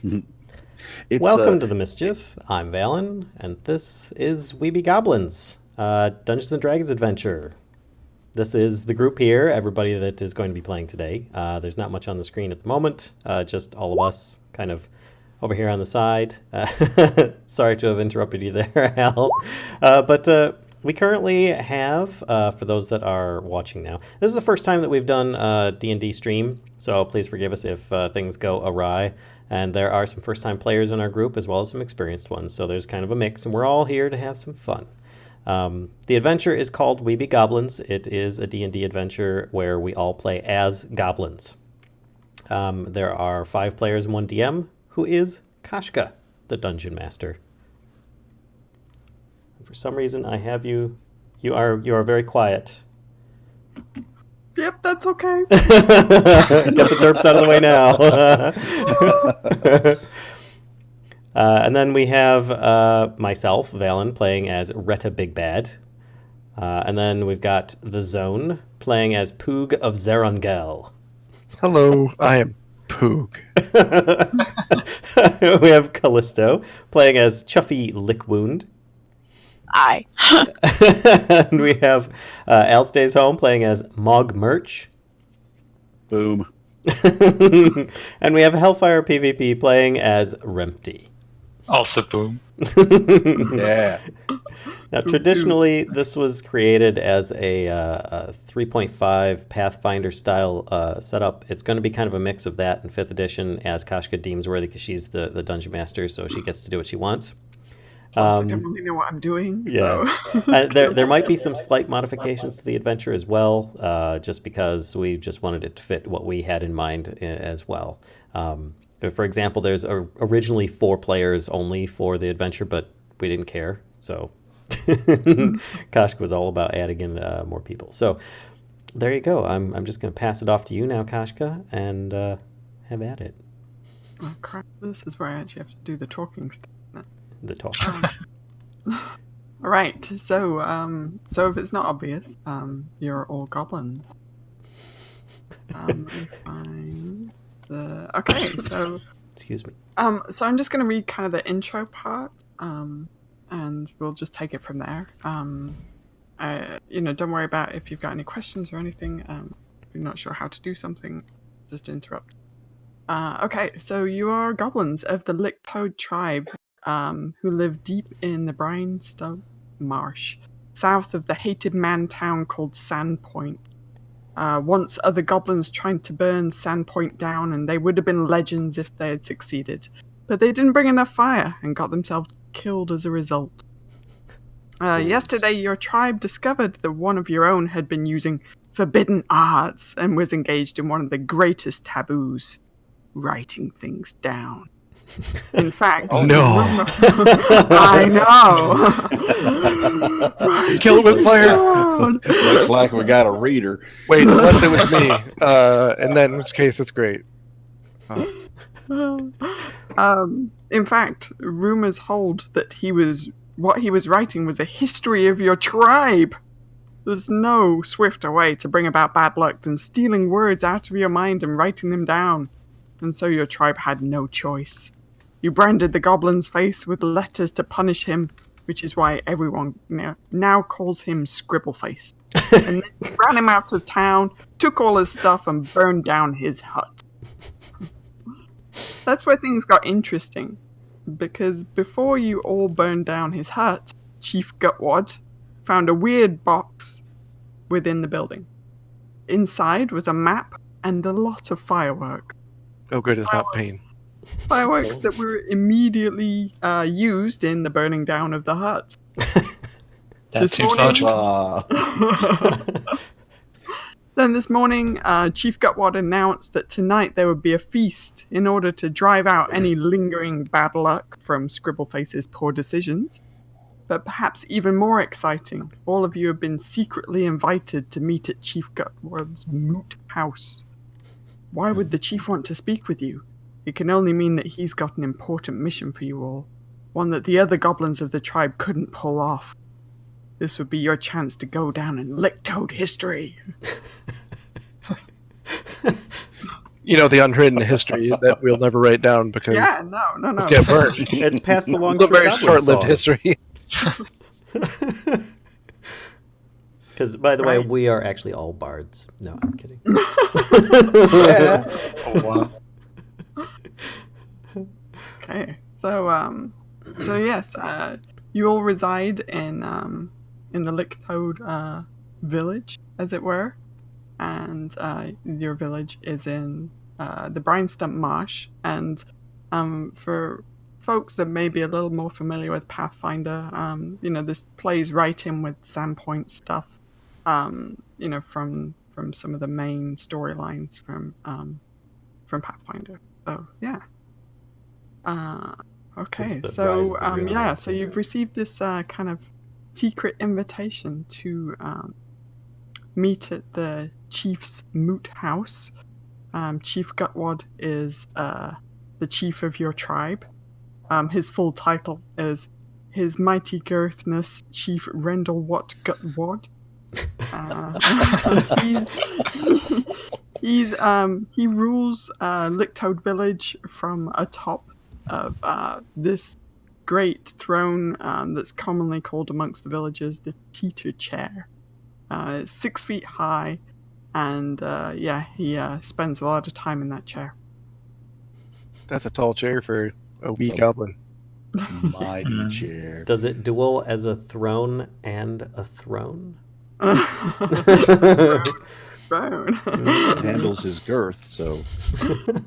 It's Welcome to the Mischief. I'm Valen, and this is Weeby Goblins, Dungeons and Dragons adventure. This is the group here, everybody that is going to be playing today. There's not much on the screen at the moment, just all of us kind of over here on the side. Sorry to have interrupted you there, Al. But we currently have, for those that are watching now, this is the first time that we've done a D&D stream, so please forgive us if things go awry. And there are some first-time players in our group as well as some experienced ones, so there's kind of a mix, and we're all here to have some fun. The adventure is called We Be Goblins. It is a D&D adventure where we all play as goblins. There are 5 players and 1 DM, who is Kashka, the Dungeon Master. For some reason, I have you. You are very quiet. Yep, that's okay. Get the derps out of the way now. And then we have myself, Valen, playing as Retta Big Bad. And then we've got The Zone playing as Poog of Zerungel. Hello, I am Poog. We have Callisto playing as Chuffy Lickwound. Aye. And we have Al Stays Home playing as Mog Merch. boom. And we have Hellfire PvP playing as Rempty. Also, boom. Yeah. Now, traditionally, this was created as a 3.5 Pathfinder style setup. It's going to be kind of a mix of that and 5th edition, as Kashka deems worthy, because she's the dungeon master, so she gets to do what she wants. Plus, I don't really know what I'm doing. Yeah. So. There might be some slight modifications to the adventure as well, just because we just wanted it to fit what we had in mind as well. For example, there's originally 4 players only for the adventure, but we didn't care, so Kashka was all about adding in more people. So there you go. I'm just going to pass it off to you now, Kashka, and have at it. Oh crap! This is where I actually have to do the talking stuff. The talk. All right. So if it's not obvious, you're all goblins. Let me find the. Okay. So. Excuse me. So I'm just going to read kind of the intro part. And we'll just take it from there. Don't worry about if you've got any questions or anything. If you're not sure how to do something, just interrupt. Okay, so you are goblins of the Licktoad tribe, who live deep in the Brinestoke Marsh, south of the hated man town called Sandpoint. Once other goblins tried to burn Sandpoint down, and they would have been legends if they had succeeded. But they didn't bring enough fire and got themselves killed as a result. Yesterday, your tribe discovered that one of your own had been using forbidden arts and was engaged in one of the greatest taboos, writing things down. In fact, No. I know. Kill it with fire. Looks like we got a reader. Wait, unless it was me. And then in which case it's great. In fact, rumors hold that what he was writing was a history of your tribe. There's no swifter way to bring about bad luck than stealing words out of your mind and writing them down. And so your tribe had no choice. You branded the goblin's face with letters to punish him, which is why everyone now calls him Scribbleface. And then you ran him out of town, took all his stuff, and burned down his hut. That's where things got interesting, because before you all burned down his hut, Chief Gutwad found a weird box within the building. Inside was a map and a lot of fireworks. Oh, good, it's not pain. Fireworks that were immediately used in the burning down of the hut. That seems logical. Then this morning, Chief Gutwad announced that tonight there would be a feast in order to drive out any lingering bad luck from Scribbleface's poor decisions. But perhaps even more exciting, all of you have been secretly invited to meet at Chief Gutwad's moot house. Why would the chief want to speak with you? It can only mean that he's got an important mission for you all, one that the other goblins of the tribe couldn't pull off. This would be your chance to go down in Licktoad history. the unwritten history that we'll never write down because Yeah, no. we can't burn. It's passed along It's a through very Goblin short-lived song. history. Because, by the way, Right. we are actually all bards. No, I'm kidding. Yeah. Oh, wow. Okay, so yes, you all reside in the Licktoad village, as it were, and your village is in the Brinestump Marsh. And for folks that may be a little more familiar with Pathfinder, this plays right in with Sandpoint stuff, from some of the main storylines from Pathfinder. So yeah. Okay, It's the rise so of the real yeah, world. so you've received this kind of secret invitation to meet at the chief's moot house. Chief Gutwad is the chief of your tribe. His full title is His Mighty Girthness Chief Rendell Watt Gutwad. And he rules Licktoad Village from atop of this great throne that's commonly called amongst the villagers the Teeter Chair. It's 6 feet high, and he spends a lot of time in that chair. That's a tall chair for a wee So- goblin. Mighty chair. Does it duel as a throne and a throne? Throne. Handles his girth, so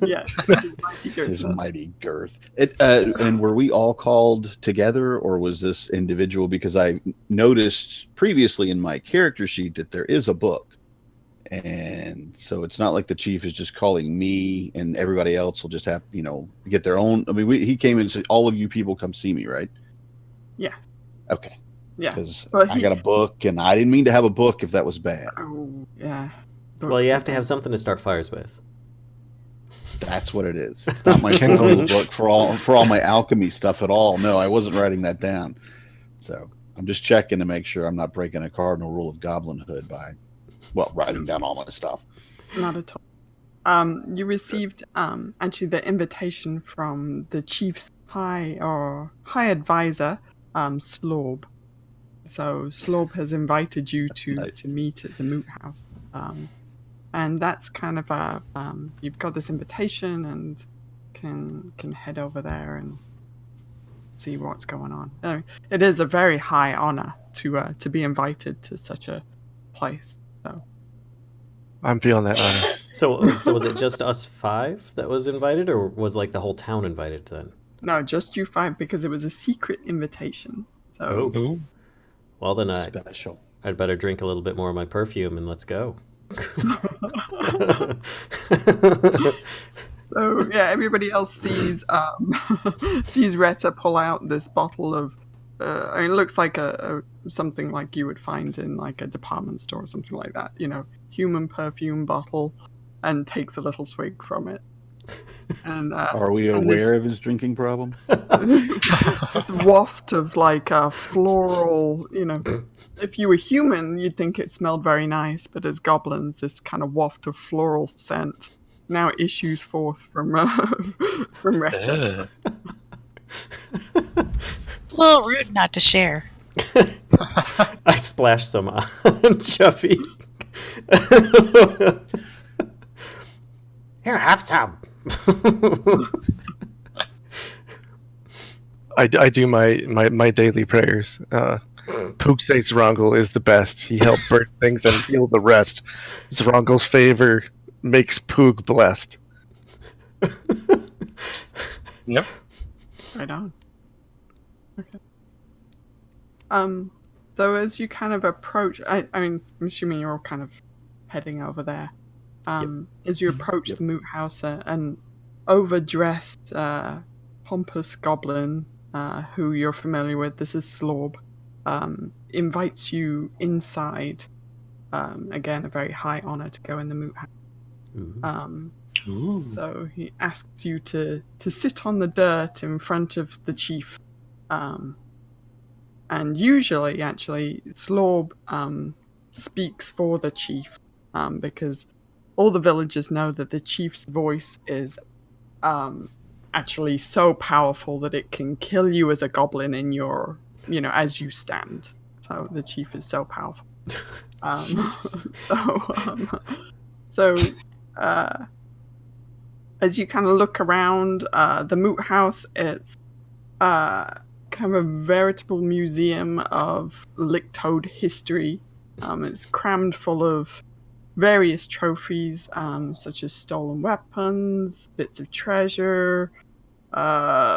Yeah, mighty his girthness. mighty girth. And were we all called together, or was this individual? Because I noticed previously in my character sheet that there is a book, and so it's not like the chief is just calling me, and everybody else will just have get their own. I mean, he came in and said, "All of you people come see me," right? Yeah. Okay. Yeah. Because But I got a book, and I didn't mean to have a book if that was bad. Oh, yeah. Well, you have to have something to start fires with. That's what it is. It's not my full rule book for all my alchemy stuff at all. No, I wasn't writing that down. So I'm just checking to make sure I'm not breaking a cardinal rule of goblinhood by, writing down all my stuff. Not at all. You received actually the invitation from the chief's high advisor, Slorb. So Slorb has invited you to Nice. meet at the Moot House. And that's kind of you've got this invitation and can head over there and see what's going on. It is a very high honor to be invited to such a place. So I'm feeling that honor. So was it just us 5 that was invited, or was like the whole town invited then? no, just you 5 because it was a secret invitation. So Oh. Ooh. Well, then Special. I'd better drink a little bit more of my perfume and let's go. So yeah, everybody else sees sees Retta pull out this bottle of. It looks like a something like you would find in like a department store or something like that. Human perfume bottle, and takes a little swig from it. And Are we aware of his drinking problem? this waft of like a floral. If you were human, you'd think it smelled very nice, but as goblins, this kind of waft of floral scent now issues forth from Retta. It's a little rude not to share. I splashed some on Chuffy. Here, have some. I do my daily prayers. Pook says Zrongel is the best. He helped burn things and heal the rest. Zrongel's favor makes Pook blessed. Yep. Right on. Okay. So as you kind of approach, I mean, I'm assuming you're all kind of heading over there. As you approach the Moot House, an overdressed, pompous goblin, who you're familiar with, this is Slorb, invites you inside. Again, a very high honor to go in the Moot House. Ooh. So he asks you to sit on the dirt in front of the chief. And usually, actually, Slorb speaks for the chief, because all the villagers know that the chief's voice is actually so powerful that it can kill you as a goblin in your, as you stand. So the chief is so powerful. As you kind of look around the Moot House, it's kind of a veritable museum of Licktoad history. It's crammed full of various trophies, such as stolen weapons, bits of treasure,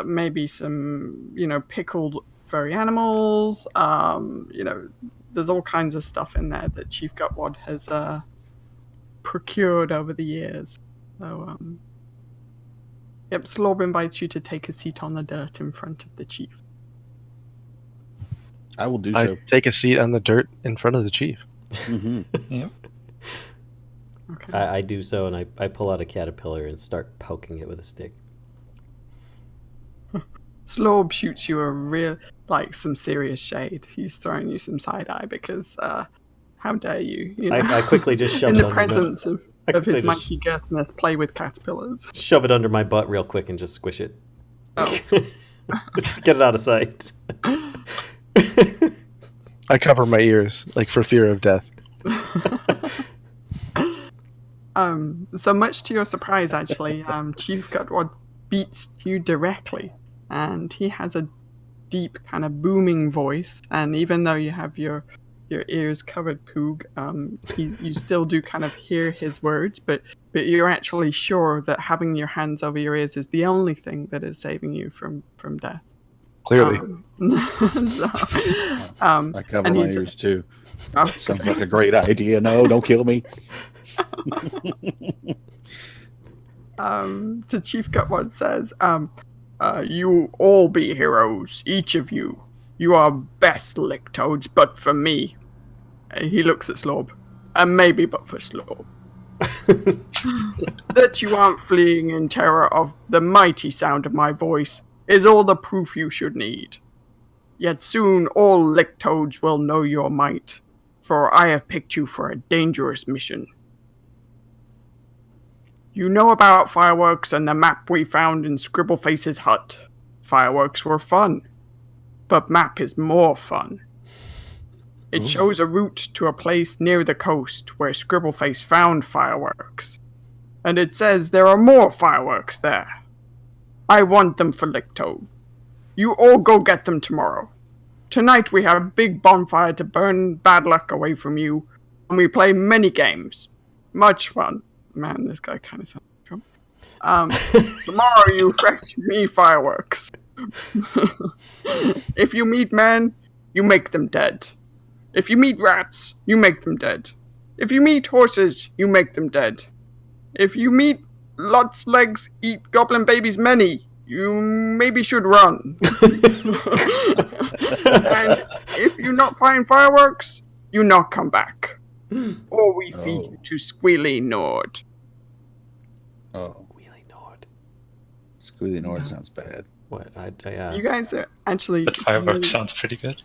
maybe some, pickled furry animals. There's all kinds of stuff in there that Chief Gutwad has procured over the years. So, yep, Slorb invites you to take a seat on the dirt in front of the chief. I will do I so. take a seat on the dirt in front of the chief. Hmm. Yep. Okay. I do so, and I pull out a caterpillar and start poking it with a stick. Slorb shoots you some serious shade. He's throwing you some side eye because how dare you? I quickly just shove in it the under presence I of quickly his just monkey girthness, play with caterpillars. shove it under my butt real quick and just squish it. Oh. Just to get it out of sight. I cover my ears, like for fear of death. So much to your surprise, actually, Chief Gutwad beats you directly, and he has a deep kind of booming voice. And even though you have your ears covered, Poog, you still do kind of hear his words, but you're actually sure that having your hands over your ears is the only thing that is saving you from death. Clearly. I cover and my he's- ears too. Okay. Sounds like a great idea. No, don't kill me. To Chief Gutwad says, you all be heroes, each of you. You are best Licktoads, but for me. He looks at Slorb. And maybe but for Slorb. That you aren't fleeing in terror of the mighty sound of my voice is all the proof you should need. Yet soon all Licktoads will know your might, for I have picked you for a dangerous mission. You know about fireworks and the map we found in Scribbleface's hut. Fireworks were fun, but map is more fun. It shows a route to a place near the coast where Scribbleface found fireworks. And it says there are more fireworks there. I want them for Licktoad. You all go get them tomorrow. Tonight we have a big bonfire to burn bad luck away from you, and we play many games. Much fun. Man, this guy kind of sounds like Trump. Tomorrow you fetch me fireworks. If you meet men, you make them dead. If you meet rats, you make them dead. If you meet horses, you make them dead. If you meet lots legs eat goblin babies many, you maybe should run. And if you not find fireworks, you not come back. Or we feed you to Squealy Nord. Oh, Squealy Nord. Squealy Nord sounds bad. What? You guys are actually... But fireworks sounds pretty good.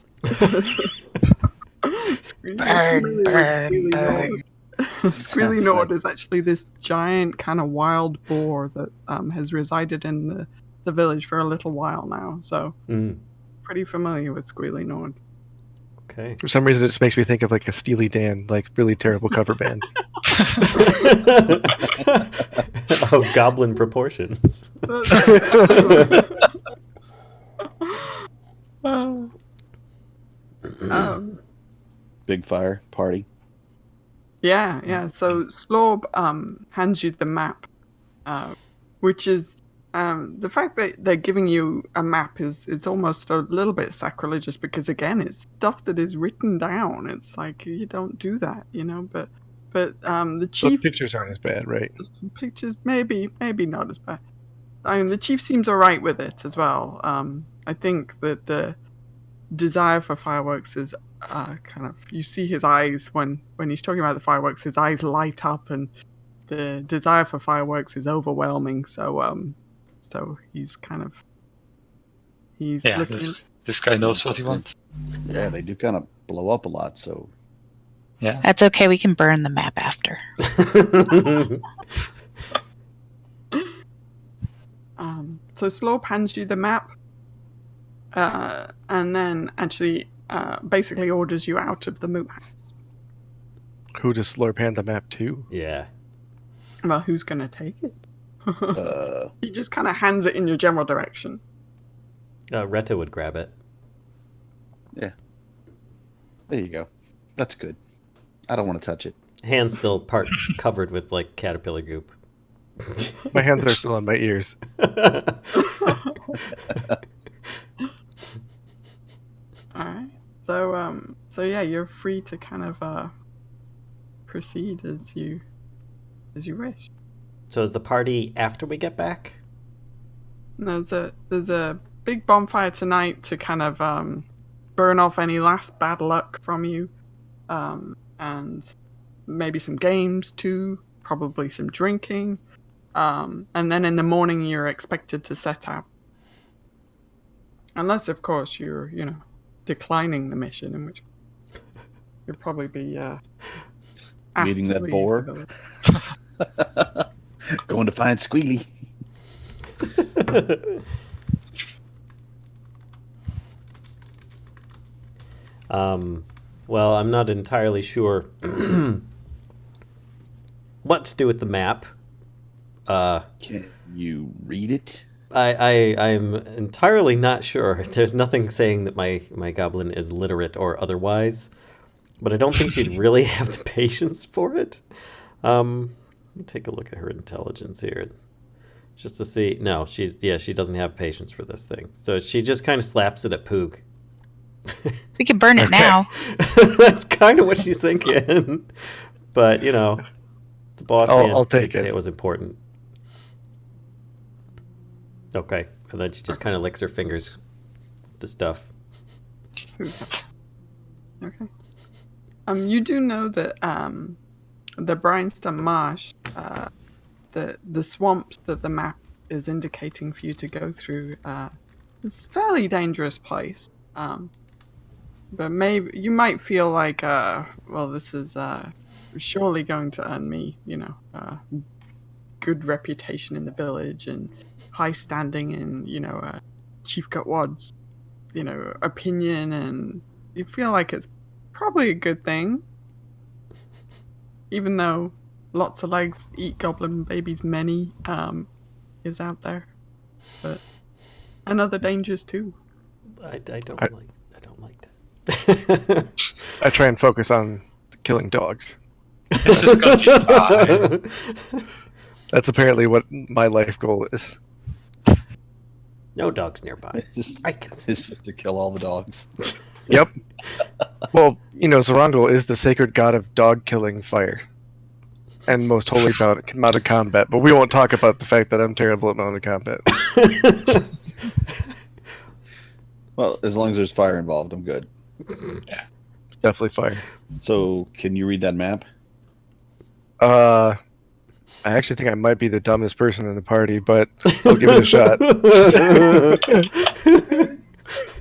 Burn, burn, burn. Squealy Nord is actually this giant kind of wild boar that has resided in the village for a little while now. So pretty familiar with Squealy Nord. Okay. For some reason, it just makes me think of like a Steely Dan, like really terrible cover band. Of goblin proportions. Big fire party. Yeah. So Slorb hands you the map, which is the fact that they're giving you a map it's almost a little bit sacrilegious because again it's stuff that is written down. It's like you don't do that, But the The chief pictures aren't as bad, right? pictures maybe not as bad. I mean the chief seems alright with it as well. I think that the desire for fireworks is kind of you see his eyes when he's talking about the fireworks, his eyes light up and the desire for fireworks is overwhelming. So he's Yeah, looking. this guy knows what he wants. Yeah, they do kind of blow up a lot, so Yeah. That's okay. We can burn the map after. So Slorp hands you the map, and then actually basically orders you out of the moot house. Who does Slurp hand the map to? Yeah. Well, who's going to take it? Uh, He just kind of hands it in your general direction. Retta would grab it. there you go. That's good. I don't want to touch it. Hands still part covered with like caterpillar goop. My hands are still on my ears. Alright. So yeah, you're free to kind of proceed as you wish. So is the party after we get back? And there's a big bonfire tonight to kind of burn off any last bad luck from you, and maybe some games too, probably some drinking, and then in the morning you're expected to set out, unless of course you're declining the mission, in which you'll probably be asked Meeting to that leave boar? the village. Going to find Squealy. Well, I'm not entirely sure what to do with the map. Can you read it? I'm entirely not sure. There's nothing saying that my goblin is literate or otherwise, but I don't think she'd really have the patience for it. Let me take a look at her intelligence here, just to see. No, she doesn't have patience for this thing. So she just kind of slaps it at Poog. We can burn it Okay. now. That's kind of what she's thinking, but the boss I'll did take say it. it was important. Okay, and then she just kind of licks her fingers to stuff. Okay. You do know that the Bryanston Marsh, the swamps that the map is indicating for you to go through, is a fairly dangerous place. But maybe you might feel like, well, this is surely going to earn me, good reputation in the village and high standing in, Chief Gutwad's, opinion, and you feel like it's probably a good thing. Even though lots of legs eat goblin babies, many is out there, and other dangers too. I don't I- like that. I try and focus on killing dogs. It's just gonna be fine. That's apparently what my life goal is. No dogs nearby. Just, I can see. it's just to kill all the dogs. Yep. Well, Zarangul is the sacred god of dog killing fire. And most holy mounted combat, but we won't talk about the fact that I'm terrible at mounted combat. Well, as long as there's fire involved, I'm good. Definitely fire. So, can you read that map? I actually think I might be the dumbest person in the party, but I'll give it a shot.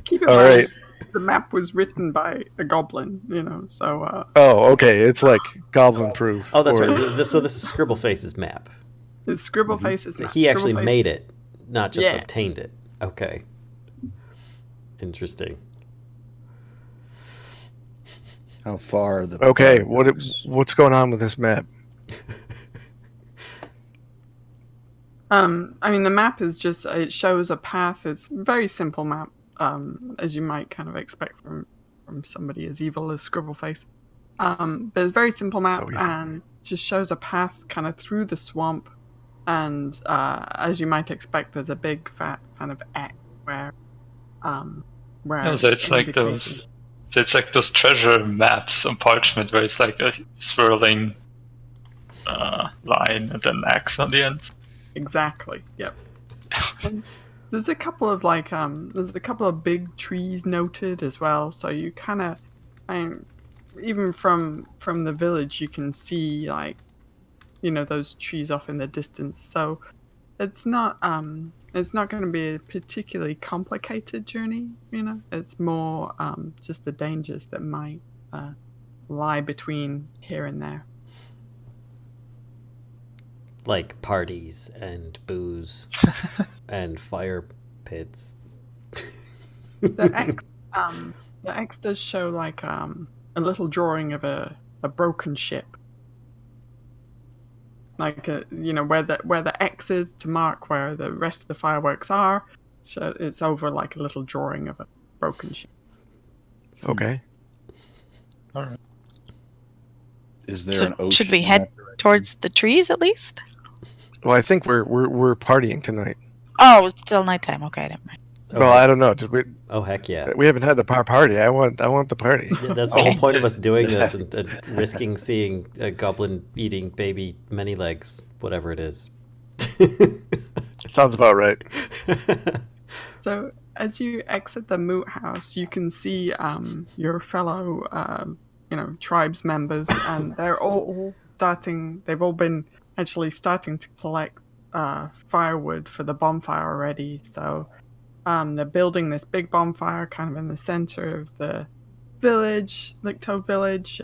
Keep in All mind, right. the map was written by a goblin, so Oh, okay. It's like goblin proof. Oh, that's or- right. So this is Scribbleface's map. it's Scribbleface's So map. he actually Scribbleface- made it, not just Yeah. obtained it. Okay. Interesting. How far the Okay, fire what goes? what's going on with this map? I mean, the map is just, it shows a path. It's a very simple map, as you might kind of expect from somebody as evil as Scribbleface. But it's a very simple map So evil. and just shows a path kind of through the swamp. And as you might expect, there's a big fat kind of X where No, so it's like indicating- those. So it's like those treasure maps on parchment where it's like a swirling line and then X on the end. Exactly. Yep. And there's a couple of big trees noted as well, so you kind of, even from the village, you can see those trees off in the distance. So it's not going to be a particularly complicated journey. It's more just the dangers that might lie between here and there. Like parties and booze and fire pits. The X does show like a little drawing of a broken ship, like where the X is to mark where the rest of the fireworks are. So it's over like a little drawing of a broken ship. Okay. All right. Is there So an ocean? should we in head that direction? towards the trees at least? Well, I think we're partying tonight. Oh, it's still nighttime. Okay, never mind. Oh, Well, I don't know. Did we? oh heck yeah. We haven't had the party. I want the party. Yeah, that's the whole point of us doing this and risking seeing a goblin eating baby many legs, whatever it is. Sounds about right. So as you exit the moot house, you can see your fellow tribes members, and they're all starting. They've all been actually starting to collect firewood for the bonfire already. So they're building this big bonfire kind of in the center of the village, Licktoad village.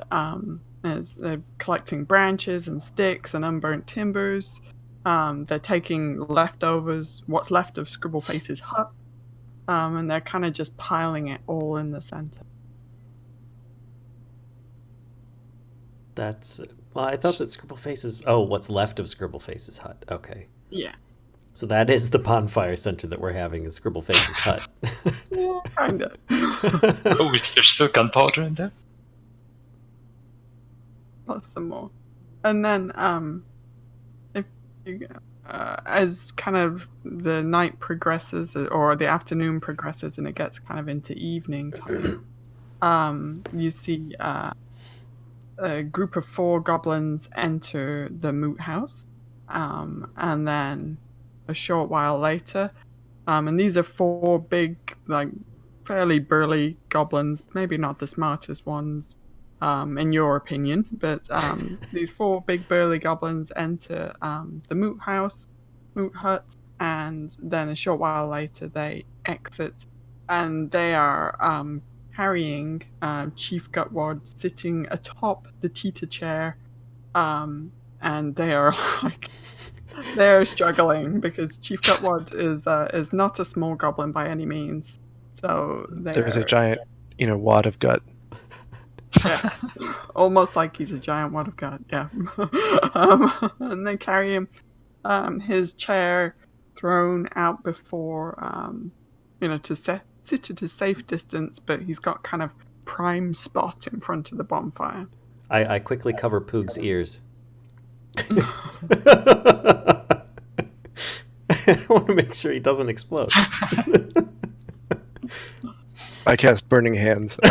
As they're collecting branches and sticks and unburnt timbers. They're taking leftovers, what's left of Scribbleface's hut, and they're kind of just piling it all in the center. That's well, I thought that Scribbleface is what's left of Scribbleface's hut. Okay. Yeah, So that is the bonfire center that we're having is Scribbleface's hut. yeah, kind of. Oh, there's still gunpowder in there? Plus some more, and then if you, as kind of the night progresses or the afternoon progresses and it gets kind of into evening time, you see a group of 4 goblins enter the moot house, and then a short while later, and these are 4 big, like fairly burly goblins, maybe not the smartest ones, in your opinion, but these 4 big burly goblins enter the moot hut, and then a short while later they exit, and they are carrying Chief Gutwad sitting atop the Tita chair, and they are like they're struggling because Chief Gutwad is not a small goblin by any means. So There's a giant, wad of gut. yeah, almost like he's a giant wad of gut. Yeah, and they carry him, his chair thrown out before, to sit at a safe distance, but he's got kind of prime spot in front of the bonfire. I quickly cover Poog's ears. I want to make sure he doesn't explode. I cast Burning Hands. I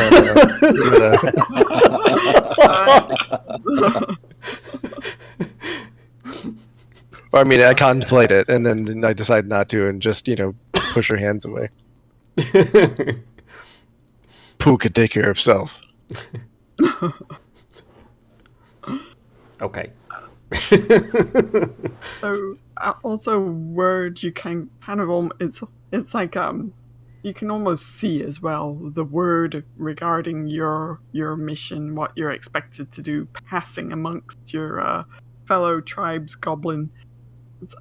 mean, I contemplate it, and then I decide not to, and just push her hands away. Pooh could take care of self. Okay. So also word you can kind of it's like you can almost see as well the word regarding your mission, what you're expected to do, passing amongst your fellow tribes goblin,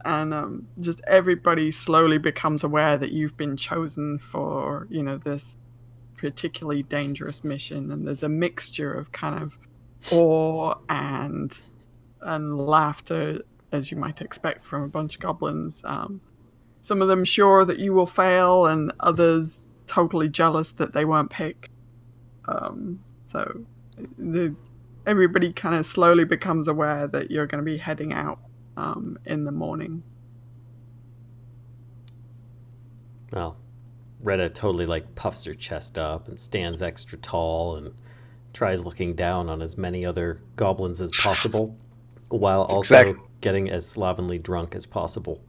and just everybody slowly becomes aware that you've been chosen for this particularly dangerous mission, and there's a mixture of kind of awe and laughter, as you might expect from a bunch of goblins. Some of them sure that you will fail, and others totally jealous that they weren't picked. So everybody kind of slowly becomes aware that you're going to be heading out in the morning. Well, Retta totally puffs her chest up and stands extra tall and tries looking down on as many other goblins as possible, while also getting as slovenly drunk as possible.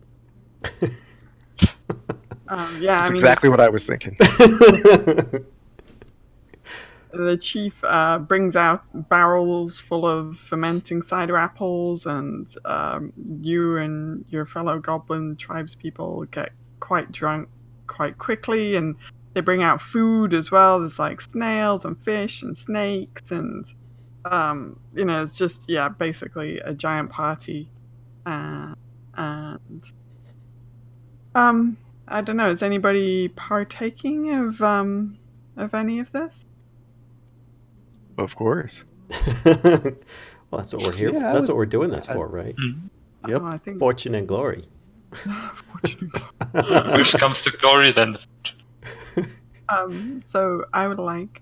That's exactly what I was thinking. The chief brings out barrels full of fermenting cider apples, and you and your fellow goblin tribespeople get quite drunk quite quickly, and they bring out food as well. There's snails and fish and snakes and It's just basically a giant party, and I don't know. Is anybody partaking of any of this? Of course. Well, that's what we're here. Yeah, I That's would- what we're doing this for, right? Yep. Oh, I think Fortune and glory. Which comes to glory then. So I would like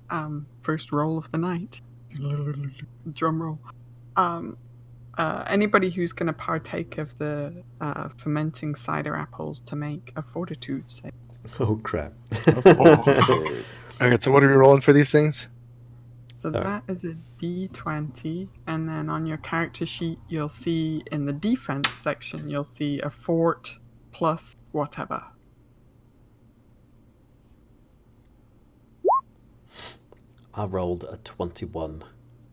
first roll of the night. Drum roll. Anybody who's going to partake of the fermenting cider apples to make a fortitude save. Oh crap! Okay, so what are we rolling for these things? So that is a D20, and then on your character sheet, you'll see in the defense section, you'll see a fort plus whatever. I rolled a 21.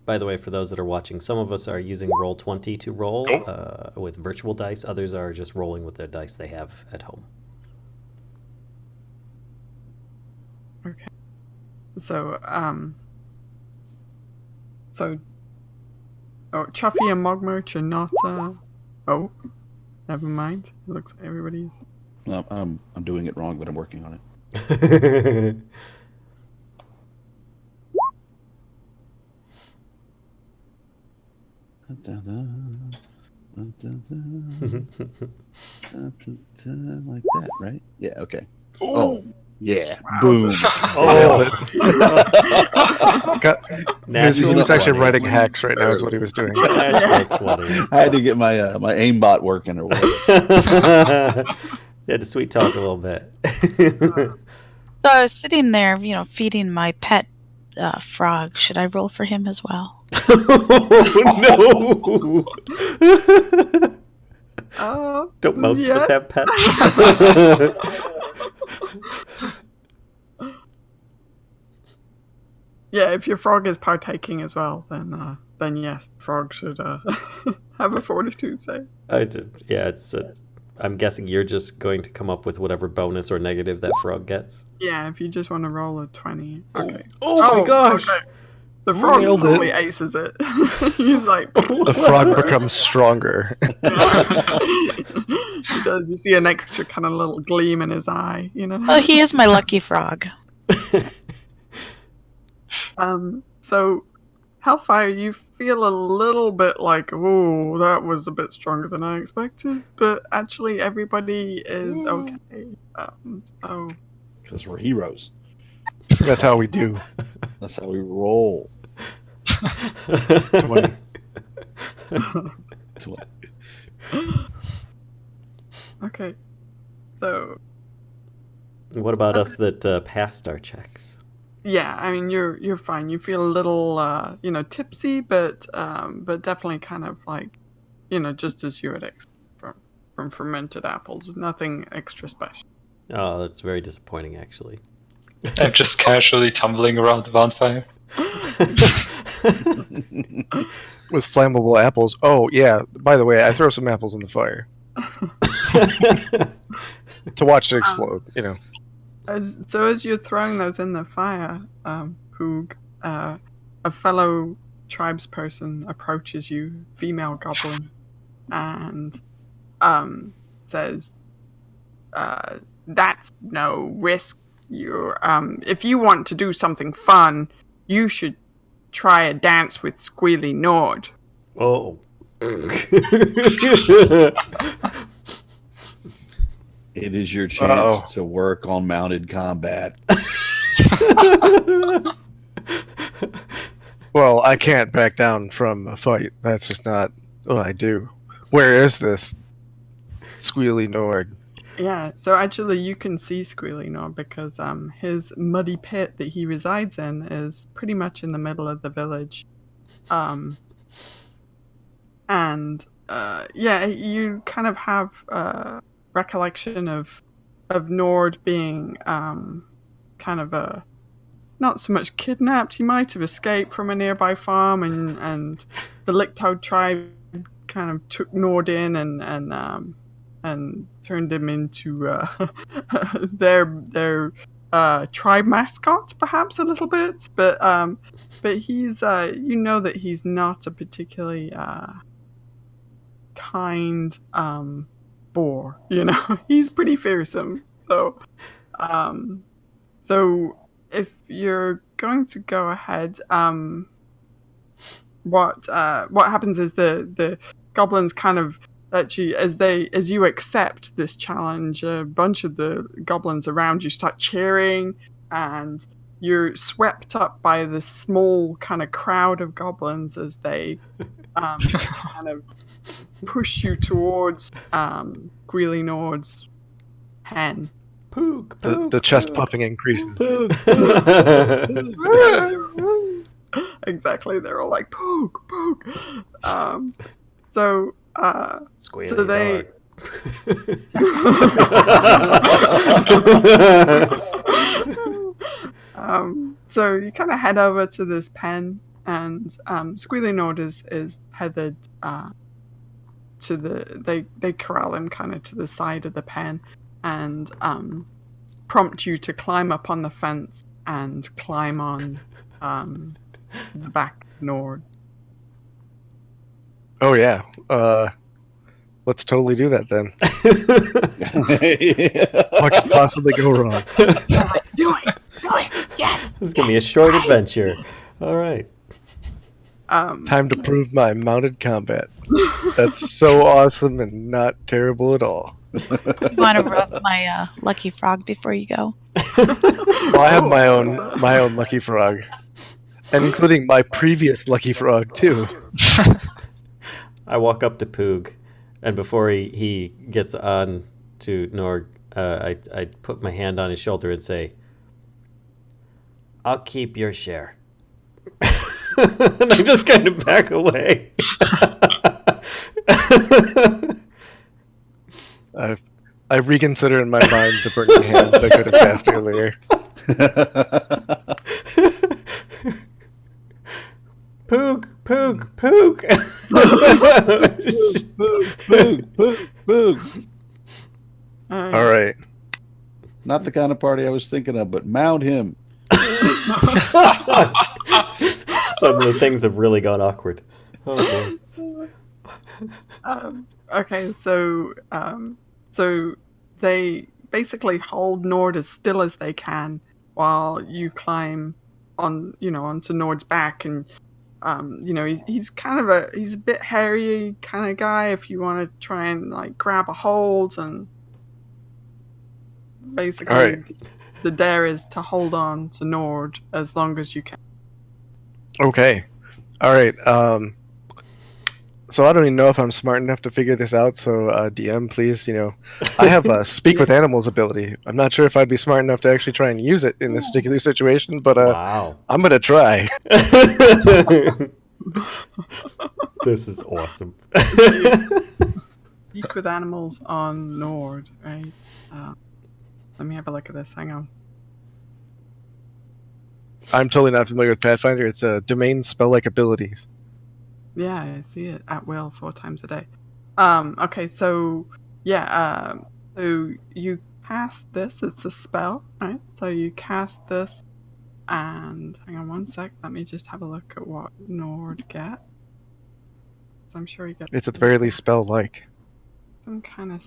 By the way, for those that are watching, some of us are using Roll20 to roll with virtual dice. Others are just rolling with their dice they have at home. Okay. So, Chuffy and Mogmerch are not, oh, never mind. It looks like everybody's. Well, I'm doing it wrong, but I'm working on it. Like that, right? Yeah, okay. Oh, yeah. Boom. Oh, He was actually 20. writing hacks right now, is what he was doing. Natural 20. I had to get my my aimbot working or whatever. You had to sweet talk a little bit. So I was sitting there, feeding my pet frog. Should I roll for him as well? Oh, no! Don't most of us yes. have pets? Yeah, if your frog is partaking as well, then yes, the frog should have a fortitude save. I'm guessing you're just going to come up with whatever bonus or negative that frog gets. Yeah, if you just want to roll a 20. Okay. Oh my gosh! Okay. The frog Nailed it. totally aces it. He's like, The frog becomes stronger. he does. You see an extra kind of little gleam in his eye, Oh, he is my lucky frog. So Hellfire, you feel a little bit like, oh, that was a bit stronger than I expected, but actually everybody is okay. So Because we're heroes. That's how we do. That's how we roll. 20. That's what- okay. So What about us that passed our checks? yeah, I mean you're fine. You feel a little tipsy, but definitely kind of like just as you would expect from fermented apples. Nothing extra special. Oh, that's very disappointing, actually. I'm just casually tumbling around the bonfire. With flammable apples. Oh, yeah. By the way, I throw some apples in the fire to watch it explode, As you're throwing those in the fire, Poog, a fellow tribesperson approaches you, female goblin, and says, "That's no risk. If you want to do something fun, you should try a dance with Squealy Nord." Oh. It is your chance to work on mounted combat. Well, I can't back down from a fight. That's just not what I do. Where is this Squealy Nord? Yeah, so actually you can see Squealy Nord because his muddy pit that he resides in is pretty much in the middle of the village. You kind of have recollection of Nord being kind of not so much kidnapped. He might have escaped from a nearby farm, and the Licktoad tribe kind of took Nord in and turned him into their tribe mascot, perhaps a little bit, but he's you know that he's not a particularly kind boar. You know, he's pretty fearsome. So if you're going to go ahead, what happens is the goblins kind of actually, as you accept this challenge, a bunch of the goblins around you start cheering, and you're swept up by this small kind of crowd of goblins as they kind of push you towards Greely Nord's pen. Poog, The chest puffing increases. Exactly, they're all like poog, poog. So Squealy they so you kind of head over to this pen, and Squealy Nord is headed to they corral him kind of to the side of the pen, and prompt you to climb up on the fence and climb on the back of Nord. Oh yeah. Let's totally do that then. What could possibly go wrong? Do it, yes. This is gonna be a short adventure. All right. Time to prove my mounted combat. That's so awesome and not terrible at all. You want to rub my lucky frog before you go? Well, I have my own lucky frog, and including my previous lucky frog too. I walk up to Poog, and before he gets on to Nord, I put my hand on his shoulder and say, "I'll keep your share." And I just kind of back away. I reconsider in my mind the burning hands I could have cast earlier. Poog. Boog, boog. All right. Not the kind of party I was thinking of, but mount him. Suddenly things have really gone awkward. Oh, boy. Okay, so they basically hold Nord as still as they can while you climb on, onto Nord's back, and he's kind of he's a bit hairy kind of guy. If you want to try and like grab a hold, and basically, All right. the dare is to hold on to Nord as long as you can. Okay. All right. So I don't even know if I'm smart enough to figure this out. So DM, please, I have a speak with animals ability. I'm not sure if I'd be smart enough to actually try and use it in this particular situation, but Wow. I'm gonna try. This is awesome. Speak with animals on Nord, right? Let me have a look at this. Hang on. I'm totally not familiar with Pathfinder. It's a domain spell-like abilities. Yeah, I see it at will 4 times a day. Okay, so yeah, so you cast this. It's a spell, right? So you cast this, and hang on one sec. Let me just have a look at what Nord gets. I'm sure he gets. It's at the very least spell-like. some kind of.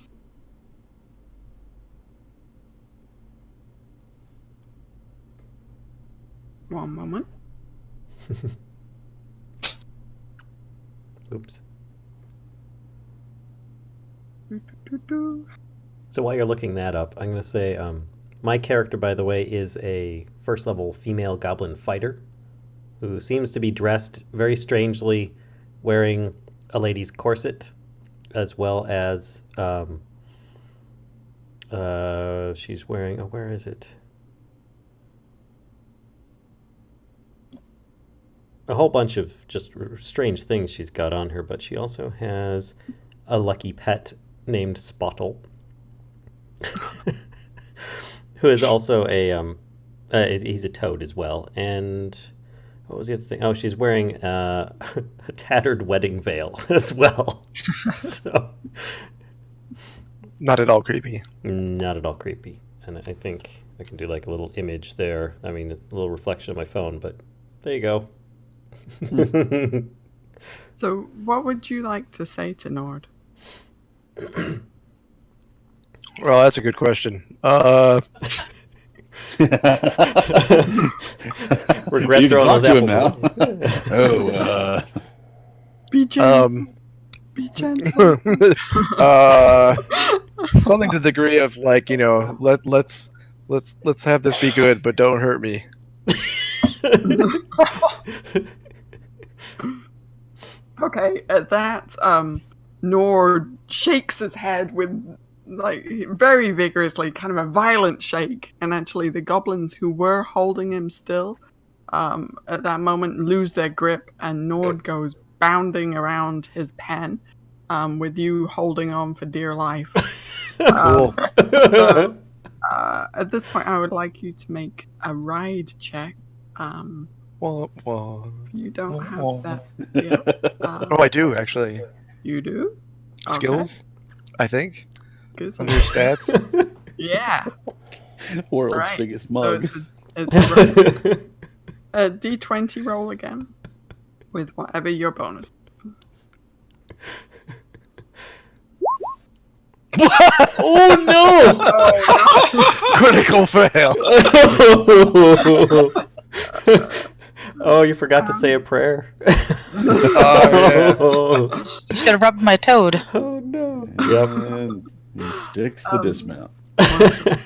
One moment. Oops. Doo-doo-doo-doo. So while you're looking that up, I'm going to say my character, by the way, is a first-level female goblin fighter who seems to be dressed very strangely, wearing a lady's corset, as well as she's wearing... Oh, where is it? A whole bunch of just strange things she's got on her, but she also has a lucky pet named Spottle, who is also he's a toad as well. And what was the other thing? Oh, she's wearing a tattered wedding veil as well. So Not at all creepy. not at all creepy. And I think I can do like a little image there. I mean, a little reflection of my phone, but there you go. So, what would you like to say to Nord? Well, that's a good question. Regret You can throwing talk those to him apples. Oh, Be gentle. Um, Be gentle. something to the degree of like, let's have this be good, but don't hurt me. Okay, at that, Nord shakes his head with, like, very vigorously, kind of a violent shake, and actually the goblins who were holding him still, at that moment lose their grip, and Nord goes bounding around his pen, with you holding on for dear life. Cool. So, at this point, I would like you to make a ride check. Wah, wah. You don't Oh. have that yet. Oh, I do actually. You do? Okay. Skills, I think. Good. Under stats. Yeah. world's Right. biggest So mug. it's a D20 roll again with whatever your bonus. Oh no! Critical fail. Oh, you forgot to say a prayer. Oh, You should have rubbed my toad. Oh no. Yep. And he sticks the dismount. I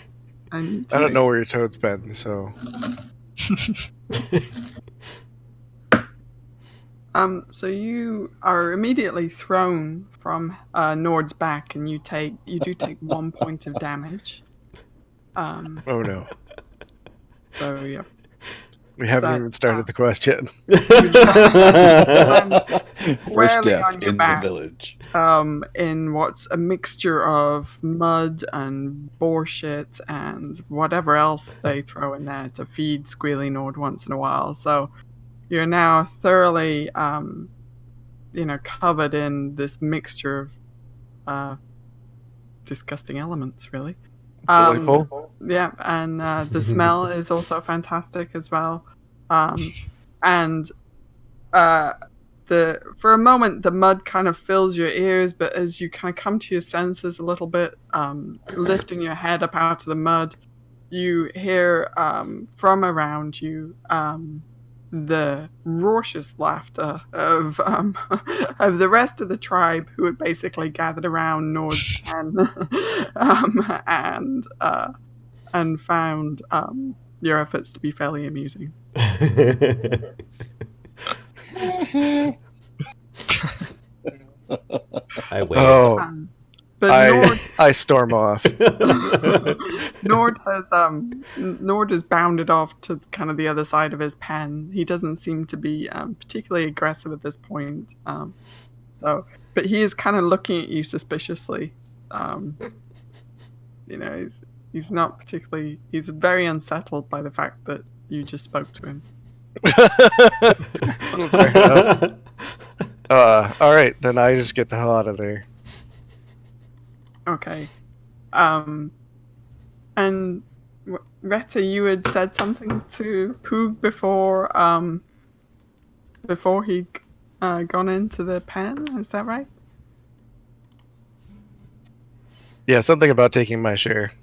I don't know where your toad's been, so. So you are immediately thrown from Nord's back, and you do take 1 point of damage. Oh no. So yeah. We haven't even started the quest yet. First Squarely death on your in the back. village. In what's a mixture of mud and boar shit and whatever else they throw in there to feed Squealy Nord once in a while. So you're now thoroughly, covered in this mixture of disgusting elements, really. Delightful. Yeah, and the smell is also fantastic as well. For a moment, the mud kind of fills your ears, but as you kind of come to your senses a little bit, lifting your head up out of the mud, you hear from around you the raucous laughter of the rest of the tribe who had basically gathered around Nord's pen and found your efforts to be fairly amusing. I wait. Oh, But I storm off. Nord has bounded off to kind of the other side of his pen. He doesn't seem to be particularly aggressive at this point. But he is kind of looking at you suspiciously. He's not particularly. He's very unsettled by the fact that you just spoke to him. Fair enough. All right, then I just get the hell out of there. Okay. And Retta, you had said something to Poog before he'd gone into the pen. Is that right? Yeah, something about taking my share.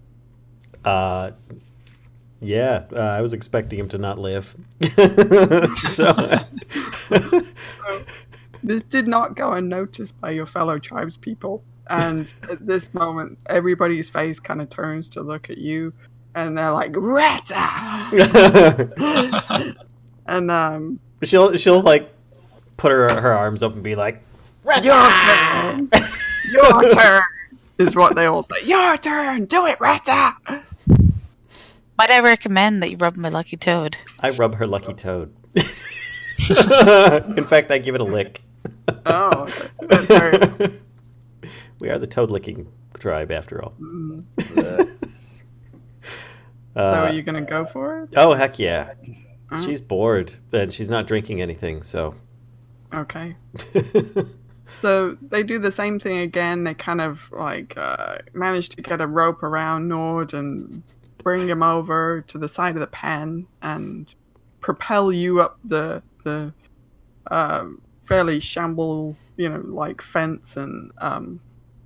Yeah, I was expecting him to not live. So, This did not go unnoticed by your fellow tribespeople. And at this moment, everybody's face kind of turns to look at you, and they're like, "Retta!" And she'll like put her arms up and be like, your turn, your turn is what they all say. Your turn, do it, Retta. Might I recommend that you rub my lucky toad? I rub her lucky toad. In fact, I give it a lick. Oh, okay. That's very- We are the toad licking tribe, after all. So are you gonna go for it? Oh, heck yeah. Oh. She's bored, and she's not drinking anything, so. Okay. So they do the same thing again. They kind of like manage to get a rope around Nord and bring him over to the side of the pen and propel you up the fairly shamble, like fence and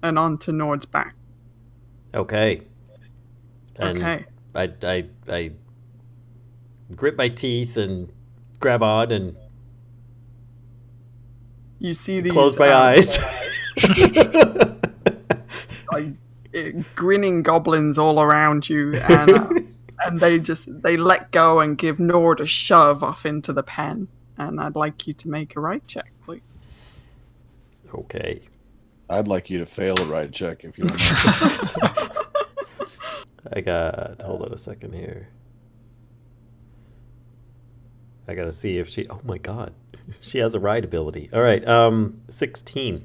onto Nord's back. Okay. And Okay. I grit my teeth and grab on and You see these close my eyes. like grinning goblins all around you, and they let go and give Nord a shove off into the pen. And I'd like you to make a right check, please. Okay. I'd like you to fail a ride check if you want. Hold on a second here. I gotta see if she. Oh my god, she has a ride ability. All right, 16.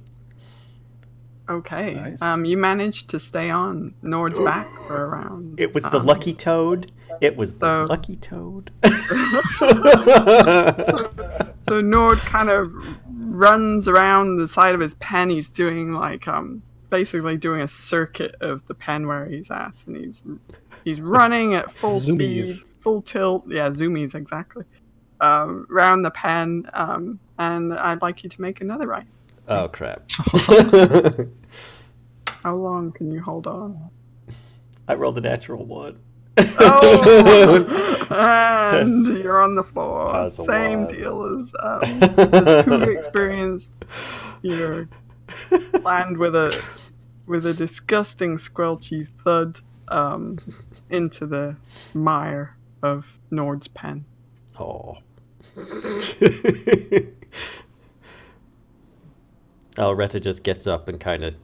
Okay. Nice. You managed to stay on Nord's back for around. It was the lucky toad. It was the So- lucky toad. So Nord kind of runs around the side of his pen. He's doing basically doing a circuit of the pen where he's at, and he's running at full Zoomies. speed, full tilt. Yeah, zoomies exactly. Round the pen, and I'd like you to make another right. Oh crap! How long can you hold on? I rolled a natural 1. Oh, and you're on the floor. That's a Same lot. deal as Pooh experienced. You land with a disgusting squelchy thud into the mire of Nord's pen. Oh. Alretta just gets up and kind of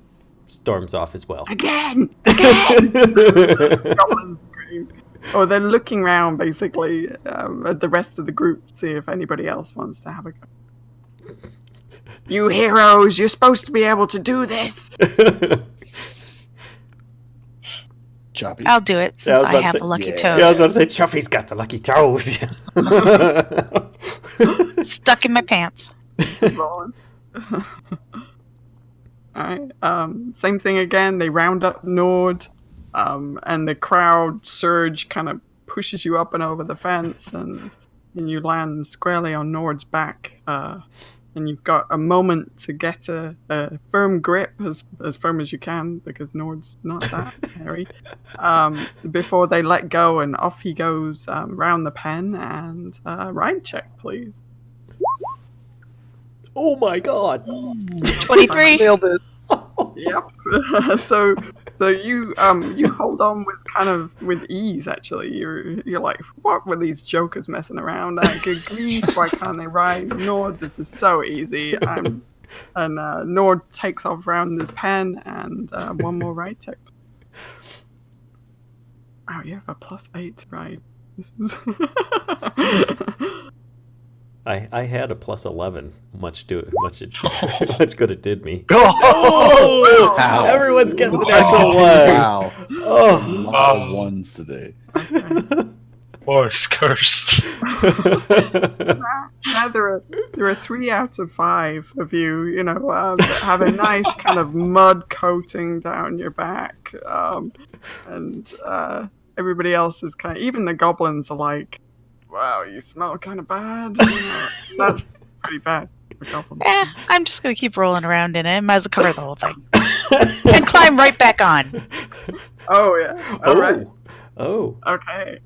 storms off as well. Again! Goblins scream. Or they're looking around basically at the rest of the group to see if anybody else wants to have a go. You heroes, you're supposed to be able to do this. Choppy. I'll do it Yeah, I was since about I to have say- a lucky Yeah. toad Yeah, I was about to say, Chuffy's got the lucky toad. stuck in my pants. Rolling. Alright. Same thing again. They round up Nord, and the crowd surge kind of pushes you up and over the fence, and you land squarely on Nord's back. And you've got a moment to get a firm grip, as firm as you can, because Nord's not that hairy, before they let go, and off he goes round the pen. And ride check, please. Oh my god. 23. Nailed it. Yep. so you hold on with ease. Actually, you're like, what were these jokers messing around? Good grief! Why can't they ride? Nord, this is so easy. And Nord takes off round his pen, and one more ride check. Wow, you have a +8 to ride. This is I had a +11. Much good it did me. Oh! Wow. Everyone's getting the natural 1. Wow. Oh. A lot of ones today. Force cursed. Now there are 3 out of 5 of you, that have a nice kind of mud coating down your back, and everybody else is even the goblins are like, wow, you smell kind of bad. That's pretty bad for goblins. I'm just going to keep rolling around in it. Might as well cover the whole thing. And climb right back on. Oh yeah. All right. Oh. Okay.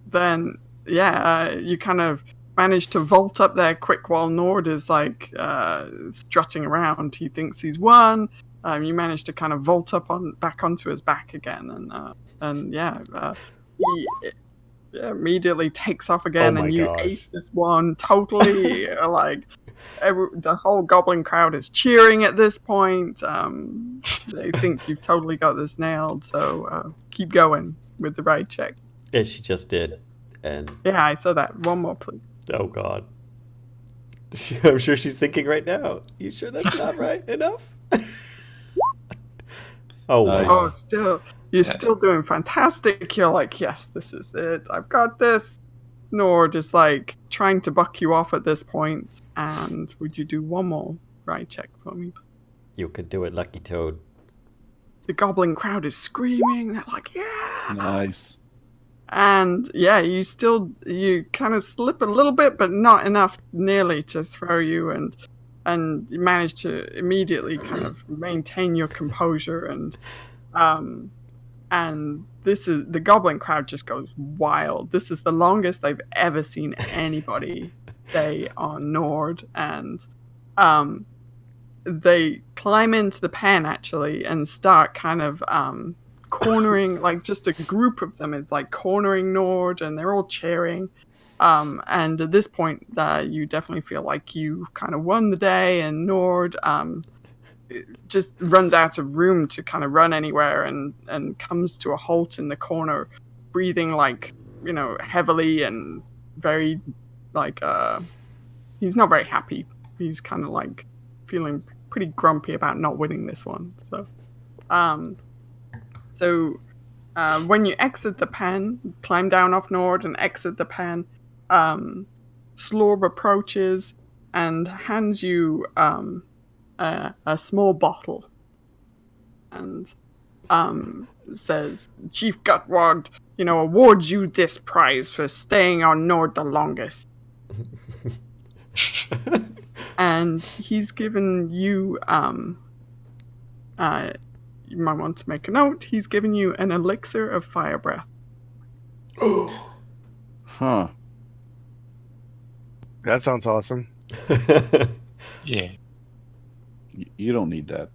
Then you kind of manage to vault up there quick while Nord is strutting around. He thinks he's won. You manage to kind of vault up back onto his back again, he immediately takes off again, Oh my and you gosh. ace this one totally. The whole goblin crowd is cheering at this point. They think you've totally got this nailed. So keep going with the ride check. Yeah, she just did. And Yeah, I saw that. One more, please. oh god. I'm sure she's thinking right now. You sure that's not right enough? Oh Nice. wow. Oh, you're still doing fantastic. You're like, yes, this is it. I've got this. Nord is trying to buck you off at this point. And would you do one more ride check for me? You could do it, Lucky Toad. the goblin crowd is screaming. They're like, yeah! Nice. And yeah, you kind of slip a little bit, but not enough nearly to throw you, and you manage to immediately kind of maintain your composure, and this is the goblin crowd just goes wild. This is the longest they've ever seen anybody stay on Nord, and they climb into the pen actually and start kind of cornering, like just a group of them is like cornering Nord, and they're all cheering. And at this point, you definitely feel like you kind of won the day, and Nord just runs out of room to kind of run anywhere, and comes to a halt in the corner, breathing like, heavily and very like he's not very happy. He's kind of like feeling pretty grumpy about not winning this one. So when you exit the pen, climb down off Nord and exit the pen, Slorb approaches and hands you a small bottle and says, Chief Gutward, awards you this prize for staying on Nord the longest. And he's given you, you might want to make a note, he's given you an elixir of fire breath. Huh. That sounds awesome. Yeah. You don't need that.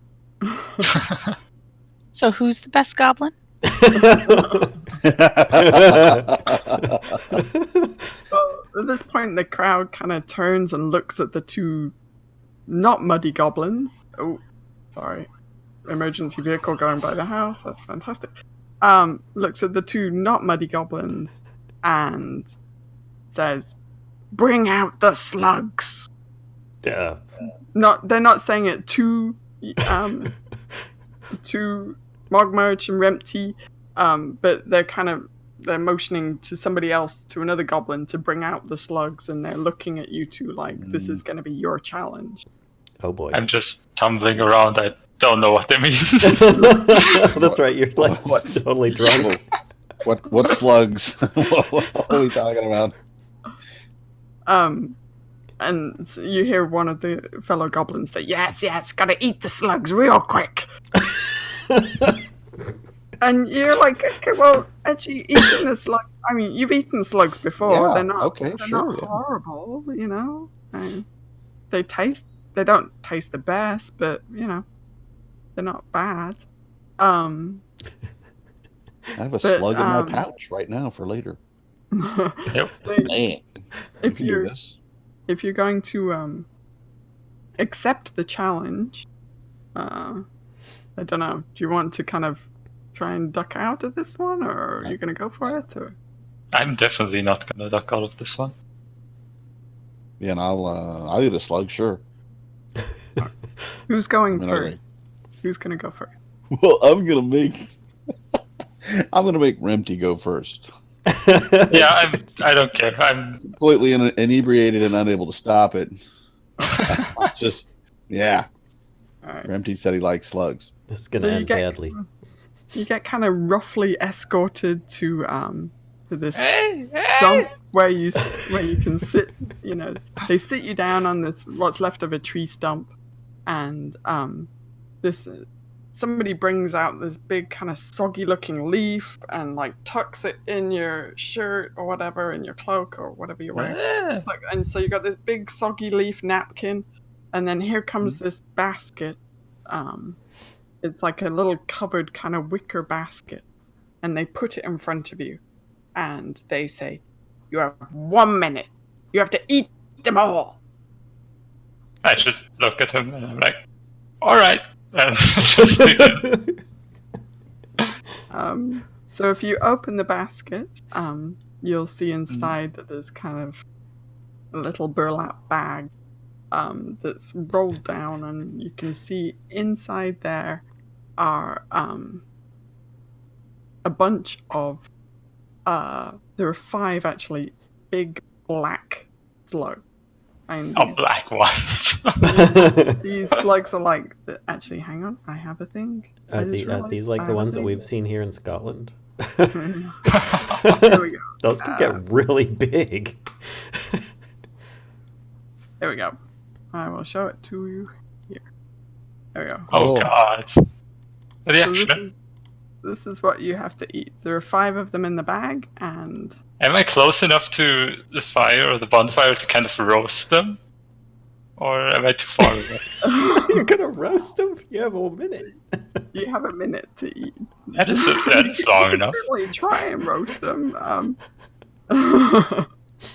So who's the best goblin? Well, at this point, the crowd kind of turns and looks at the two not muddy goblins. Oh, sorry. Emergency vehicle going by the house. That's fantastic. Looks at the two not muddy goblins and says, "Bring out the slugs." Yeah. They're not saying it to Mogmerch and Rempty, but they're motioning to somebody else, to another goblin, to bring out the slugs, and they're looking at you two like this is going to be your challenge. Oh boy. I'm just tumbling around. I don't know what they mean. That's right. You're like What's- totally drunk. What slugs? What are we talking about? And so you hear one of the fellow goblins say, yes, gotta eat the slugs real quick. And you're like, okay, well, actually, eating the slug, I mean, you've eaten slugs before. Yeah, they're not, okay, they're sure, not yeah. horrible, And they don't taste the best, but, they're not bad. I have a But, slug in my pouch right now for later. Yep. Man, you if can do you're this. if you're going to accept the challenge, I don't know. Do you want to kind of try and duck out of this one, or are you going to go for it? Or I'm definitely not gonna duck out of this one. Yeah, and I'll eat a slug, sure. who's going I mean, first? Who's going to go first? Well, I'm gonna make Rempty go first. Yeah, I don't care. I'm Completely inebriated and unable to stop it. Just, yeah. All right. Rempty said he likes slugs. This is gonna So you end get- badly. You get kind of roughly escorted to this Hey, stump where you can sit. They sit you down on this what's left of a tree stump, and somebody brings out this big kind of soggy looking leaf and like tucks it in your shirt or whatever, in your cloak or whatever you're wearing. And so you got this big soggy leaf napkin, and then here comes this basket. It's like a little covered kind of wicker basket, and they put it in front of you, and they say, "You have 1 minute. You have to eat them all." I just look at him and I'm like, all right, and just do it. So if you open the basket, you'll see inside that there's kind of a little burlap bag that's rolled down, and you can see inside there are a bunch of there are 5 actually big black slugs, And Oh, black ones. these slugs are like. Actually, hang on. I have a thing. I Are just realized these I like the have a ones that thing. we've seen here in Scotland? Here we go. Those can get really big. There we go. I will show it to you here. There we go. Oh Oh. god. So Reaction. this is what you have to eat. There are 5 of them in the bag, and Am I close enough to the fire or the bonfire to kind of roast them? Or am I too far away? You're gonna roast them? You have a minute. you have a minute to eat. that is long enough. Really try and roast them.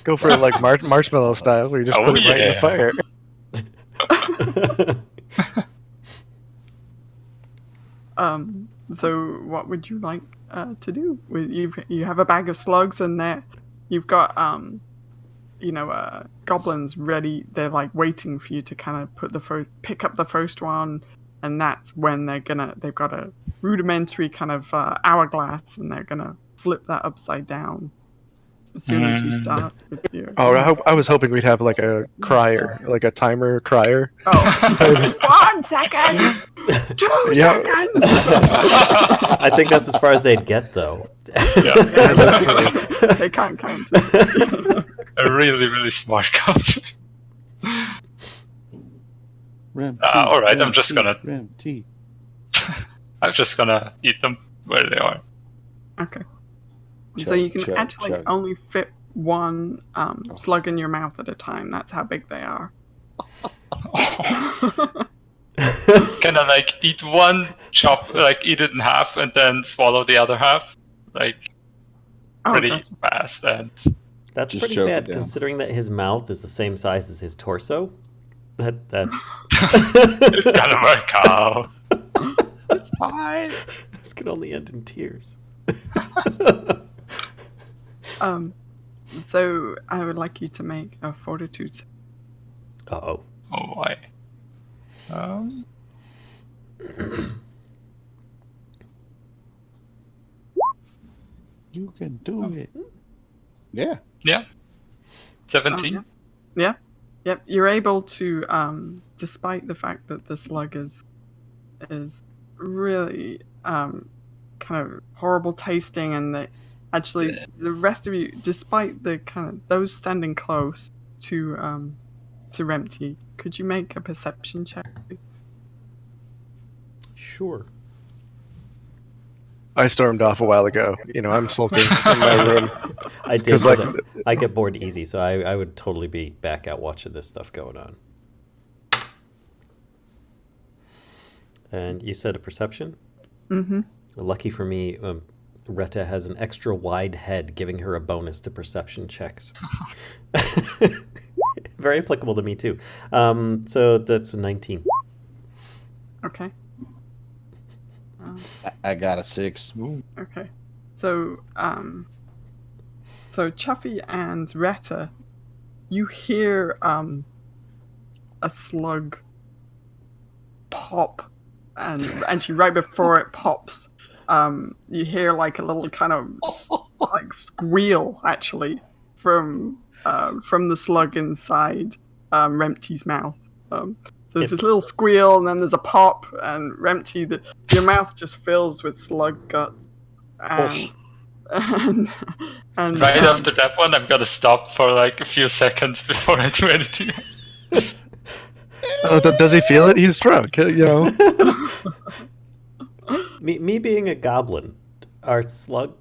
Go for it like marshmallow style, where you just Oh, put it right in the yeah. fire. So what would you like to do? You have a bag of slugs, and there you've got goblins ready. They're like waiting for you to kind of pick up the first one, and that's when they've got a rudimentary kind of hourglass, and they're gonna flip that upside down as soon as you start with your. Oh, I was hoping we'd have like a crier, like a timer crier. Oh, 1 second, 2 Yeah. seconds. I think that's as far as they'd get, though. Yeah. They can't count. A really, really smart country. Alright, I'm just gonna eat them where they are. Okay. So Chug, you can chug, actually chug. only fit one slug in your mouth at a time. That's how big they are. Can I like eat one, eat it in half and then swallow the other half? Like pretty gotcha. fast and That's Just pretty choke it bad down. considering that his mouth is the same size as his torso. That's it's gonna work out. It's fine. this could only end in tears. So I would like you to make a fortitude save. Uh-oh. Oh boy. You can do it. Yeah. Yeah. 17. Yeah. Yep. You're able to, despite the fact that the slug is really kind of horrible tasting, and that actually the rest of you, despite the kind of those standing close to Rempty, could you make a perception check? Sure. I stormed off a while ago. I'm sulking in my room. I did. 'Cause, like- but I get bored easy, so I would totally be back out watching this stuff going on. And you said a perception? Mm-hmm. Lucky for me, Retta has an extra wide head, giving her a bonus to perception checks. Very applicable to me, too. So that's a 19. Okay. I got a 6. Okay. So, Chuffy and Retta, you hear a slug pop, and actually right before it pops, you hear like a little kind of like squeal actually from the slug inside Rempty's mouth. So there's this little squeal, and then there's a pop, and Rempty, your mouth just fills with slug guts. And Right after that one, I'm gonna stop for like a few seconds before I do anything else. Oh, does he feel it? He's drunk. Me being a goblin, are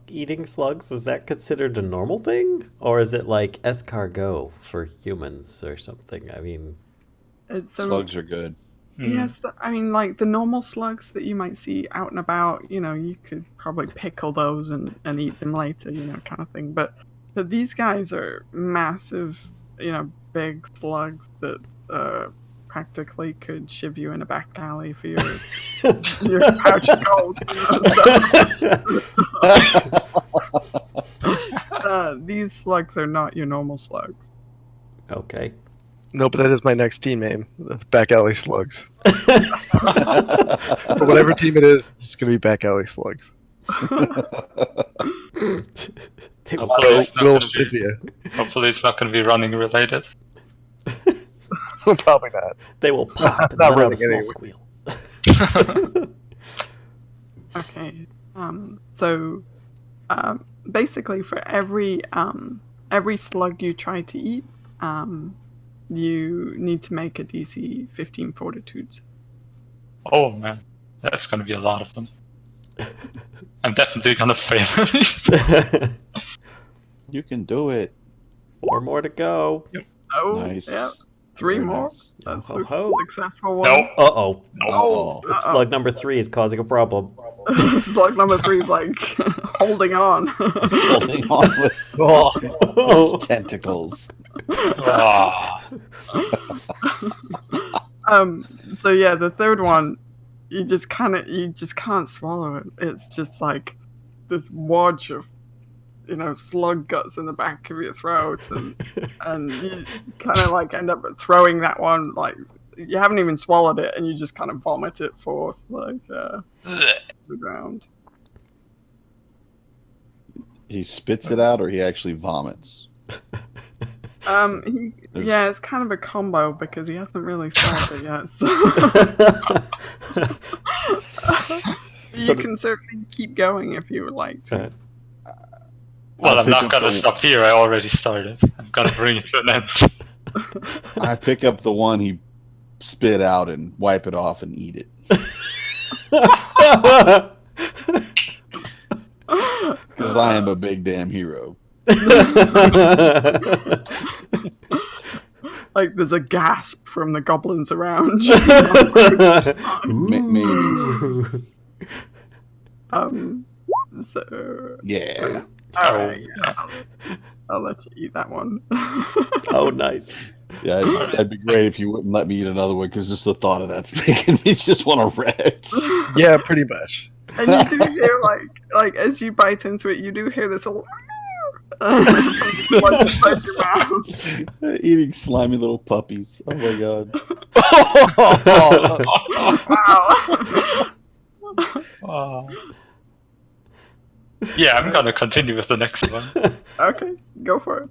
eating slugs, is that considered a normal thing? Or is it like escargot for humans or something? I mean... Slugs are good. Yes, I mean, like the normal slugs that you might see out and about, you could probably pickle those and eat them later, kind of thing. But these guys are massive, big slugs that practically could shiv you in a back alley for your pouch of gold. These slugs are not your normal slugs. Okay. No, but that is my next team name. That's Back Alley Slugs. For whatever team it is, it's going to be Back Alley Slugs. They Hopefully it's not Will gonna be- Shivia. Hopefully it's not gonna be running related. Probably not. They will pop and Not let out a running small anyway. squeal. Okay. So basically, for every slug you try to eat, you need to make a DC 15 Fortitudes. Oh man, that's gonna be a lot of them. I'm definitely gonna fail these. You can do it. 4 more to go. Oh, Nice. yeah. 3 Very more. nice. That's Ho, a ho. successful one. Nope. Uh-oh. Oh, Uh-oh. Slug number 3 is causing a problem. Slug number 3 is like holding on. holding on with Oh, its tentacles. Ah. So yeah, the third one, you just can't swallow it. It's just like this wodge of, slug guts in the back of your throat, and you kind of like end up throwing that one, like you haven't even swallowed it, and you just kind of vomit it forth like to the ground. He spits it out, or he actually vomits. It's kind of a combo because he hasn't really swallowed it yet. So you can certainly keep going if you would like to. Okay. Well, I'll I'm pick not up gonna the- stop here. I already started. I'm gonna bring it to an end. I pick up the one he spit out and wipe it off and eat it. Because I am a big damn hero. Like there's a gasp from the goblins around. Maybe. So Yeah. alright, yeah. I'll let you eat that one. Oh, nice. Yeah, that'd be great if you wouldn't let me eat another one, because just the thought of that's making me just want to retch. yeah, pretty much. And you do hear like as you bite into it, you do hear this little like inside your mouth. Eating slimy little puppies. Oh my god. Wow. Ah. Yeah, I'm gonna continue with the next one. Okay, go for it.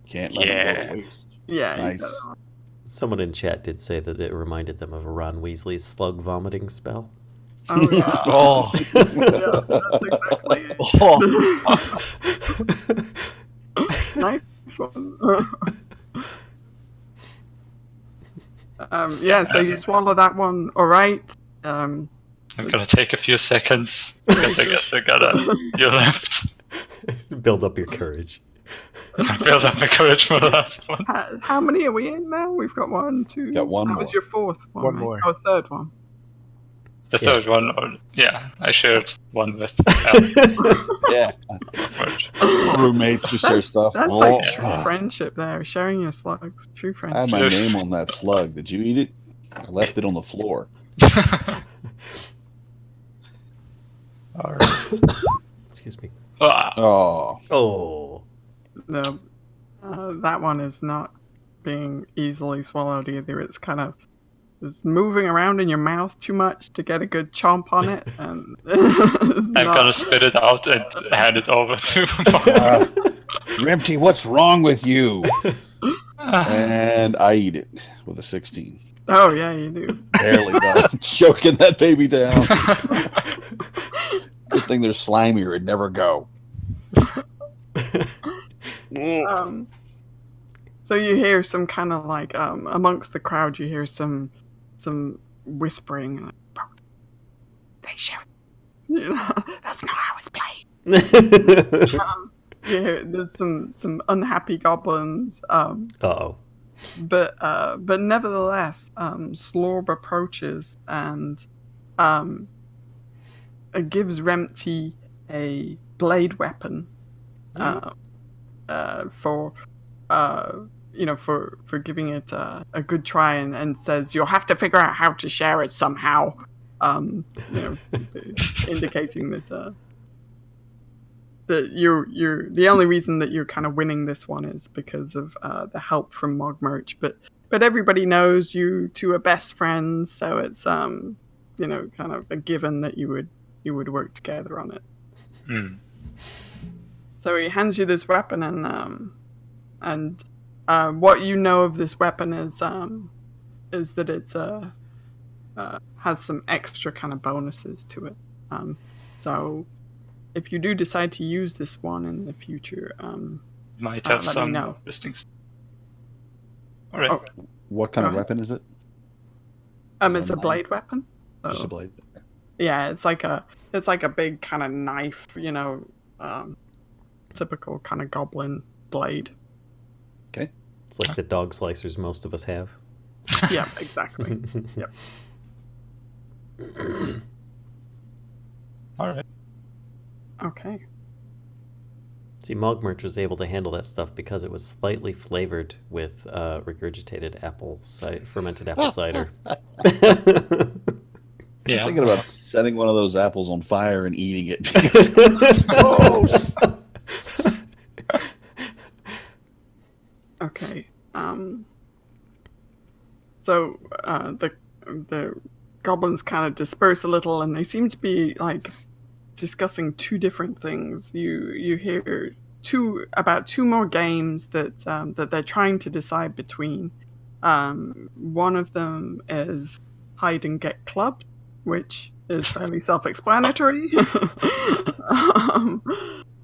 Can't let it go to waste. Yeah. you Nice. got it. Someone in chat did say that it reminded them of a Ron Weasley's slug vomiting spell. Oh yeah. Oh, Yeah, that's exactly it. oh. Nice one. Yeah, so you swallow that one, alright. I'm gonna take a few seconds because I guess I gotta. You left. Build up your courage. I build up the courage for the last one. How many are we in now? We've got 1, 2. Got one That more. was your fourth one. One right? more. Oh, third one. The Yeah. third one, I shared one with Yeah. Merge. Roommates, we share stuff. That's Oh, like true ah. friendship there, sharing your slugs. True I had friendship. my name on that slug. Did you eat it? I left it on the floor. Alright. Excuse me. Ah, Oh. Oh. No, that one is not being easily swallowed either. It's kind of moving around in your mouth too much to get a good chomp on it, and I'm gonna spit it out and hand it over to. Rimpty, what's wrong with you? Ah, And I eat it with a 16. Oh yeah, you do. Barely though. Choking that baby down. Good thing they're slimy or it'd never go. So you hear some kind of like amongst the crowd, you hear some whispering. Like, they share. That's not how it's played. You hear there's some unhappy goblins. Uh-oh. But nevertheless, Slorb approaches and gives Rempty a blade weapon for giving it a good try, and says you'll have to figure out how to share it somehow. Indicating that you're the only reason that you're kind of winning this one is because of the help from Mogmerch, but everybody knows you two are best friends, so it's kind of a given that you would work together on it. Hmm. So he hands you this weapon, and What you know of this weapon is that it's has some extra kind of bonuses to it. So if you do decide to use this one in the future, Might have let me some know. interesting stuff. Alright. Oh, What kind of Go ahead. weapon is it? it's a blade weapon. Just a So, blade. yeah, it's like a big kind of knife, typical kind of goblin blade. Okay. It's like the dog slicers most of us have. Yeah, exactly. Yep. Alright. Okay. See, Mogmerch was able to handle that stuff because it was slightly flavored with regurgitated fermented apple cider. Yeah. I'm thinking about setting one of those apples on fire and eating it. Because gross. Okay. So the goblins kind of disperse a little, and they seem to be like discussing two different things. You hear about two more games that they're trying to decide between. One of them is hide and get clubbed, which is fairly self-explanatory.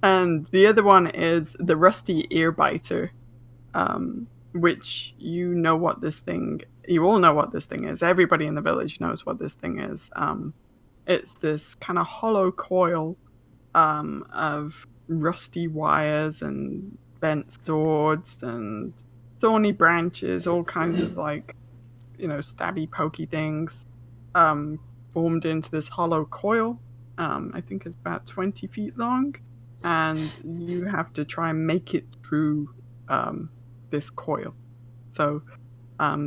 And the other one is the rusty ear biter, which you all know what this thing is. Everybody in the village knows what this thing is. It's this kind of hollow coil of rusty wires and bent swords and thorny branches, all kinds of stabby, pokey things, formed into this hollow coil. I think it's about 20 feet long, and you have to try and make it through this coil. So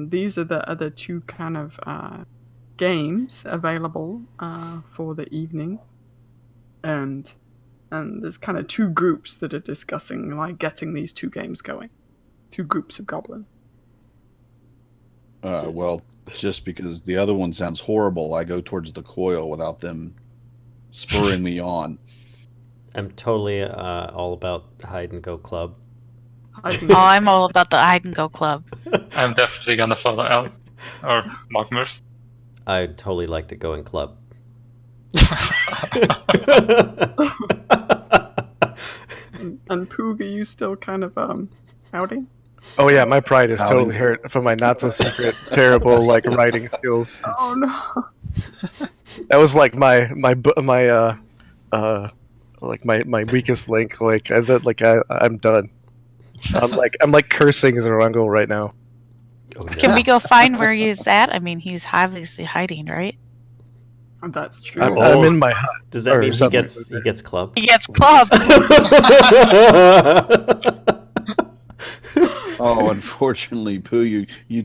these are the other two kind of games available for the evening, and there's kind of two groups that are discussing getting these two games going. Two groups of goblins. Well, just because the other one sounds horrible, I go towards the coil without them spurring me on. I'm totally all about hide and go club. Oh, I'm all about the hide and go club. I'm definitely gonna follow out. Or Mogmerth. I'd totally like to go in club. And Poog, are you still kind of outing? Oh yeah, my pride is Howdy. totally hurt from my not so secret terrible writing skills. Oh no! That was like my weakest link. I'm done. I'm like cursing Zarango right now. Oh, no. Can we go find where he's at? I mean, he's obviously hiding, right? That's true. I'm in my hut. Does that or mean he something gets like club? He gets clubbed. Oh, unfortunately, Pooh, you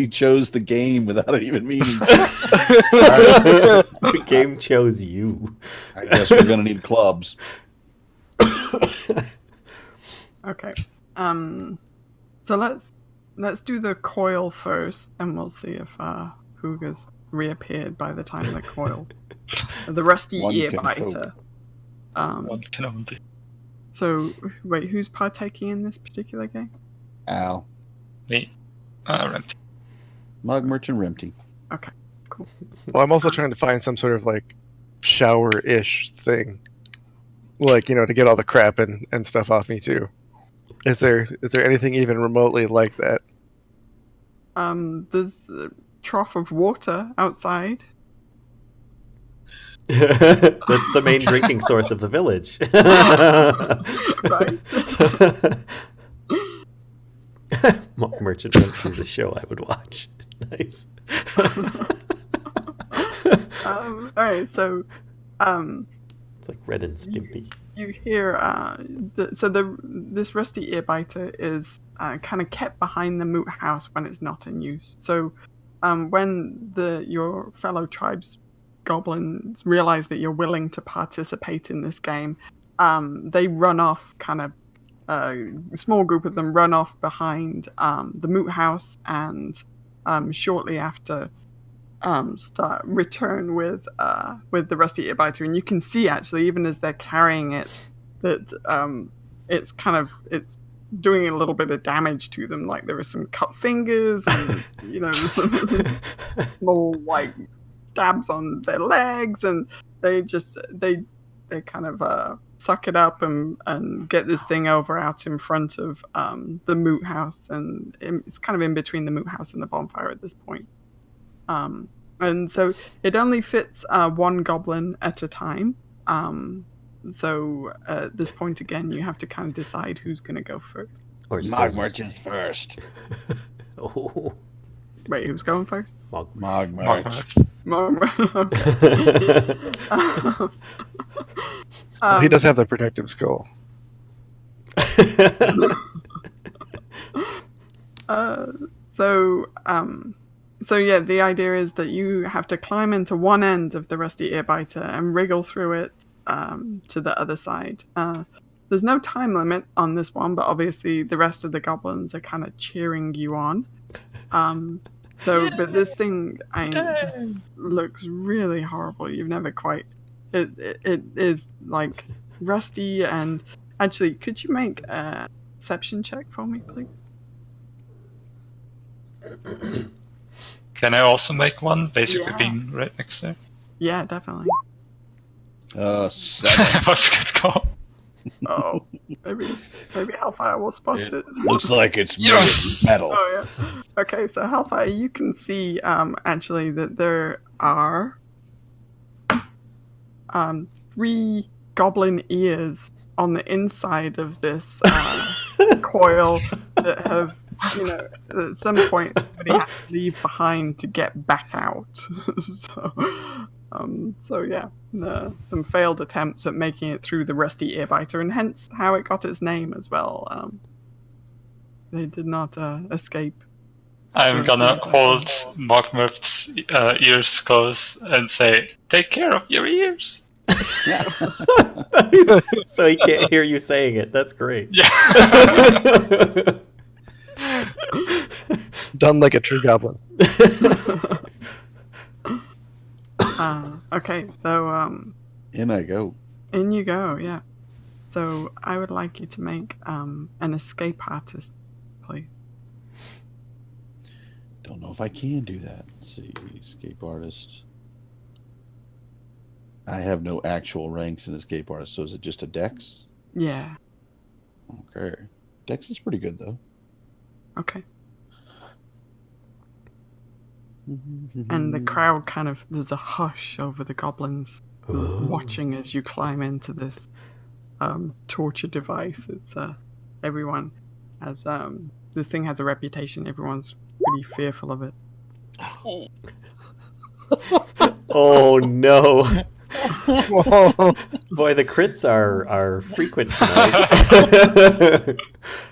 chose the game without even meaning. The game chose you. I guess we're gonna need clubs. Okay. So let's do the coil first, and we'll see if Poog has reappeared by the time the coil, the rusty One ear can biter. One can only. So wait, who's partaking in this particular game? Ow. Me. Rent. Mogmerch and Remty. Okay, cool. Well, I'm also trying to find some sort of shower-ish thing, to get all the crap and stuff off me too. Is there anything even remotely like that? There's a trough of water outside. That's the main drinking source of the village. Right. Mock Merchant is a show I would watch. Nice. All right, so It's like Red and Stimpy. you hear this rusty ear biter is kind of kept behind the moot house when it's not in use. So when your fellow tribes goblins realize that you're willing to participate in this game, they run off, a small group of them run off behind the moot house, and shortly after return with the rusty ear biter, and you can see actually, even as they're carrying it, that it's doing a little bit of damage to them. Like there were some cut fingers and some small like stabs on their legs, and they kind of suck it up and get this thing over out in front of the moot house, and it's kind of in between the moot house and the bonfire at this point. And so it only fits one goblin at a time. So at this point, again, you have to kind of decide who's going to go first. Or Mogmarch is first. Oh. Wait, who's going first? Mogmarch. Okay. He does have the protective skull. So yeah, the idea is that you have to climb into one end of the rusty earbiter and wriggle through it to the other side. There's no time limit on this one, but obviously the rest of the goblins are kind of cheering you on. But this thing just looks really horrible. You've never quite... It is like rusty, and actually, could you make a perception check for me, please? Can I also make one? Basically Yeah. being right next there. Yeah, definitely. 7. What's it called? Oh, maybe Hellfire will spot it. Looks like it's made Yes. of metal. Oh yeah. Okay, so Hellfire, you can see actually that there are 3 goblin ears on the inside of this coil that have, at some point somebody has to leave behind to get back out. So yeah, some failed attempts at making it through the rusty earbiter, and hence how it got its name as well. They did not escape. I'm gonna hold Mogmarch's ears close and say, "Take care of your ears." Nice. So he can't hear you saying it. That's great. Yeah. Done like a true goblin. Okay, so In I go. in you go. Yeah. So I would like you to make an escape artist, please. Don't know if I can do that. Let's see. Escape artist. I have no actual ranks in escape artist, so is it just a dex? Yeah. Okay. Dex is pretty good, though. Okay. And the crowd there's a hush over the goblins watching as you climb into this torture device. It's everyone has this thing has a reputation. Everyone's pretty fearful of it. Oh no. Whoa. Boy, the crits are frequent tonight.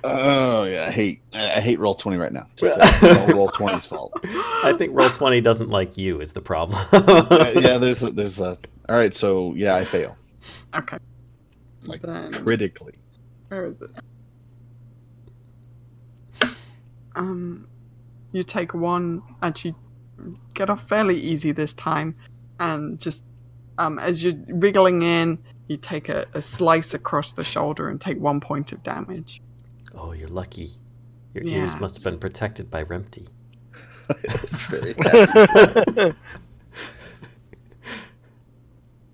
Oh yeah, I hate Roll20 right now. Just it's all Roll20's fault. I think Roll20 doesn't like you is the problem. Yeah, there's a. All right, so yeah, I fail Okay. like Then critically. where is it? You take one. Actually, get off fairly easy this time, and just as you're wriggling in, you take a slice across the shoulder and take 1 point of damage. Oh, you're lucky. Your Yeah. ears must have been protected by Rempty. It's very bad.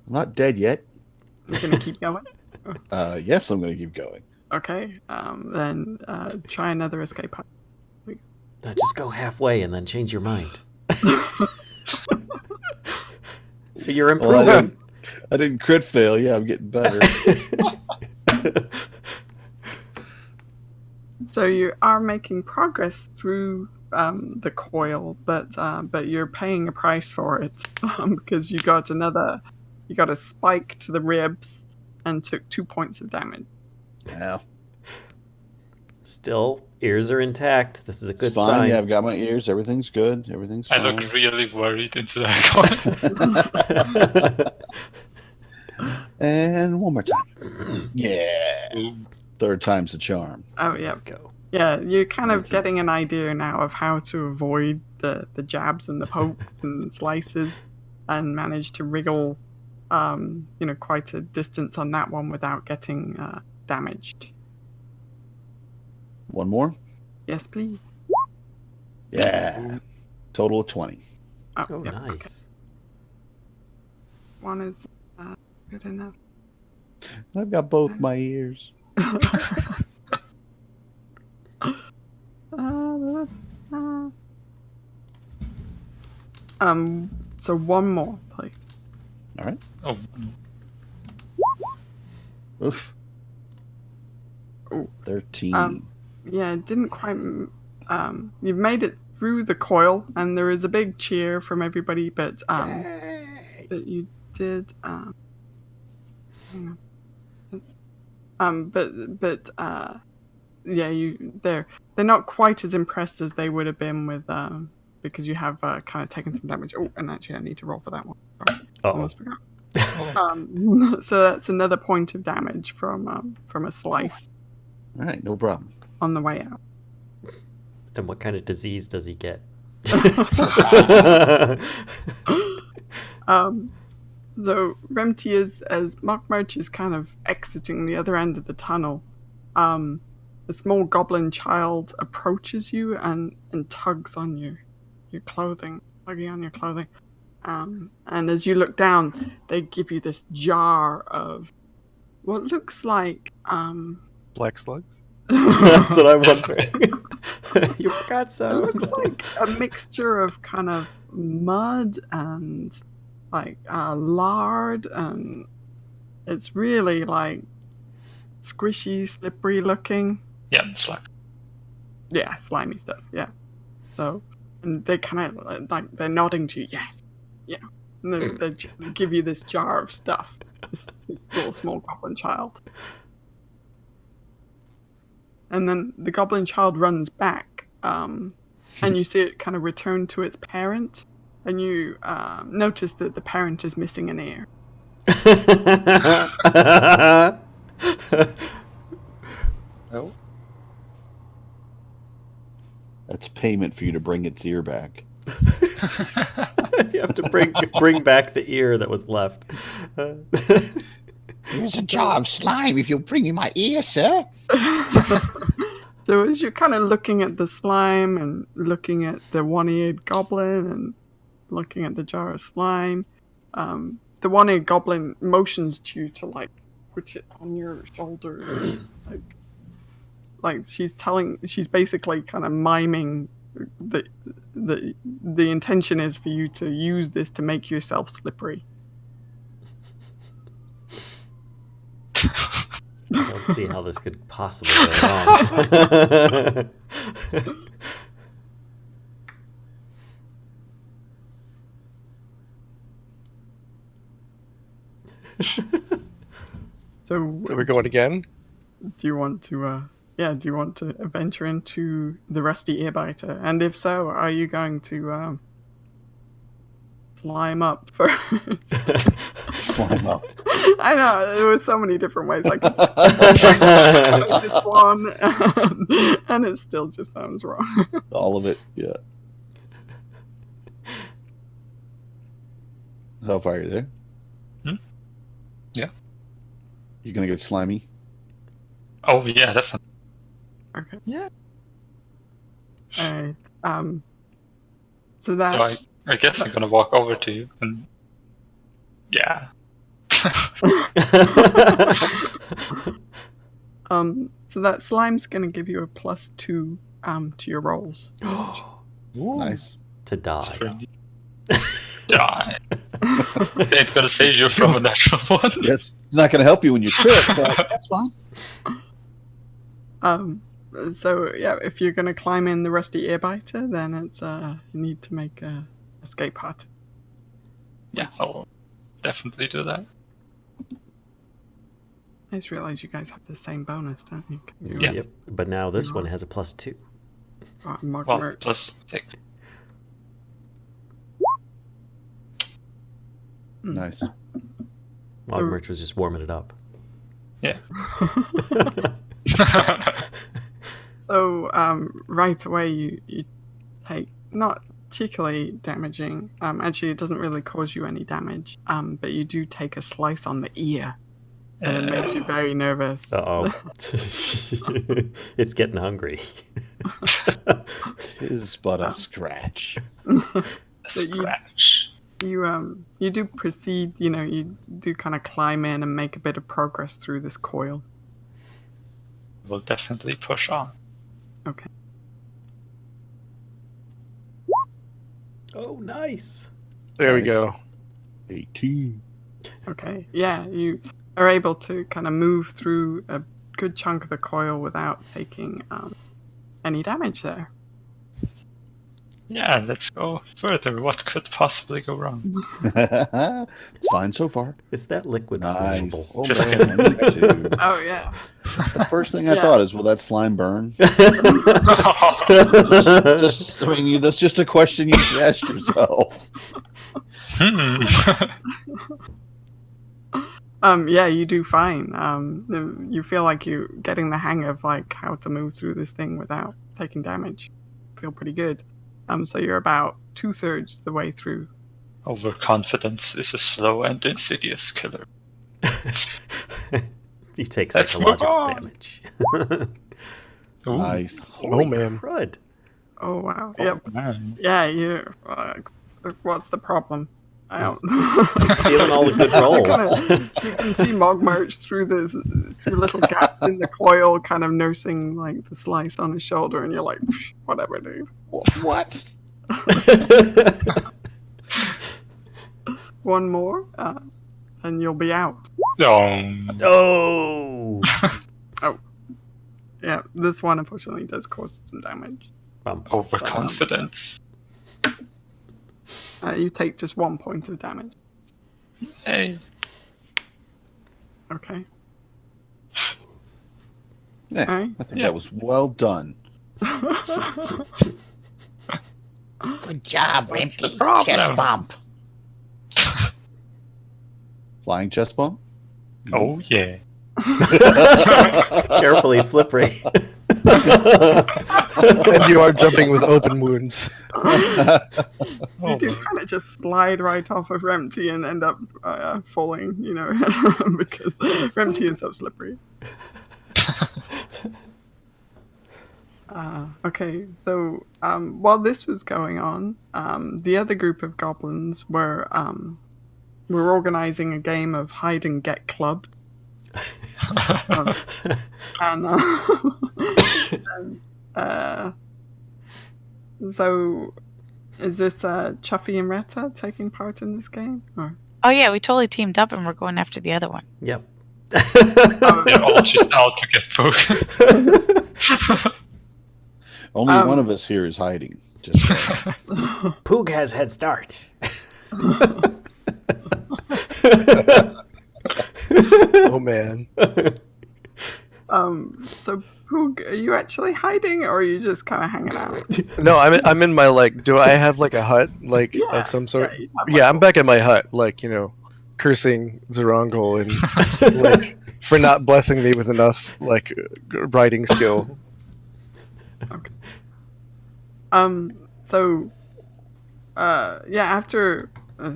I'm not dead yet. You're gonna keep going. Yes, I'm going to keep going. Okay. Then try another escape. Just go halfway and then change your mind. You're Well, improving. I didn't crit fail. Yeah, I'm getting better. So you are making progress through the coil, but you're paying a price for it because you got a spike to the ribs and took 2 points of damage. Now, Still, ears are intact. This is a it's good fine. sign. Yeah, I've got my ears. Everything's good. Everything's I fine. look really worried into that one. And one more time. Yeah. Third time's the charm. Oh yeah, Go. yeah. You're kind of Thank you. getting an idea now of how to avoid the jabs and the pokes and slices, and manage to wriggle, quite a distance on that one without getting damaged. One more. Yes, please. Yeah. Total of 20. Oh, yep, okay. nice. One is good enough. I've got both my ears. So one more, please. All right. Oh, Oof. Oh. 13. Yeah, it didn't quite. You've made it through the coil, and there is a big cheer from everybody. But you did. Hang on. Yeah, they're not quite as impressed as they would have been with because you have kind of taken some damage. Oh, and actually, I need to roll for that one. Sorry, almost forgot. So that's another point of damage from a slice All right, no problem. on the way out. And what kind of disease does he get? So Remti, as Mark Merch is kind of exiting the other end of the tunnel, a small goblin child approaches you and tugs on your clothing, tugging on your clothing. And as you look down, they give you this jar of what looks like Black slugs? That's what I'm wondering. You forgot it some. looks like a mixture of kind of mud and like lard, and it's really like squishy, slippery looking. yeah, it's like Yeah, slimy stuff. Yeah. So, and they kind of like they're nodding to you. Yes. Yeah. And they give you this jar of stuff. This little small goblin child. And then the goblin child runs back, and you see it kind of return to its parent, and you notice that the parent is missing an ear. No. That's payment for you to bring its ear back. You have to bring back the ear that was left. Here's a jar of slime if you'll bring me my ear, sir. So as you're kind of looking at the slime and looking at the one-eared goblin and looking at the jar of slime, the one-eared goblin motions to you to like put it on your shoulder, like she's basically kind of miming the intention is for you to use this to make yourself slippery. I don't see how this could possibly go wrong. So we're going again? do you want to venture into the rusty earbiter? And if so, are you going to slime up first? Slime up. I know, there were so many different ways I could this one, and it still just sounds wrong. All of it, yeah. How far are you there? Yeah. You gonna get slimy? Oh yeah, definitely. Okay. Yeah. Alright. So that So I guess I'm gonna walk over to you and yeah. so that slime's gonna give you a +2 to your rolls. Nice. To It's die. pretty- Die. It ain't gonna save you from a natural one. Yes. It's not gonna help you when you trip, but that's fine. So yeah, if you're gonna climb in the rusty earbiter, then it's you need to make a escape hut. Yeah, I'll definitely do that. I just realized you guys have the same bonus, don't you? Yeah. Yep. But now this one has a +2. Mark Well, Merch. +6. Nice. Log So- Merch was just warming it up. Yeah. So right away you take not particularly damaging. Actually, it doesn't really cause you any damage. But you do take a slice on the ear. and it makes you very nervous. Uh-oh. It's getting hungry. Tis but a scratch. Scratch. You do proceed, you do kind of climb in and make a bit of progress through this coil. We'll definitely push on. Okay. Oh, nice. There we Nice. go. 18. Okay. Yeah, you are able to kind of move through a good chunk of the coil without taking any damage there. Yeah, let's go further. What could possibly go wrong? It's fine so far. Is that liquid Nice. flammable? Oh, Just man, I need to. Oh yeah. The first thing I Yeah. thought is, will that slime burn? Hmm. Just, I mean, that's just a question you should ask yourself. Yeah, you do fine. You feel like you're getting the hang of like how to move through this thing without taking damage. Feel pretty good. So you're about 2/3 the way through. Overconfidence is a slow and insidious killer. You take Let's move psychological on. damage. Ooh, Nice. Holy man. crud. Oh wow. oh, Yep. man. Yeah. You. What's the problem? I don't. Stealing all the good rolls. You can see Mogmarch through the little gaps in the coil, kind of nursing like the slice on his shoulder, and you're like, whatever, dude. What? One more, and you'll be out. Oh! Yeah, this one unfortunately does cause some damage. Overconfidence. You take just 1 point of damage. Hey. Okay. Yeah, Alright. I think Yeah. that was well done. Good job, What's the Rimpy. problem? Chest bump. Flying chest bump? Oh, yeah. Carefully slippery. And you are jumping with open wounds. Oh, You do kind of just slide right off of Remty and end up falling, because Remty is so slippery. Okay, so while this was going on, the other group of goblins were organizing a game of hide and get clubbed. And so is this Chuffy and Retta taking part in this game? Or? Oh yeah, we totally teamed up and we're going after the other one. Yep. They're all just out to get Pook. Only one of us here is hiding. Just Poog has head start. Oh man. So Poog, are you actually hiding, or are you just kind of hanging out? No, I'm in my do I have like a hut of some sort? Yeah, you have, Yeah, I'm back at my hut, cursing Zarongol and for not blessing me with enough writing skill. So, after a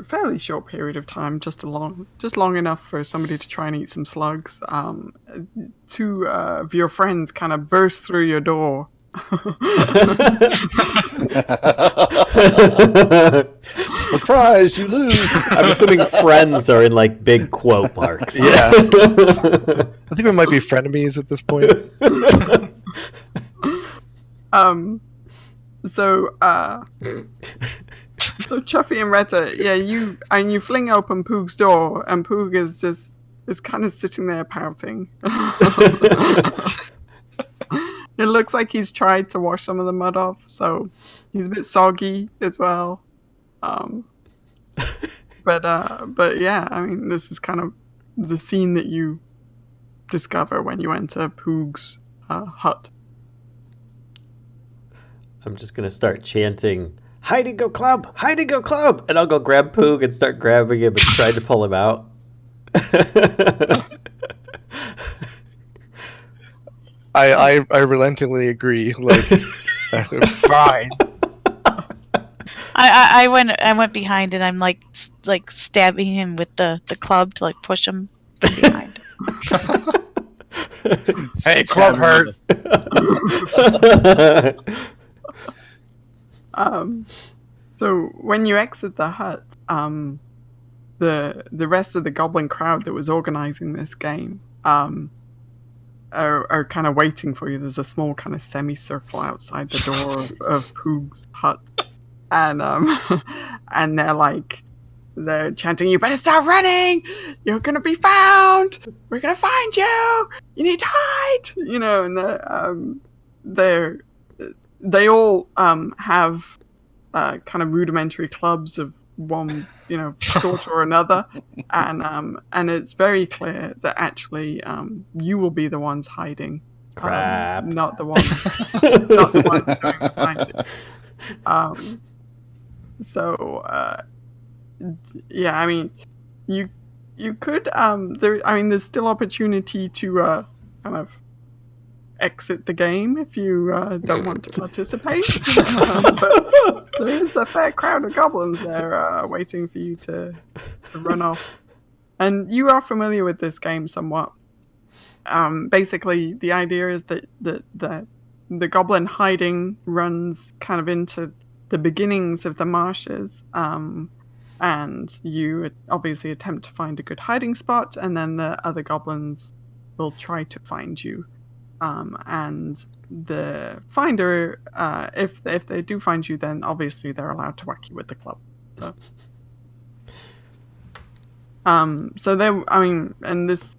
fairly short period of time, just long enough for somebody to try and eat some slugs, two of your friends kind of burst through your door. surprise, you lose. I'm assuming friends are in like big quote marks. Yeah. I think we might be frenemies at this point. So Chuffy and Retta, you fling open Poog's door, and Poog is kind of sitting there pouting. It looks like he's tried to wash some of the mud off, so he's a bit soggy as well. But yeah, I mean, this is kind of the scene that you discover when you enter Poog's hut. I'm just gonna start chanting, "Hide and go club! Hide and go club!" And I'll go grab Poog and start grabbing him and trying to pull him out. I relentingly agree. Fine. I went behind and I'm like stabbing him with the club to push him from behind. Hey, club hurt. So when you exit the hut, the rest of the goblin crowd that was organizing this game are kind of waiting for you. There's a small kind of semicircle outside the door of Poog's hut, and and they're chanting, "You better start running! You're gonna be found! We're gonna find you! You need to hide!" You know, and they all have kind of rudimentary clubs of one, sort or another, and it's very clear that actually you will be the ones hiding, Crap. not the ones going to find you. Yeah, I mean, you could there's still opportunity to kind of exit the game if you don't want to participate. But there is a fair crowd of goblins there waiting for you to run off. And you are familiar with this game somewhat. Basically, the idea is that the goblin hiding runs kind of into the beginnings of the marshes. And you obviously attempt to find a good hiding spot, and then the other goblins will try to find you. And the finder, if they do find you, then obviously they're allowed to whack you with the club. And this,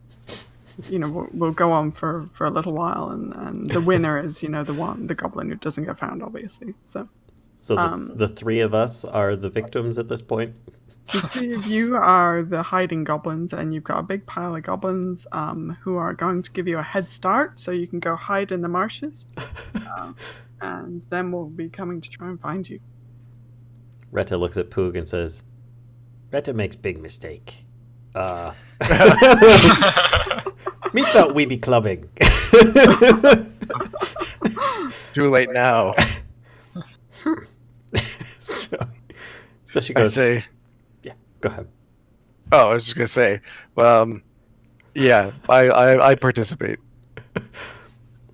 will go on for a little while, and the winner is, the goblin who doesn't get found, obviously. So the three of us are the victims at this point. The three of you are the hiding goblins, and you've got a big pile of goblins who are going to give you a head start, so you can go hide in the marshes, and then we'll be coming to try and find you. Retta looks at Poog and says, "Retta makes big mistake. Me thought we be clubbing." Too late now. So she goes, I say, yeah, go ahead. Oh, I was just gonna say, yeah, I participate, but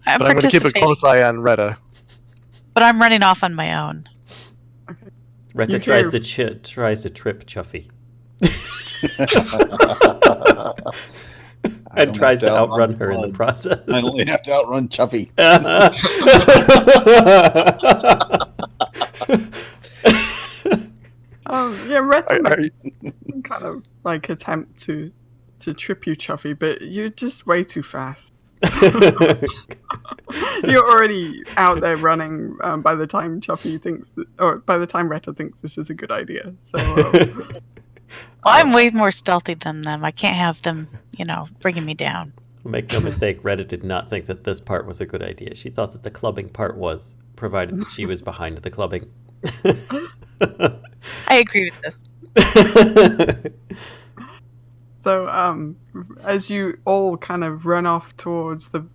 I'm gonna keep a close eye on Retta. But I'm running off on my own. Retta tries to trip Chuffy. And tries to outrun her in the process. I only have to outrun Chuffy. Retta kind of attempt to trip you, Chuffy, but you're just way too fast. You're already out there running by the time Chuffy by the time Retta thinks this is a good idea. So I'm way more stealthy than them. I can't have them, bringing me down. Make no mistake, Retta did not think that this part was a good idea. She thought that the clubbing part was, provided that she was behind the clubbing. I agree with this. So, as you all kind of run off towards the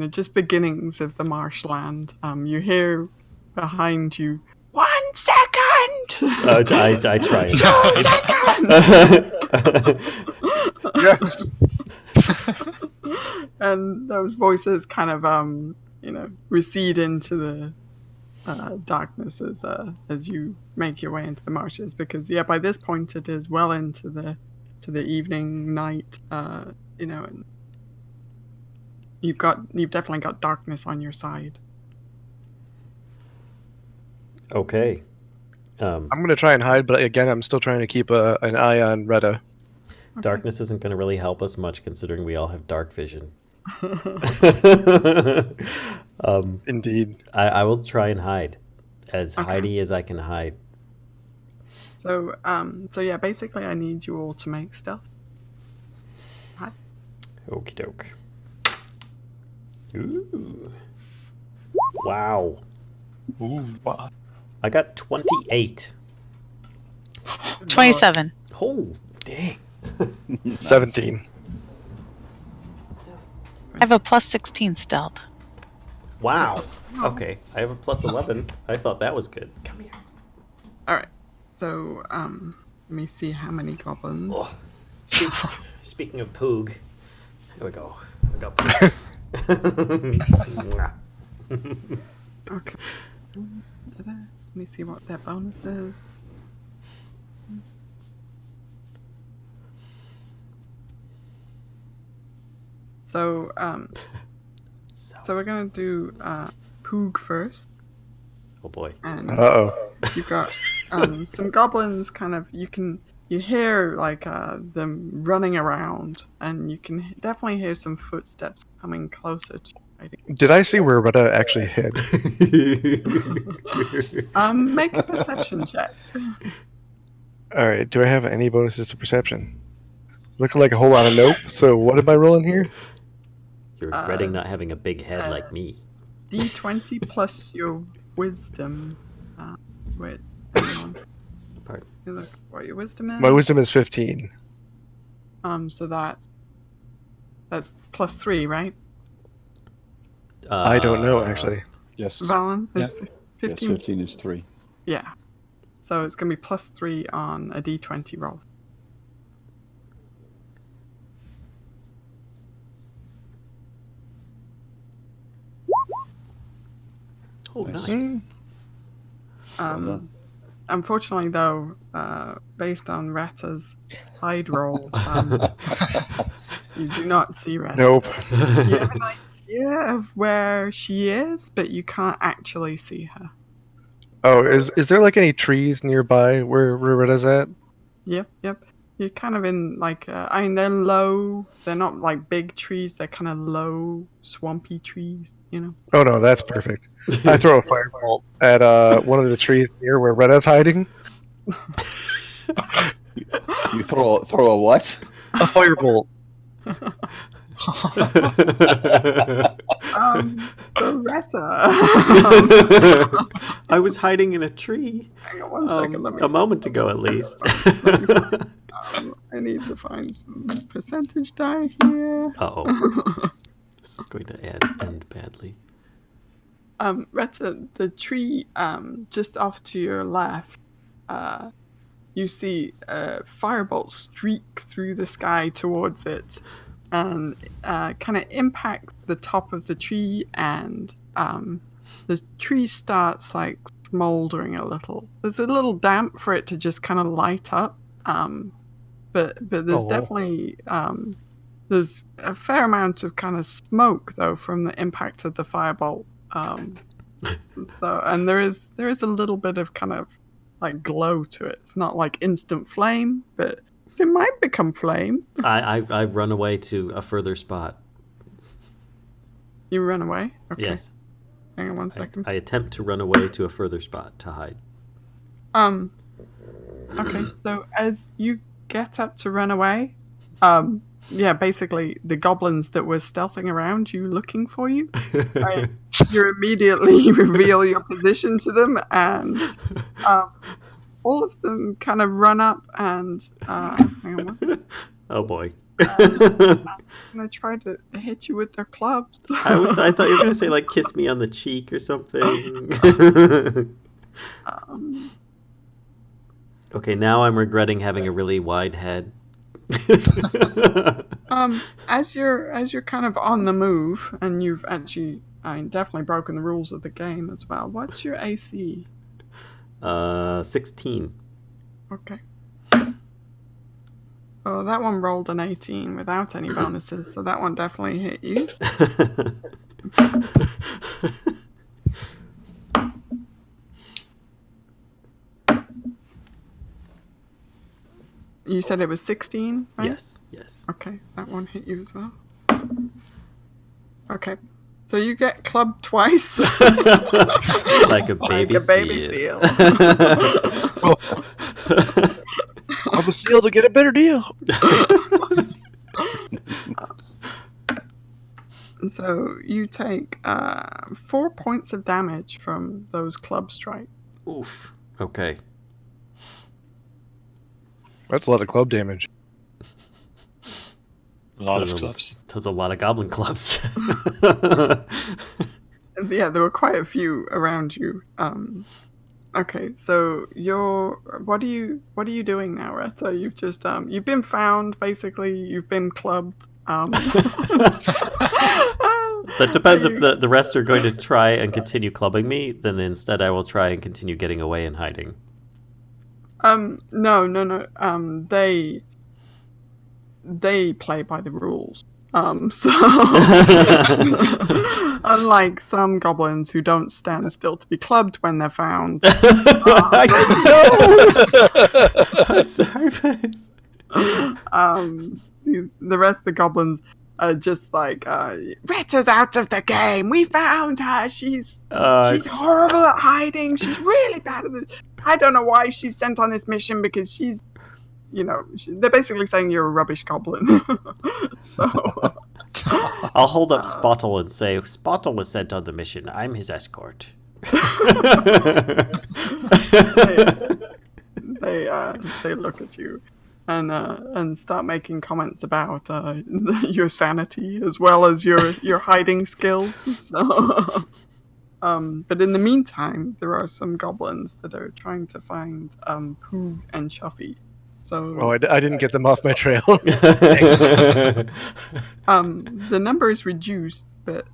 just beginnings of the marshland, you hear behind you, 1 second! I try. 2 seconds! Yes. And those voices kind of, recede into the darkness as you make your way into the marshes, because by this point it is well into the evening, night, and you've definitely got darkness on your side. Okay. I'm gonna try and hide, but again, I'm still trying to keep an eye on Retta. Darkness isn't going to really help us much, considering we all have dark vision. Indeed. I will try and hide as hidey as I can hide. So basically I need you all to make stealth. Hi. Okie doke. Ooh. Wow. Ooh, wow. I got 28. 27. Oh, dang. 17. I have a plus 16 stealth. Wow. Okay, I have a plus 11. I thought that was good. Come here. All right. So let me see how many goblins. Speaking of Poog, here we go. I got Poog. Okay. Let me see what their bonus is. So, so we're gonna do Poog first, Oh boy. and Uh-oh. you've got some goblins. Kind of, you hear like them running around, and you can definitely hear some footsteps coming closer to you. I think. Did I see where Retta actually hid? Make a perception check. Alright, do I have any bonuses to perception? Looking like a whole lot of nope, so what am I rolling here? You're regretting not having a big head like me. D20 plus your wisdom. Wait, hang on. Pardon. You look what your wisdom is. My wisdom is 15. So that's +3, right? I don't know, actually. Yes. Valen is Yes, 15. 15 is 3. Yeah. So it's gonna be +3 on a D20 roll. Oh, Nice. nice. done. Unfortunately, though, based on Retta's hide roll, you do not see Retta. Nope. You have an idea of where she is, but you can't actually see her. Oh, is there like any trees nearby where Retta's at? Yep. You're kind of in like, I mean, they're low. They're not like big trees. They're kind of low, swampy trees, you know? Oh no, that's perfect. I throw a fireball at one of the trees near where Retta's hiding. You throw a what? A firebolt. So Retta. I was hiding in a tree Hang on 1 second. Let me. a moment ago, at least. I need to find some percentage die here. Uh-oh. This is going to end badly. Retta, the tree just off to your left, you see a firebolt streak through the sky towards it and kind of impact the top of the tree, and the tree starts like smoldering a little. There's a little damp for it to just kind of light up, but there's definitely there's a fair amount of kind of smoke though from the impact of the firebolt. So, and there is a little bit of kind of like glow to it. It's not like instant flame, but it might become flame. I run away to a further spot. You run away? Okay. Yes. Hang on 1 second. I attempt to run away to a further spot to hide. Okay, so as you get up to run away, yeah, basically the goblins that were stealthing around you looking for you, you immediately reveal your position to them, and all of them kind of run up and hang on 1 second. Oh boy. I'm gonna try to hit you with their clubs. I thought you were gonna say like kiss me on the cheek or something. Okay, now I'm regretting having a really wide head. As you're kind of on the move, and you've actually, I mean, definitely broken the rules of the game as well. What's your AC? 16. Okay. Oh, that one rolled an 18 without any bonuses, so that one definitely hit you. You said it was 16, right? Yes. Okay, that one hit you as well. Okay, so you get clubbed twice. Like a baby seal. I'm a seal to get a better deal. And so you take 4 points of damage from those club strikes. Oof. Okay. That's a lot of club damage. A lot of clubs. There's a lot of goblin clubs. Yeah, there were quite a few around you. Okay, so what are you doing now, Retta? You've just you've been found, basically. You've been clubbed. That depends if the rest are going to try and continue clubbing me, then instead I will try and continue getting away and hiding. No. They play by the rules. So unlike some goblins who don't stand still to be clubbed when they're found. I didn't know. I'm sorry, but... The rest of the goblins are just like, Retta's out of the game. We found her. She's horrible at hiding. She's really bad at it. I don't know why she's sent on this mission because she's, they're basically saying you're a rubbish goblin. So I'll hold up Spottle and say, Spottle was sent on the mission. I'm his escort. They look at you and start making comments about your sanity as well as your hiding skills. So, but in the meantime, there are some goblins that are trying to find Poog and Chuffy. So I didn't get them off my trail. the number is reduced, but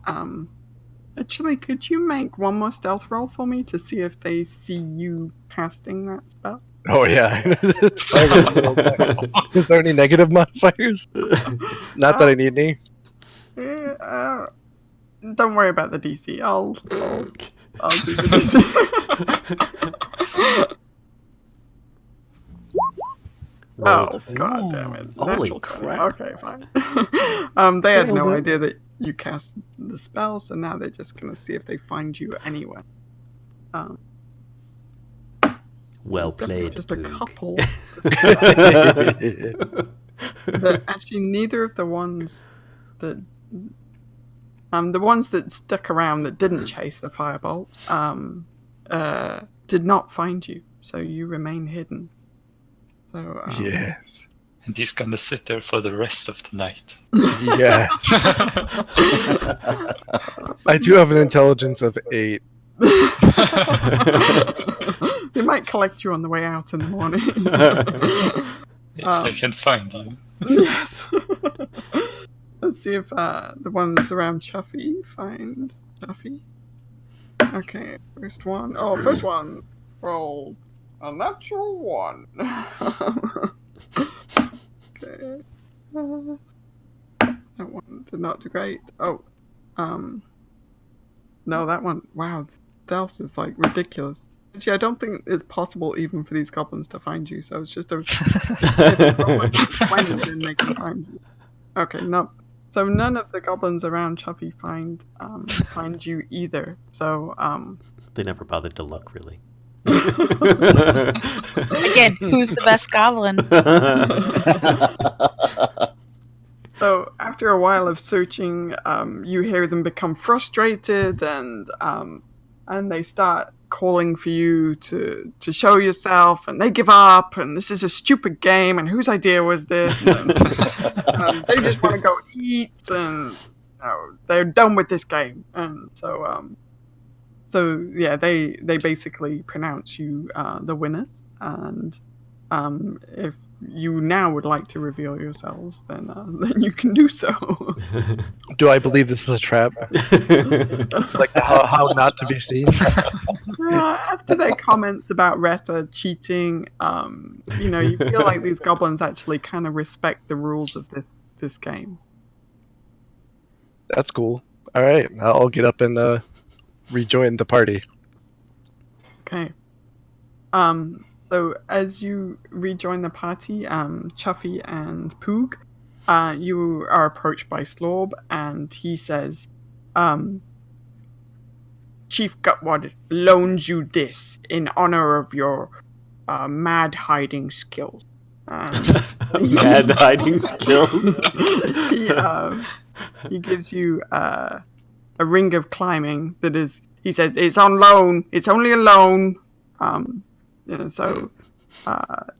actually, could you make one more stealth roll for me to see if they see you casting that spell? Oh yeah. Is there any negative modifiers? Not that I need any. Yeah, don't worry about the DC. I'll do the DC. Oh, god damn it. Holy Natural 20. crap. Okay, fine. They had no idea that you cast the spell, so now they're just going to see if they find you anywhere. Well played, just a Poog. couple. But actually, neither of the ones that... the ones that stuck around that didn't chase the firebolt did not find you, so you remain hidden. So, Yes. And he's gonna sit there for the rest of the night. Yes. I do have an intelligence of 8. They might collect you on the way out in the morning. If they can find you. Yes. Let's see if the ones around Chuffy find Chuffy. Okay, first one. Oh, first one. Roll a natural 1. Okay. That one did not do great. Oh. No, that one. Wow. Stealth is like ridiculous. Actually, I don't think it's possible even for these goblins to find you, so it's just a... if roll like 20, then they can find you. Okay, no. So none of the goblins around Chuffy find you either. So, They never bothered to look, really. Again, who's the best goblin? So after a while of searching, you hear them become frustrated and they start calling for you to show yourself, and they give up, and this is a stupid game, and whose idea was this? And, they just want to go eat, and they're done with this game. And so yeah, they basically pronounce you the winners, and if you now would like to reveal yourselves, then you can do so. Do I believe this is a trap? Like how not to be seen? After their comments about Retta cheating, you feel like these goblins actually kind of respect the rules of this game. That's cool. All right, I'll get up and rejoin the party. Okay. So as you rejoin the party, Chuffy and Poog, you are approached by Slorb, and he says, Chief Gutwad loans you this in honor of your mad hiding skills. Mad hiding skills? He gives you a ring of climbing that is, he said, it's on loan. It's only a loan. So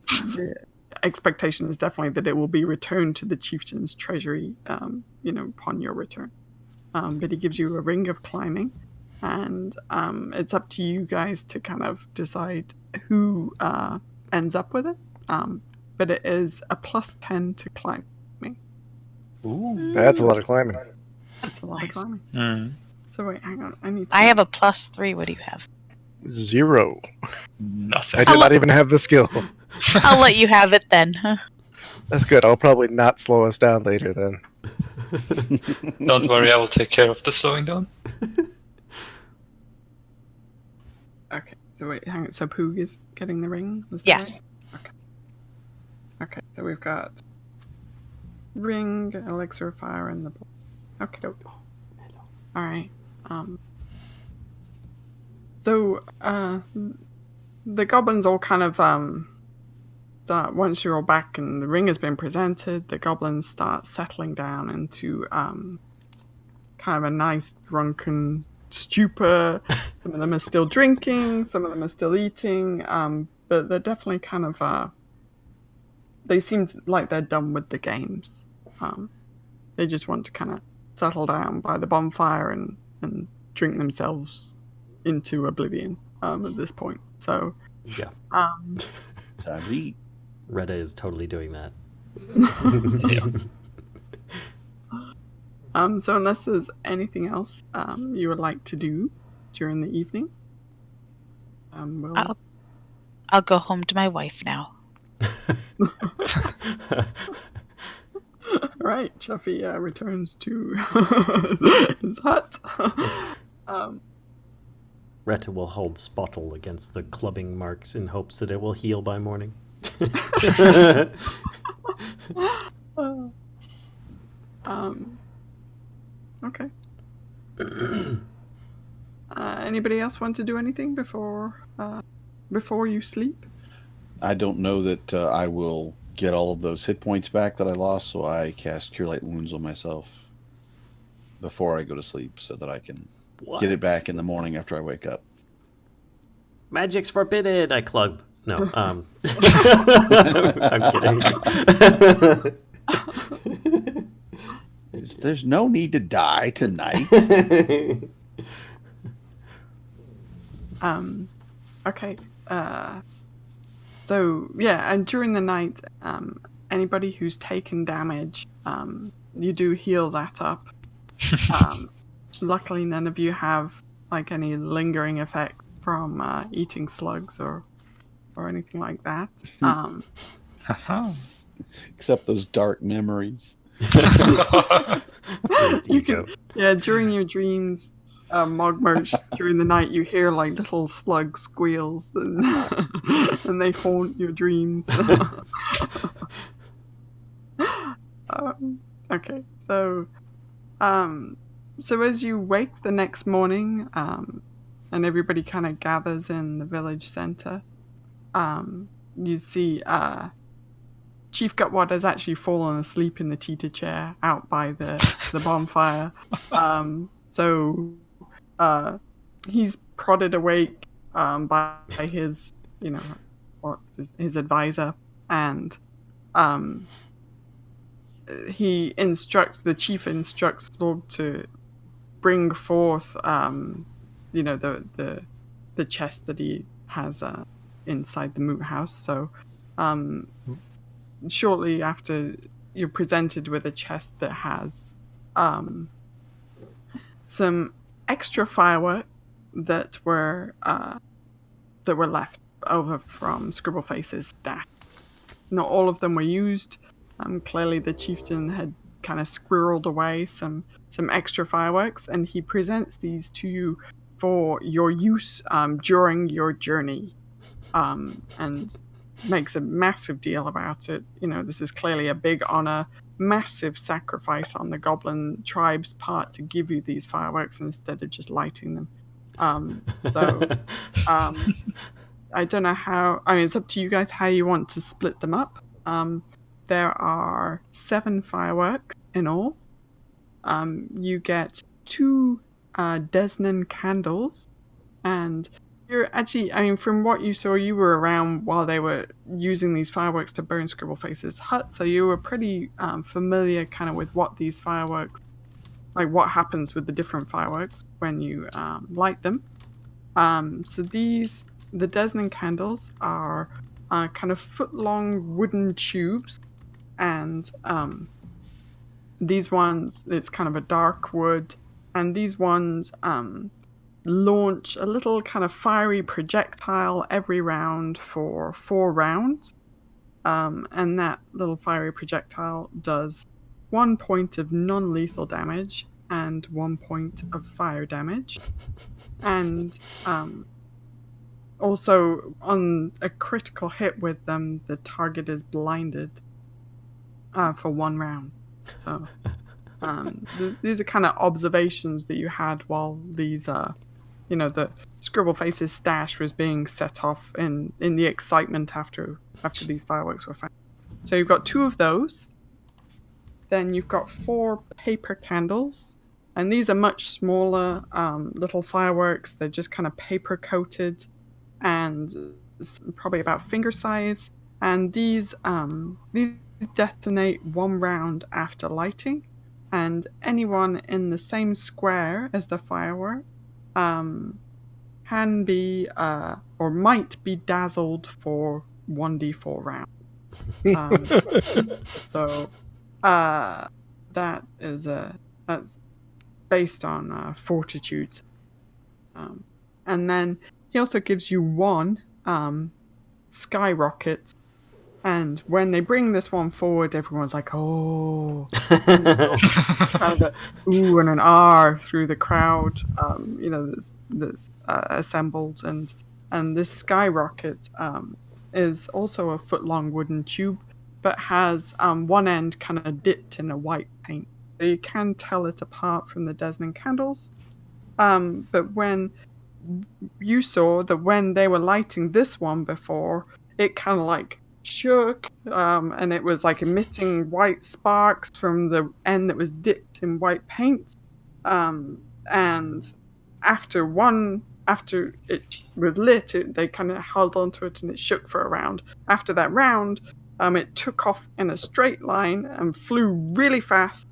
the expectation is definitely that it will be returned to the chieftain's treasury, upon your return. But he gives you a ring of climbing, and it's up to you guys to kind of decide who ends up with it. But it is a +10 to climbing. Ooh. That's a lot of climbing. That's a lot Nice. of climbing. Mm. So wait, hang on. I need to. I have a +3. What do you have? 0. Nothing. I do not even have the skill. I'll let you have it then. That's good. I'll probably not slow us down later then. Don't worry, I will take care of the slowing down. Okay. So wait, hang on. So Poog is getting the ring. Is that Yes. right? Okay. So we've got ring, elixir of fire, and the. Okay. All right. So the goblins all kind of start, once you're all back and the ring has been presented, the goblins start settling down into kind of a nice drunken stupor. Some of them are still drinking, some of them are still eating, but they're definitely kind of they seem like they're done with the games. They just want to kind of settle down by the bonfire and drink themselves into oblivion at this point. So Yeah. Time to eat. Retta is totally doing that. So unless there's anything else you would like to do during the evening, we'll... I'll go home to my wife now. Right, Chuffy returns to his hut. Retta will hold Spottle against the clubbing marks in hopes that it will heal by morning. Okay. Anybody else want to do anything before you sleep? I don't know that I will get all of those hit points back that I lost, so I cast Cure Light Wounds on myself before I go to sleep so that I can get it back in the morning after I wake up. Magic's forbidden, I club. No, I'm kidding. There's no need to die tonight. Okay. So yeah, and during the night, anybody who's taken damage, you do heal that up. Luckily, none of you have like any lingering effect from eating slugs or anything like that. Except those dark memories. You can, yeah, during your dreams, Mogmerch, during the night, you hear like little slug squeals, and, and they haunt your dreams. Okay, so as you wake the next morning, and everybody kind of gathers in the village center, you see Chief Gutwad has actually fallen asleep in the Tita chair out by the bonfire. So he's prodded awake by his, his advisor, and the chief instructs Lord to bring forth, the chest that he has inside the moot house. So shortly after, you're presented with a chest that has some extra firework that were left over from Scribbleface's stash. Not all of them were used. Clearly the chieftain had kind of squirreled away some extra fireworks, and he presents these to you for your use during your journey, and makes a massive deal about it. This is clearly a big honor, massive sacrifice on the goblin tribe's part to give you these fireworks instead of just lighting them. I don't know how. I mean, it's up to you guys how you want to split them up. There are 7 fireworks in all. You get 2 Desnan candles, and you're actually, I mean, from what you saw, you were around while they were using these fireworks to burn Scribbleface's hut, so you were pretty familiar kind of with what these fireworks like what happens with the different fireworks when you light them. So the Desnan candles are kind of foot-long wooden tubes, and these ones, it's kind of a dark wood, and these ones launch a little kind of fiery projectile every round for 4 rounds. And that little fiery projectile does 1 point of non-lethal damage and 1 point of fire damage. And also, on a critical hit with them, the target is blinded for 1 round. So these are kind of observations that you had while these, the Scribble Faces stash was being set off in the excitement after these fireworks were found. So you've got 2 of those. Then you've got 4 paper candles. And these are much smaller little fireworks. They're just kind of paper coated and probably about finger size. And these detonate 1 round after lighting. And anyone in the same square as the firework can be or might be dazzled for 1d4 rounds. So that is that's based on fortitude. And then he also gives you 1 skyrocket. And when they bring this one forward, everyone's like, oh. Kind of a ooh and an R through the crowd, that's assembled. And this skyrocket is also a foot-long wooden tube, but has one end kind of dipped in a white paint. So you can tell it apart from the Desnan candles. But when you saw that when they were lighting this one before, it kind of like shook, and it was like emitting white sparks from the end that was dipped in white paint. And after it was lit, they kind of held onto it and it shook for a round. After that round, it took off in a straight line and flew really fast.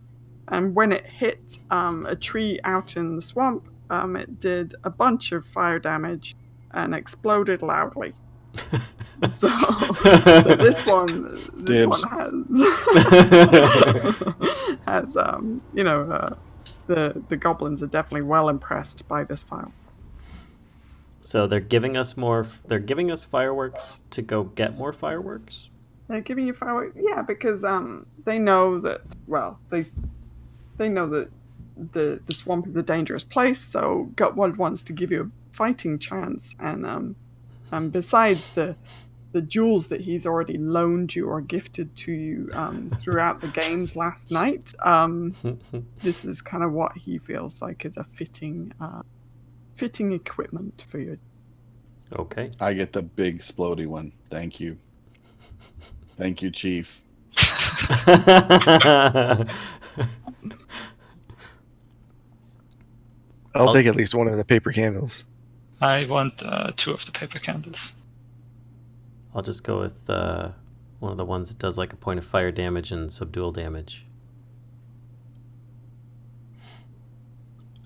And when it hit a tree out in the swamp, it did a bunch of fire damage and exploded loudly. So this one has the goblins are definitely well impressed by this file. So they're giving us fireworks to go get more fireworks? They're giving you fireworks, yeah, because they know that they know that the swamp is a dangerous place, so Gutwad wants to give you a fighting chance, and besides the jewels that he's already loaned you or gifted to you throughout the games last night, this is kind of what he feels like is a fitting equipment for you. Okay. I get the big splody one. Thank you. Thank you, Chief. I'll take at least 1 of the paper candles. I want 2 of the paper candles. I'll just go with one of the ones that does like a point of fire damage and subdual damage.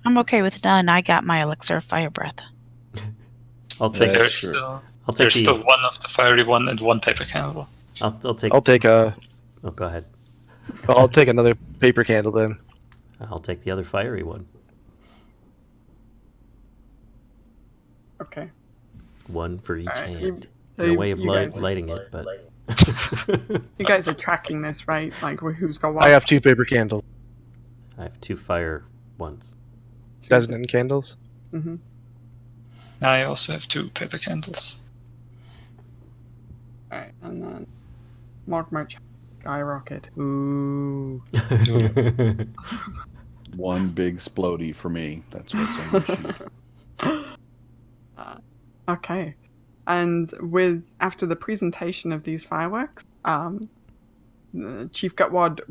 I'm okay with none. I got my elixir of fire breath. I'll take. That's There's true. there's still 1 of the fiery one and 1 paper candle. I'll take. Oh, go ahead. I'll take another paper candle then. I'll take the other fiery one. Okay. 1 for each Alright, hand. so No way of you guys- lighting it, but. You guys are tracking this, right? Like who's got what? I have 2 paper candles. I have 2 fire ones. Desnan candles. Mm-hmm. I also have 2 paper candles. Alright, and then Mark Merch, skyrocket. Ooh. 1 big splody for me. That's what's on the sheet. Okay. And after the presentation of these fireworks, Chief Gutwad,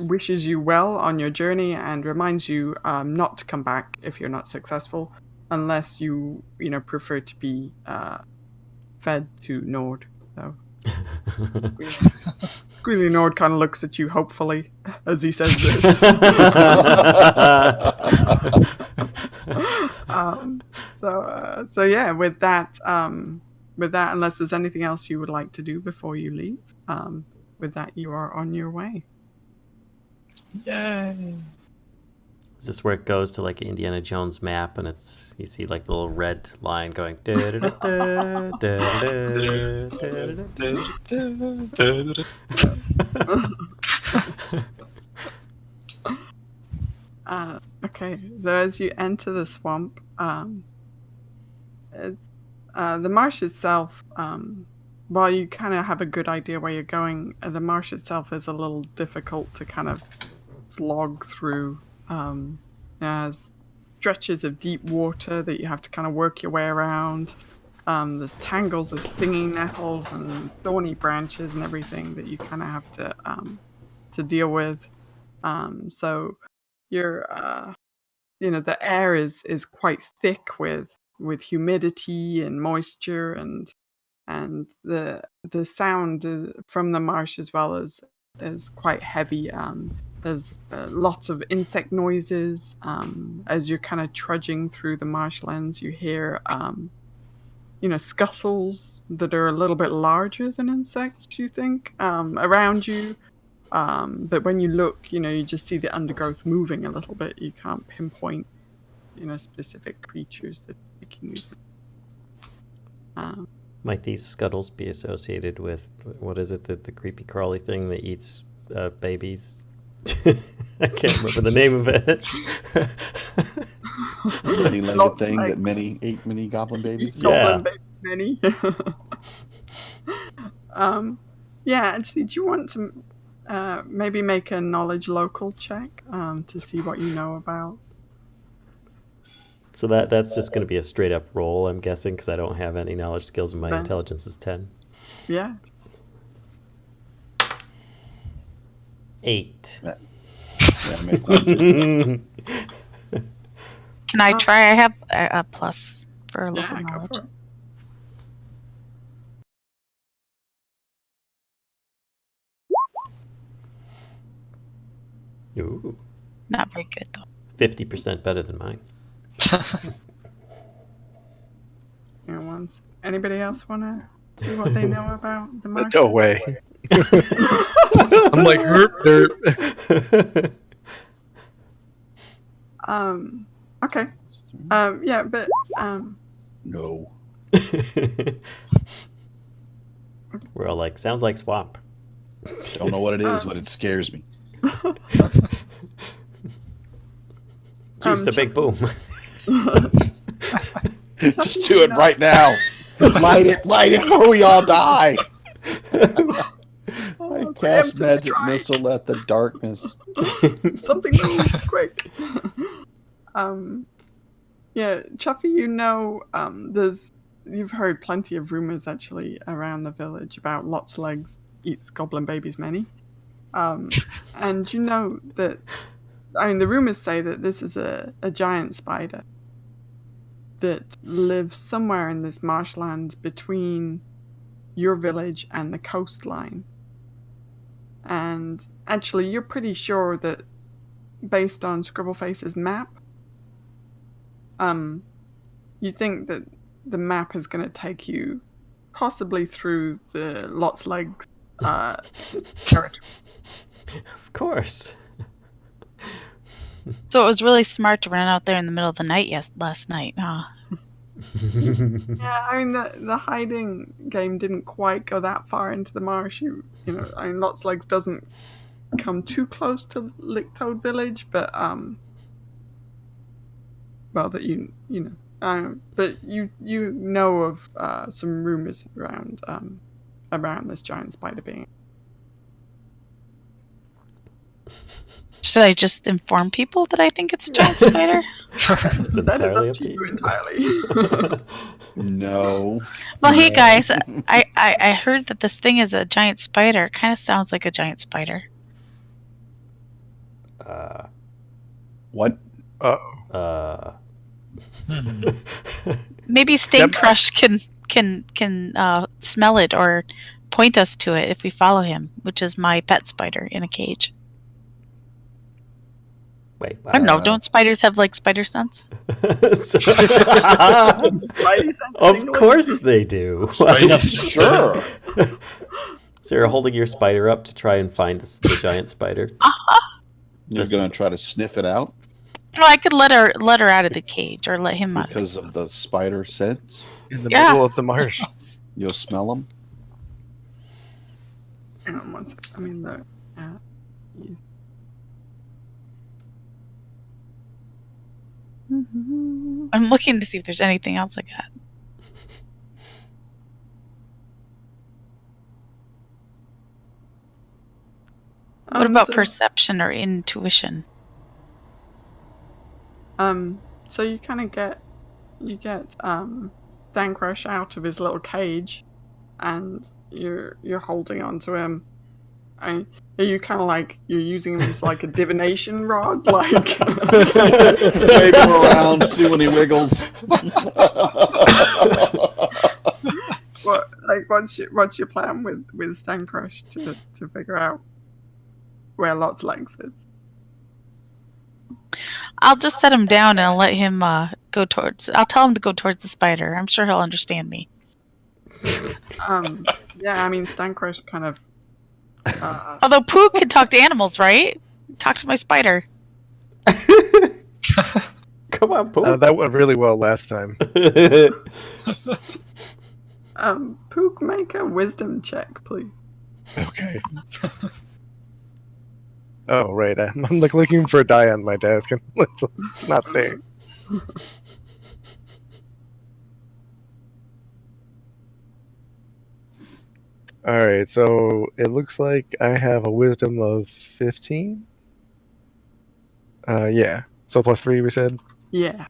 wishes you well on your journey and reminds you not to come back if you're not successful, unless you prefer to be fed to Nord. So Squealy Nord kind of looks at you hopefully as he says this. So yeah, with that, unless there's anything else you would like to do before you leave, with that, you are on your way. Yay! Is this where it goes to like Indiana Jones map, and it's you see like the little red line going. Da-da-da-da, da-da-da, da-da-da. Okay, so as you enter the swamp, the marsh itself, while you kind of have a good idea where you're going, the marsh itself is a little difficult to kind of slog through. As stretches of deep water that you have to kind of work your way around. There's tangles of stinging nettles and thorny branches and everything that you kind of have to deal with. So you're, the air is quite thick with humidity and moisture, and the sound from the marsh as well is quite heavy. There's lots of insect noises. As you're kind of trudging through the marshlands, you hear, scuttles that are a little bit larger than insects, you think, around you. But when you look, you just see the undergrowth moving a little bit. You can't pinpoint, specific creatures that are making these. Might these scuttles be associated with what is it? The creepy crawly thing that eats babies? I can't remember the name of it. Many-legged thing that ate many goblin babies. Goblin baby many. Yeah, actually, do you want to maybe make a knowledge local check to see what you know about? So that's just going to be a straight up roll, I'm guessing, because I don't have any knowledge skills and my intelligence is 10. Yeah. 8. Yeah, make one too. Can I try? I have a plus for local Yeah, go knowledge. for it. Ooh. Not very good though. 50% better than mine. Anybody else want to see what they know about the marsh? No way. I'm like, herp. Okay. Yeah, but No. We're all like, sounds like swamp. Don't know what it is, but it scares me. Use the big boom. Just do it right now. Light it before we all die. I cast magic missile at the darkness. Something move quick. Yeah, Chuffy, you've heard plenty of rumors actually around the village about Lots Legs eats goblin babies many. And you know that, the rumors say that this is a giant spider that lives somewhere in this marshland between your village and the coastline. And actually, you're pretty sure that based on Scribbleface's map, you think that the map is going to take you possibly through the Lots Legs territory. Of course. So it was really smart to run out there in the middle of the night last night, huh? Yeah, the hiding game didn't quite go that far into the marsh. Lots Legs doesn't come too close to Licktoad Village, but but you know of some rumors around this giant spider being. Should I just inform people that I think it's a giant spider? It's That is entirely up to you entirely. No. Well, hey guys, I heard that this thing is a giant spider. It kind of sounds like a giant spider. What? Maybe Stain Crush can smell it or point us to it if we follow him, which is my pet spider in a cage. Wait, I don't know. Don't spiders have like spider sense? Of course they do. Spidey. Sure. So you're holding your spider up to try and find the giant spider. You're going to try to sniff it out Well, I could let her out of the cage or let him out. because of the spider sense. In the Yeah. middle of the marsh. You'll smell them. Hang on one sec. I mean, the. He's- I'm looking to see if there's anything else I got. What about so- perception or intuition? So you kind of get Stancrush out of his little cage, and you're holding onto him. Are you kind of like you're using him as like a divination rod, like? Wave him around, see when he wiggles. What's your plan with Stancrush to figure out where Lot's legs is? I'll just set him down and I'll let him go towards. I'll tell him to go towards the spider. I'm sure he'll understand me. Yeah, I mean Stancrush kind of. Although Pooh can talk to animals, right? Talk to my spider. Come on, Poop. That went really well last time. Pook, make a wisdom check, please. Okay. Oh, right. I'm like looking for a die on my desk, and it's not there. All right, so it looks like I have a wisdom of 15. Yeah. So +3, we said. Yeah.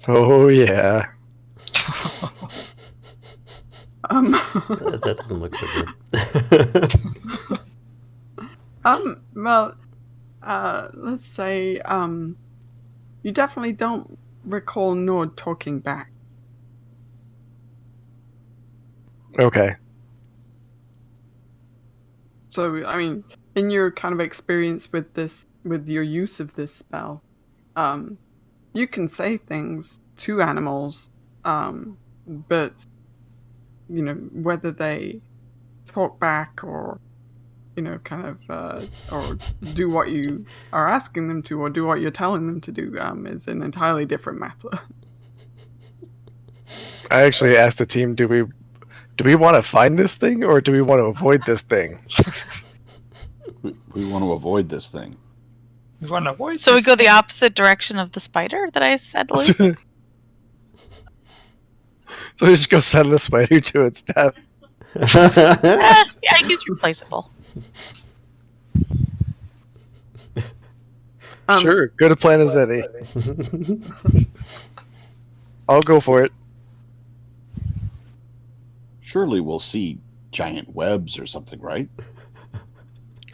Oh yeah. That doesn't look so good. Well, let's say, you definitely don't recall Nord talking back. Okay. So, I mean, in your kind of experience with this, with your use of this spell, you can say things to animals, but, you know, whether they talk back or, you know, kind of, or do what you are asking them to or do what you're telling them to do, is an entirely different matter. I actually asked the team, do we want to find this thing or do we want to avoid this thing? We want to avoid this thing. We want to avoid So we this. go the opposite direction of the spider that I said. Luke? So we just go send the spider to its death. Yeah, he's replaceable. Sure, good a plan as any. I'll go for it. Surely we'll see giant webs or something, right?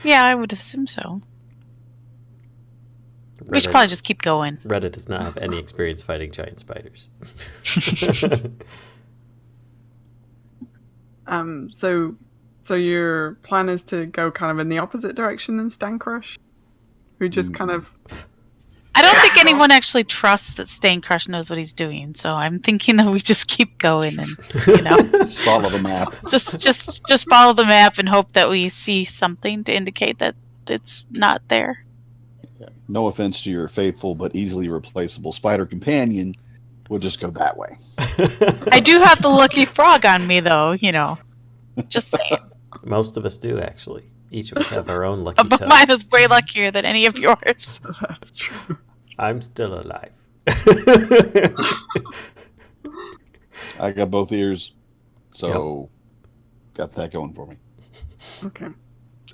Yeah, I would assume so. We should probably just keep going. Reddit does not have any experience fighting giant spiders. So your plan is to go kind of in the opposite direction than Stancrush, who just kind of. I don't think anyone actually trusts that Stancrush knows what he's doing, so I'm thinking that we just keep going and, you know, Just follow the map. just follow the map and hope that we see something to indicate that it's not there. No offense to your faithful but easily replaceable spider companion. We'll just go that way. I do have the lucky frog on me, though, you know. Just saying. Most of us do, actually. Each of us have our own lucky But toe. mine is way luckier than any of yours. That's true. I'm still alive. I got both ears, so got that going for me. Okay.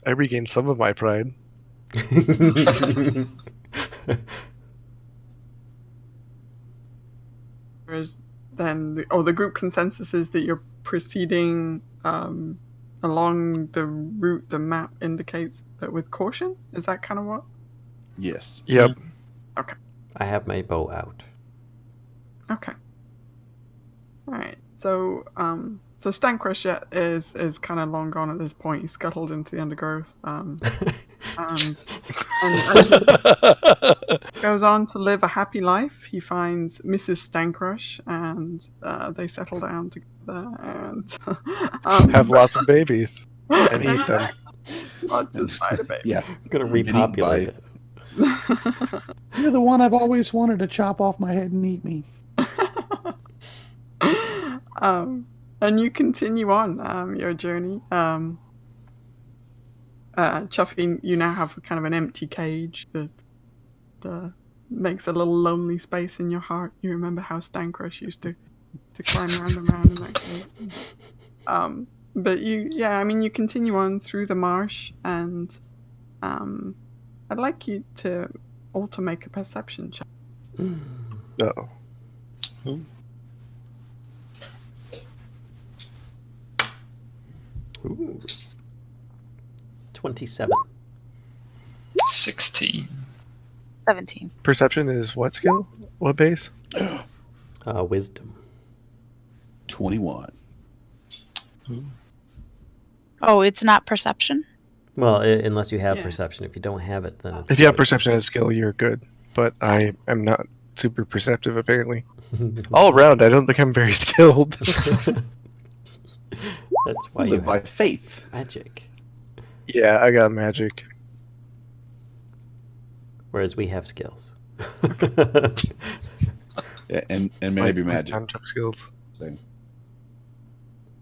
I regained some of my pride. Whereas then, the group consensus is that you're proceeding along the route the map indicates, but with caution. Is that kind of what? Yes. Yep. I have my bow out. Okay. right. So so Stankrush is kind of long gone at this point. He's scuttled into the undergrowth. And she goes on to live a happy life. He finds Mrs. Stankrush, and they settle down together and Have lots of babies and eat them. Lots of spider babies. Yeah. I'm gonna Getting repopulate by- it. You're the one I've always wanted to chop off my head and eat me. And you continue on your journey. Chuffy, you now have kind of an empty cage that makes a little lonely space in your heart. You remember how Stankrush used to climb around and around in that cage. But you continue on through the marsh, and I'd like you to also make a perception check. Uh-oh. Ooh. 27. 16. 17. Perception is what skill? What base? Wisdom. 21. Oh, it's not perception? Well, unless you have Yeah. perception. If you don't have it, then it's. If you have perception as a skill, you're good. But I am not super perceptive, apparently. All around, I don't think I'm very skilled. That's why You you live by have faith. magic. Yeah, I got magic. Whereas we have skills. Yeah, and maybe My magic. time jump skills. Same.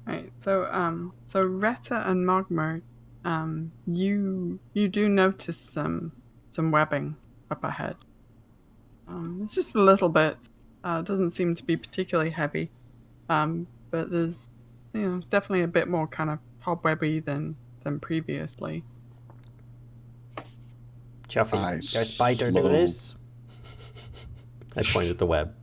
Right. So so Retta and Mogmer, you do notice some webbing up ahead. It's just a little bit. It doesn't seem to be particularly heavy. But there's it's definitely a bit more kind of cobwebby than previously. Chuffy, I your spider do slow- this? I point at the web.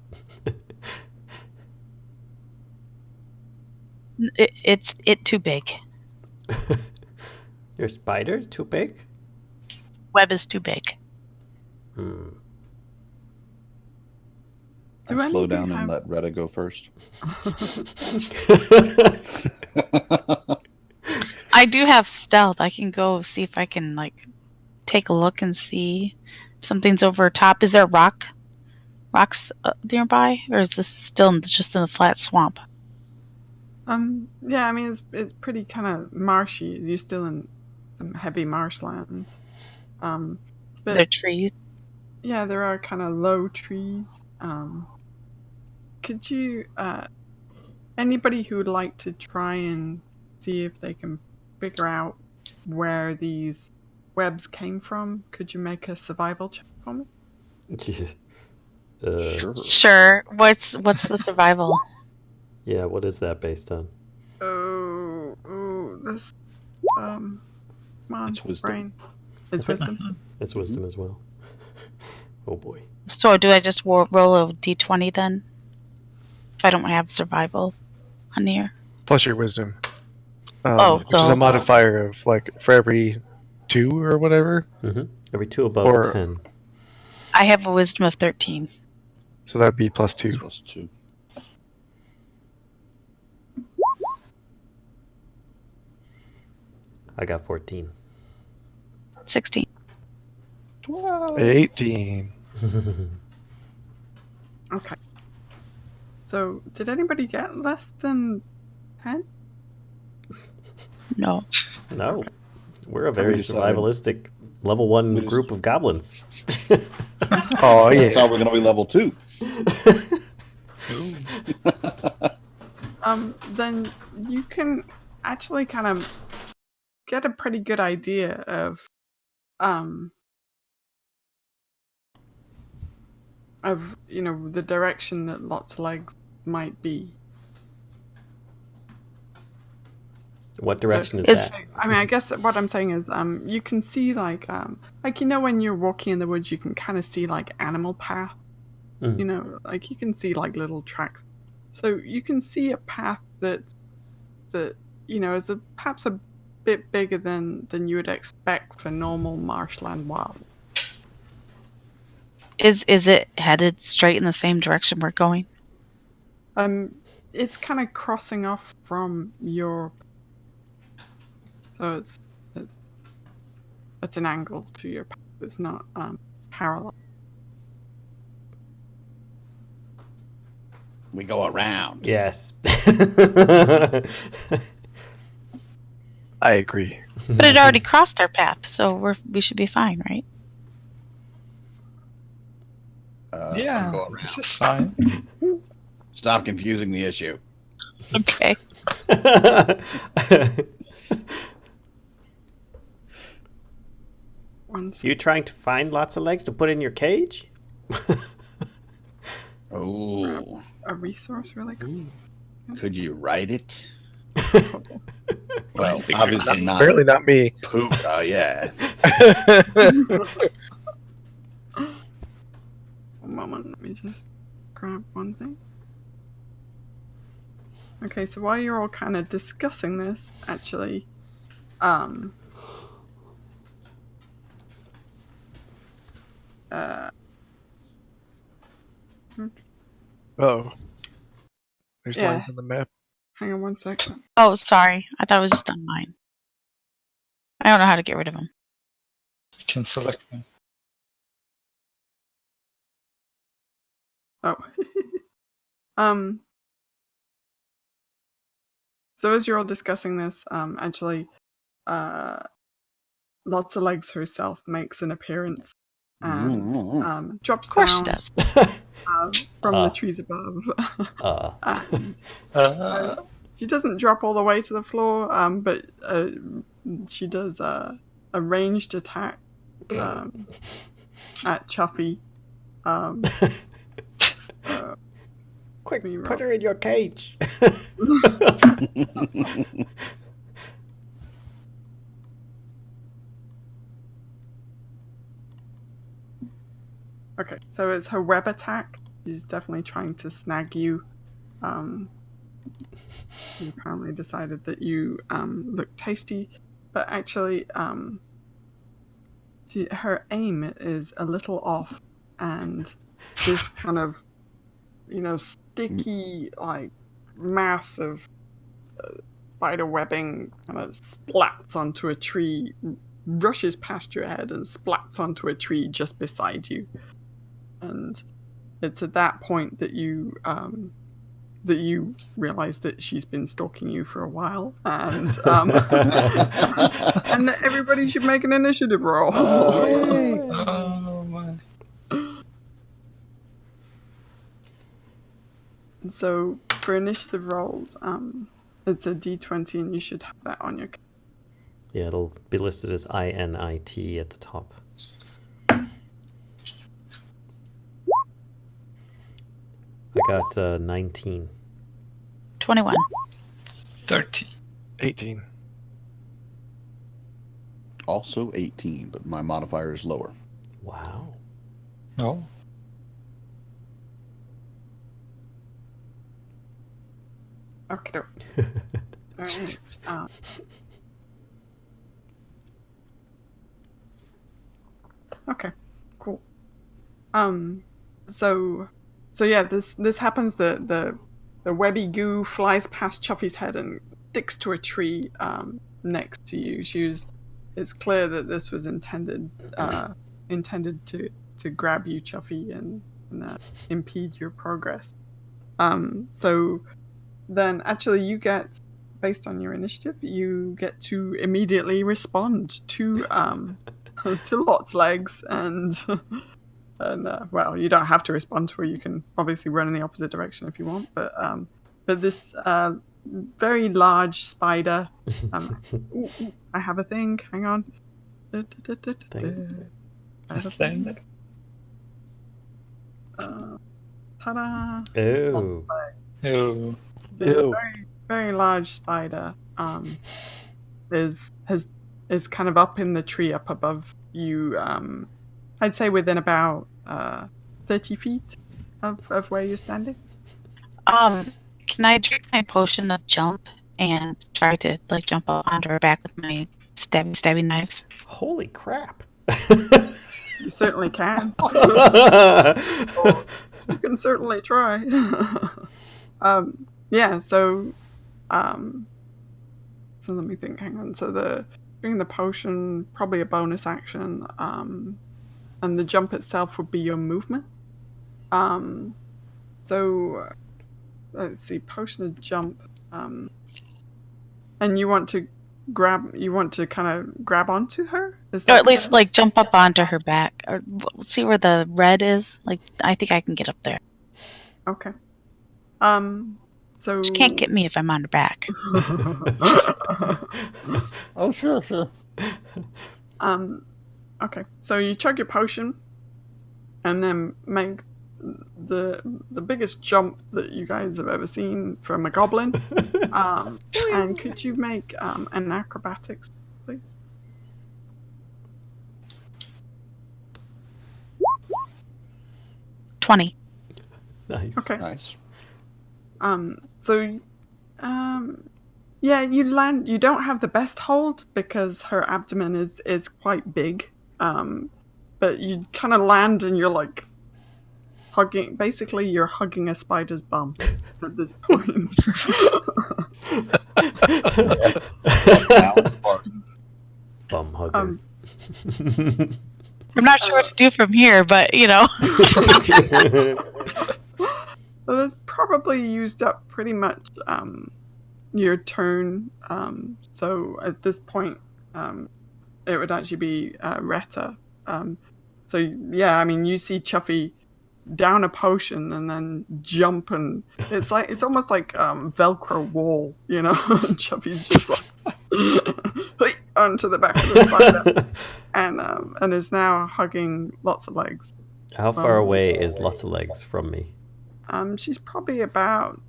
It's too big. Your spider's too big? Web is too big. Hmm. Do I slow any of you down and have- let Retta go first. I do have stealth. I can go see if I can take a look and see if something's over top. Is there rocks nearby, or is this still just in the flat swamp? Yeah, I mean it's pretty kind of marshy. You're still in some heavy marshland. But There are trees. yeah, there are kind of low trees. Could you, anybody who would like to try and see if they can figure out where these webs came from, could you make a survival check for me? Sure. Sure. What's the survival? Yeah, what is that based on? Oh, this, come on, It's wisdom. brain. It's wisdom. It's wisdom as well. Oh boy. So do I just roll a d20 then? If I don't have survival on here. Plus your wisdom. Oh, which is so- a modifier of for every 2 or whatever. Every 2 above Or- 10. I have a wisdom of 13. So that'd be plus 2. Plus 2. I got 14. 16. 18. Okay. So, did anybody get less than 10? No. No. We're a very decided- survivalistic level 1 We just- group of goblins. Oh, yeah. That's how we're going to be level 2. Then you can actually kind of get a pretty good idea of the direction that Lot's legs might be. What direction is Is- that? I mean, I guess what I'm saying is, you can see when you're walking in the woods, you can kind of see animal path. Mhm. You can see little tracks. So you can see a path that is perhaps a bit bigger than you would expect for normal marshland wild. Is it headed straight in the same direction we're going? it's kind of crossing off from your. So it's an angle to your path. It's not parallel. We go around. Yes. I agree. But it already crossed our path, so we should be fine, right? Yeah, go around. this is fine. Stop confusing the issue. Okay. One second. You trying to find lots of legs to put in your cage? Oh, A resource really quick. could you write it? Well, Think obviously not. Apparently not me. Poop. Oh yeah. One moment, let me just grab one thing. Okay, so while you're all kind of discussing this, actually, Oh, there's Yeah. lines on the map. hang on one second. Oh, sorry. I thought it was just on mine. I don't know how to get rid of them. You can select them. Oh. So as you're all discussing this, actually, Lots of Legs herself makes an appearance and drops Of course she down does. from Ah. the trees above. And she doesn't drop all the way to the floor, but she does a ranged attack at Chuffy. Quick, Me put roll. her in your cage. Okay, so it's her web attack. She's definitely trying to snag you. She apparently decided that you look tasty, but actually, her aim is a little off, and this kind of, sticky, like, mass of spider webbing kind of splats onto a tree, rushes past your head and splats onto a tree just beside you. And it's at that point that you realize that she's been stalking you for a while, and and that everybody should make an initiative roll. Oh my. And so for initiative rolls, it's a d20, and you should have that on your. Yeah, it'll be listed as INIT at the top. I got 19. 21. 30. 18. Also 18, but my modifier is lower. Wow. No. Okay. All right. Okay. Cool. So yeah, this happens. The webby goo flies past Chuffy's head and sticks to a tree next to you. It's clear that this was intended to grab you, Chuffy, and impede your progress. So then, actually, you get, based on your initiative, you get to immediately respond to Lot's Legs, and well, you don't have to respond to her. You can obviously run in the opposite direction if you want, but this very large spider. Ooh, I have a thing. Hang on. Thing. I have a thing. Ta-da! Oh. Ew. This Ew. very, very large spider is kind of up in the tree up above you. I'd say within about 30 feet of where you're standing. Can I drink my potion of jump and try to jump up onto her back with my stabby knives? Holy crap. You certainly can. You can certainly try. yeah, so let me think. Hang on. So doing the potion, probably a bonus action, and the jump itself would be your movement. So let's see, potion of jump, and you want to kind of grab onto her? Is Or that at least correct? like jump up onto her back. Or let's see where the red is. Like I think I can get up there. Okay. So She can't get me if I'm on her back. Oh, sure. Okay. So you chug your potion, and then make the biggest jump that you guys have ever seen from a goblin. And could you make an acrobatics, please? $20. Nice. Okay. Nice. So, yeah, you land. You don't have the best hold because her abdomen is quite big. But you kind of land and you're like hugging. Basically, you're hugging a spider's bum at this point. Bum hugger. I'm not sure what to do from here, but you know. Well, that's probably used up pretty much your turn. So at this point, it would actually be Retta. So yeah, I mean, you see Chuffy down a potion and then jump, and it's almost like Velcro wall, you know. Chuffy's just like onto the back of the spider, and is now hugging lots of legs. How far away is Lots of Legs from me? She's probably about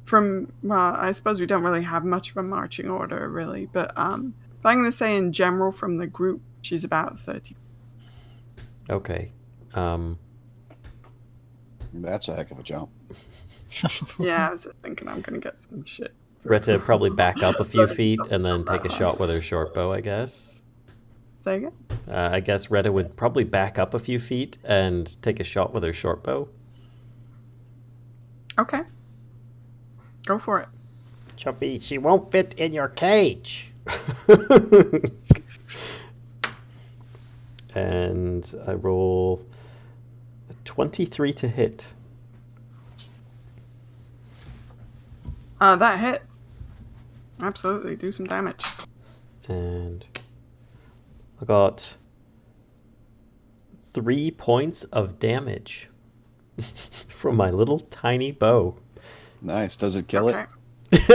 from. Well, I suppose we don't really have much of a marching order, really. But if I'm going to say in general from the group, she's about 30. Okay. That's a heck of a jump. Yeah, I was just thinking I'm going to get some shit. Retta probably back up a few feet and then take a shot with her short bow, I guess. Say again? I guess Retta would probably back up a few feet and take a shot with her short bow. Okay. Go for it. Chuffy, she won't fit in your cage. And I roll a 23 to hit. That hit. Absolutely, do some damage. And I got 3 points of damage from my little tiny bow. Nice. Does it kill Okay. it?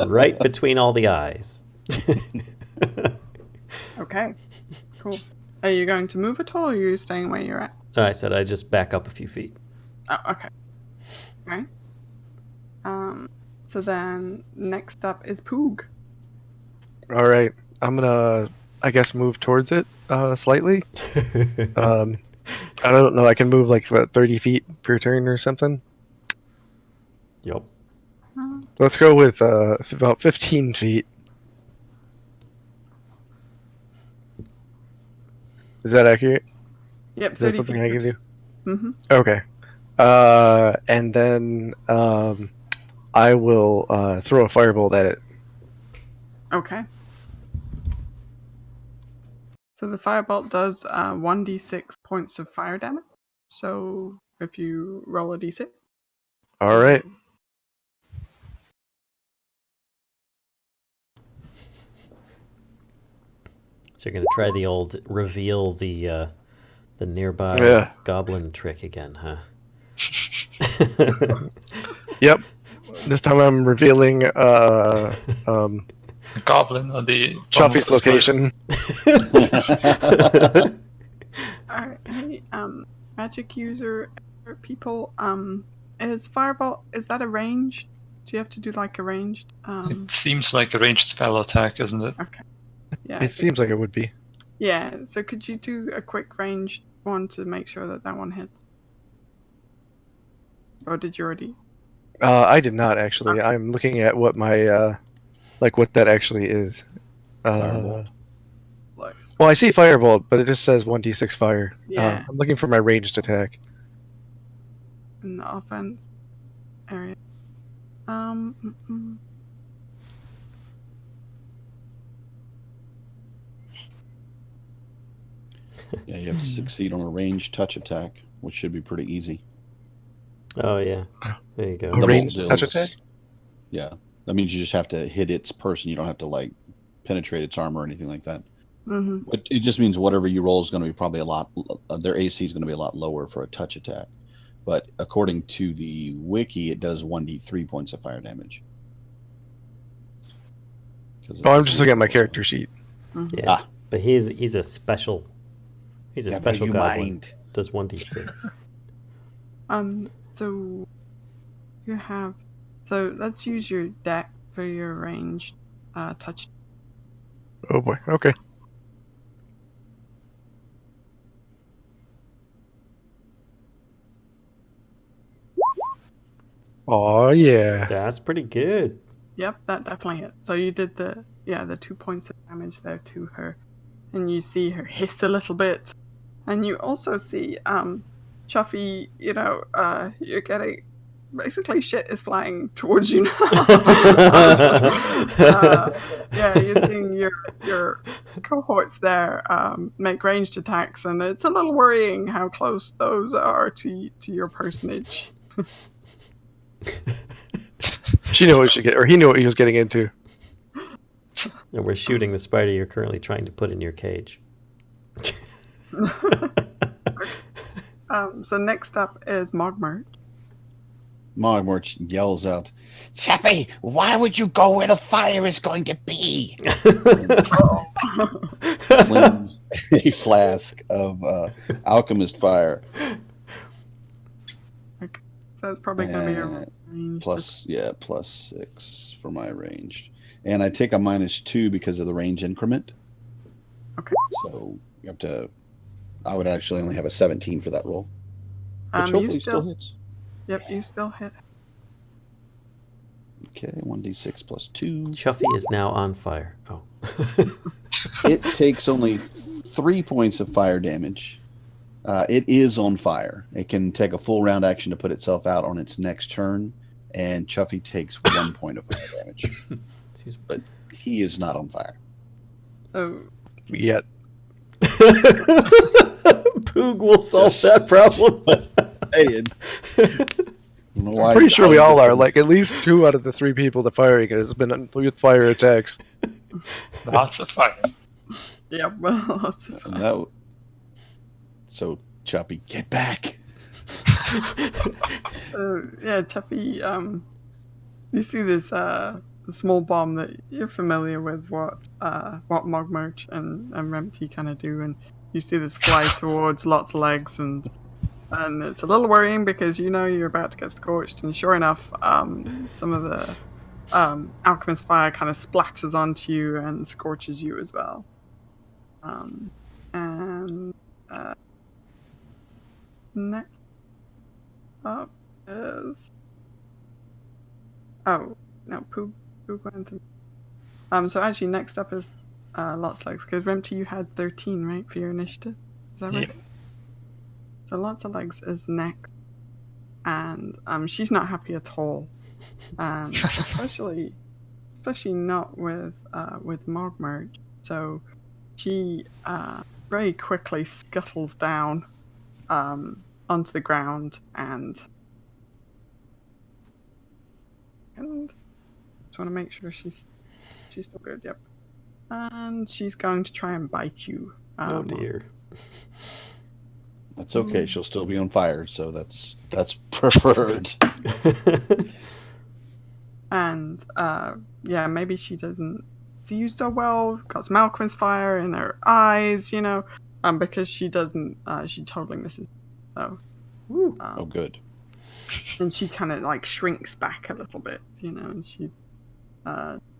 Right between all the eyes. Okay. Cool. Are you going to move at all, or are you staying where you're at? I said I just back up a few feet. Oh, okay. Okay. So then next up is Poog. All right, I'm gonna, I guess, move towards it slightly. I don't know. I can move like what, 30 feet per turn or something. Yep. Let's go with about 15 feet. Is that accurate? Yep. Is that something I can do? Mm-hmm. Okay. And then I will throw a firebolt at it. Okay. So the firebolt does 1d6 points of fire damage. So if you roll a d6. All right. So you're gonna try the old reveal the nearby Yeah. goblin trick again, huh? Yep. This time I'm revealing Goblin on the Chuffy's location. Alright, hey, magic user people, is firebolt, is that a ranged? Do you have to do like a ranged? It seems like a ranged spell attack, isn't it? Okay. Yeah. It seems like it would be. Yeah, so could you do a quick ranged one to make sure that one hits? Or did you already? I did not actually. I'm looking at what my like what that actually is. Firebolt. Well, I see firebolt, but it just says 1d6 fire. Yeah. I'm looking for my ranged attack. In the offense. area. Yeah, you have to succeed on a ranged touch attack, which should be pretty easy. Oh yeah, there you go. A ranged touch deals- attack? Yeah, that means you just have to hit its person. You don't have to like penetrate its armor or anything like that. Mm-hmm. It just means whatever you roll is going to be probably a lot. Their AC is going to be a lot lower for a touch attack. But according to the wiki, it does 1d3 points of fire damage. Oh, I'm just looking at my character sheet. Mm-hmm. Yeah, but he's a special. He's a special you goblin. mind. Does 1d6. So you have. So let's use your deck for your ranged touch. Oh boy. Okay. Oh yeah. That's pretty good. Yep, that definitely hit. So you did the 2 points of damage there to her, and you see her hiss a little bit, and you also see Chuffy. You're getting basically shit is flying towards you now. You're seeing your cohorts there make ranged attacks, and it's a little worrying how close those are to your personage. She knew what she get, or he knew what he was getting into. And we're shooting the spider you're currently trying to put in your cage. So next up is Mogmert. Mogmort yells out, Chappie, why would you go where the fire is going to be? flings a flask of alchemist fire. That's probably going to be your range. +6 for my ranged. And I take a -2 because of the range increment. Okay. So you have to. I would actually only have a 17 for that roll. Which You hopefully still hits. Yep, you still hit. Okay, 1d6 +2. Chuffy is now on fire. Oh. It takes only 3 points of fire damage. It is on fire. It can take a full round action to put itself out on its next turn, and Chuffy takes 1 point of fire damage. But he is not on fire. Oh, Yet. Poog will solve that problem. Hey, I'm pretty sure we all are. Like at least 2 out of the 3 people that firing has been with fire attacks. Lots of fire. yeah, well, lots of fun. So, Choppy, get back. Chuffy, you see this small bomb that you're familiar with what Mogmert and Remty kind of do, and you see this fly towards Lot's legs, and it's a little worrying because you know you're about to get scorched, and sure enough, some of the alchemist fire kind of splatters onto you and scorches you as well. Next up is Poog went. So actually, next up is Lot's legs, because Remty, you had 13, right, for your initiative? Is that right? Yep. So Lots of legs is next, and she's not happy at all, especially not with Mogmert. So she very quickly scuttles down onto the ground and just want to make sure she's still good. Yep. And she's going to try and bite you. Oh dear. That's okay. She'll still be on fire, so that's preferred. And maybe she doesn't see you so well. Got some alchemist fire in her eyes, because she doesn't. She totally misses. So. Oh, good. And she kind of like shrinks back a little bit, and she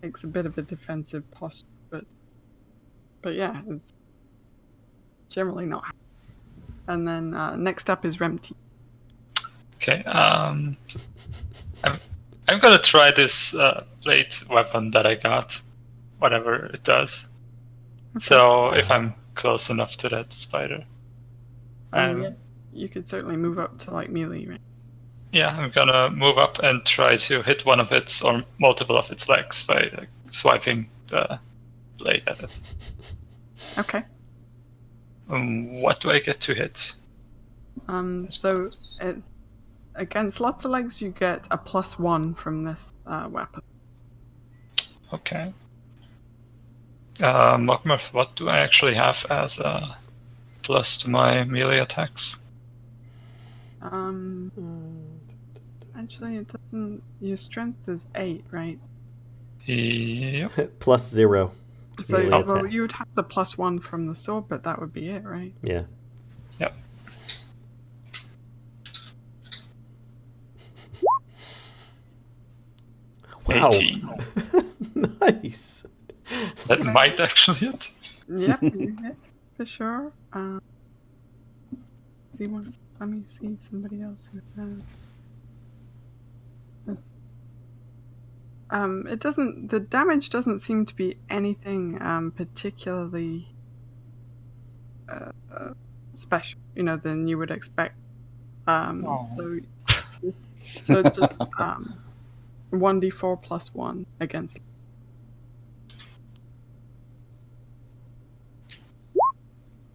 takes a bit of a defensive posture, but yeah, it's generally not. And then next up is Remty. Okay. I'm gonna try this blade weapon that I got, whatever it does. So if I'm close enough to that spider, Yeah, you could certainly move up to like melee, right? Yeah, I'm gonna move up and try to hit one of its or multiple of its legs by like, swiping the blade at it. Okay. What do I get to hit? So it's against lots of legs. You get a +1 from this weapon. Okay. Muckmuff, what do I actually have as a plus to my melee attacks? Actually, it doesn't. Your strength is 8, right? Yep. +0. So Melee well, attacks. you would have the +1 from the sword, but that would be it, right? Yeah. Yep. Wow. 18. Nice. That might actually hit. Yep, you hit for sure. Let me see somebody else who has this. It doesn't. The damage doesn't seem to be anything particularly special, than you would expect. So it's just 1d4 plus 1 against.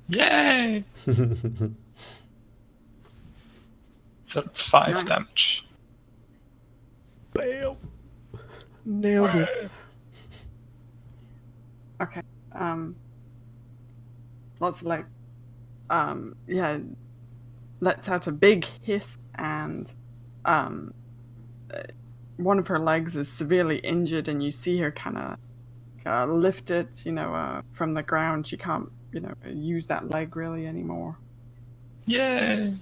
Yay! So that's 5 Nice. damage. Bam. Nailed it. Okay. Lots of lets out a big hiss, and one of her legs is severely injured, and you see her kind of lift it, from the ground. She can't, use that leg really anymore. Yay!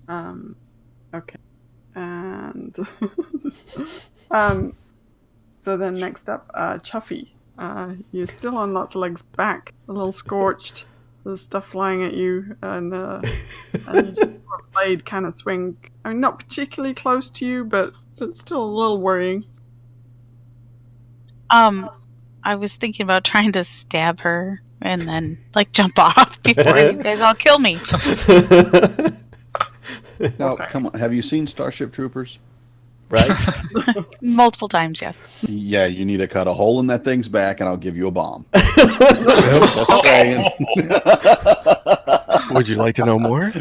Okay. And so then next up, Chuffy. You're still on lots of legs back, a little scorched. There's stuff flying at you, and you just saw a blade kind of swing. I mean, not particularly close to you, but it's still a little worrying. I was thinking about trying to stab her and then jump off before you guys all kill me. Now, Okay. come on. Have you seen Starship Troopers? Right? Multiple times, yes. Yeah, you need to cut a hole in that thing's back, and I'll give you a bomb. Just saying. Would you like to know more?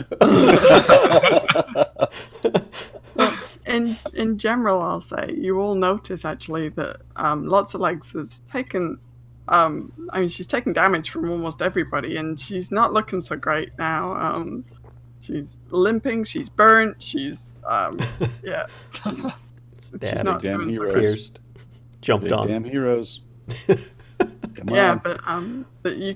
In general, I'll say you will notice actually that lots of legs has taken. She's taken damage from almost everybody, and she's not looking so great now. She's limping. She's burnt. She's yeah. Stabbed, not damn doing so heroes. great. pierced, jumped Big on. damn heroes. Come Yeah, on. but you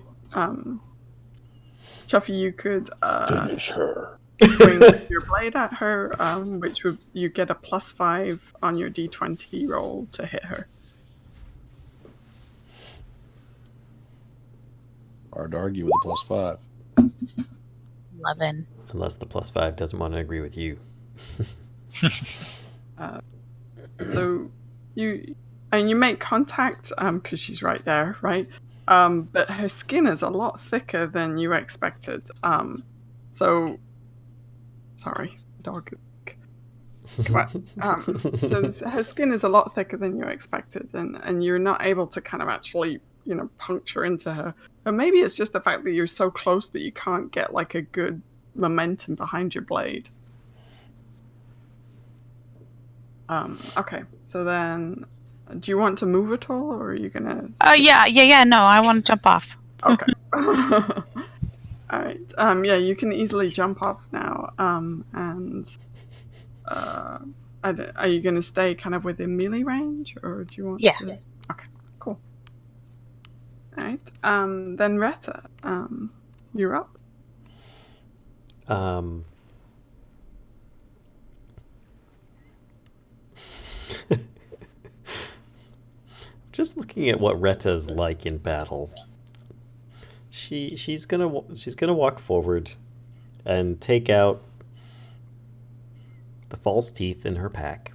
Chuffy, you could Finish her. swing your blade at her, which would you get a +5 on your d20 roll to hit her. Hard to argue with a +5. 11. Unless the +5 doesn't want to agree with you. So you make contact because she's right there, right? But her skin is a lot thicker than you expected. So sorry, dog. Come on. So her skin is a lot thicker than you expected, and you're not able to kind of actually, puncture into her. But maybe it's just the fact that you're so close that you can't get like a good momentum behind your blade. Okay, so then, do you want to move at all, or are you gonna? Yeah. No, I want to jump off. Okay. All right. Yeah, you can easily jump off now. Are you gonna stay kind of within melee range, or do you want? Yeah. To... Okay. Cool. All right. Then Retta, you're up. Just looking at what Reta's like in battle. She's gonna walk forward and take out the false teeth in her pack.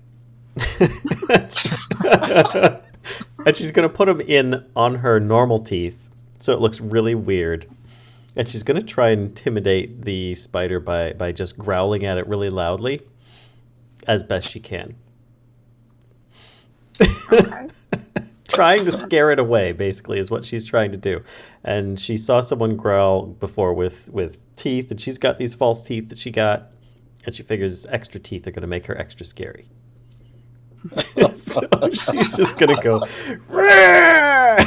And she's gonna put them in on her normal teeth, so it looks really weird. And she's going to try and intimidate the spider by just growling at it really loudly as best she can. Okay. Trying to scare it away, basically, is what she's trying to do. And she saw someone growl before with teeth, and she's got these false teeth that she got, and she figures extra teeth are going to make her extra scary. So she's just going to go, "Rah!"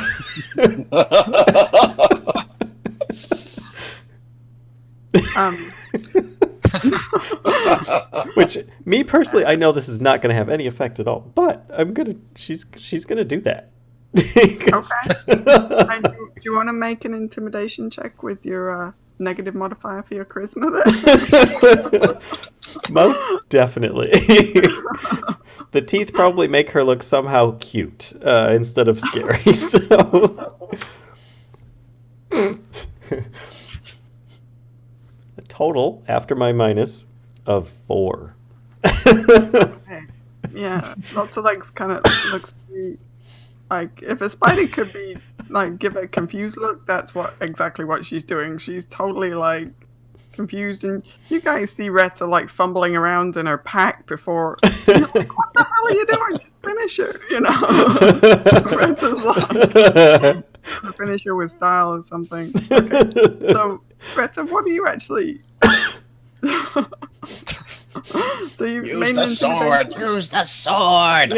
Which, me personally, I know this is not going to have any effect at all, but she's going to do that. Okay. And do you want to make an intimidation check with your negative modifier for your charisma there? Most definitely. The teeth probably make her look somehow cute instead of scary. So a total after my minus of 4. Okay. Yeah, lots of legs kind of looks like if a spider could be like give a confused look, that's exactly what she's doing. She's totally like confused, and you guys see Retta like fumbling around in her pack before. You're like, what the hell are you doing? Finish her, you know. Retta's like finish her with style or something. Okay. So Retta, what are you actually? So you Use the sword. Use the sword.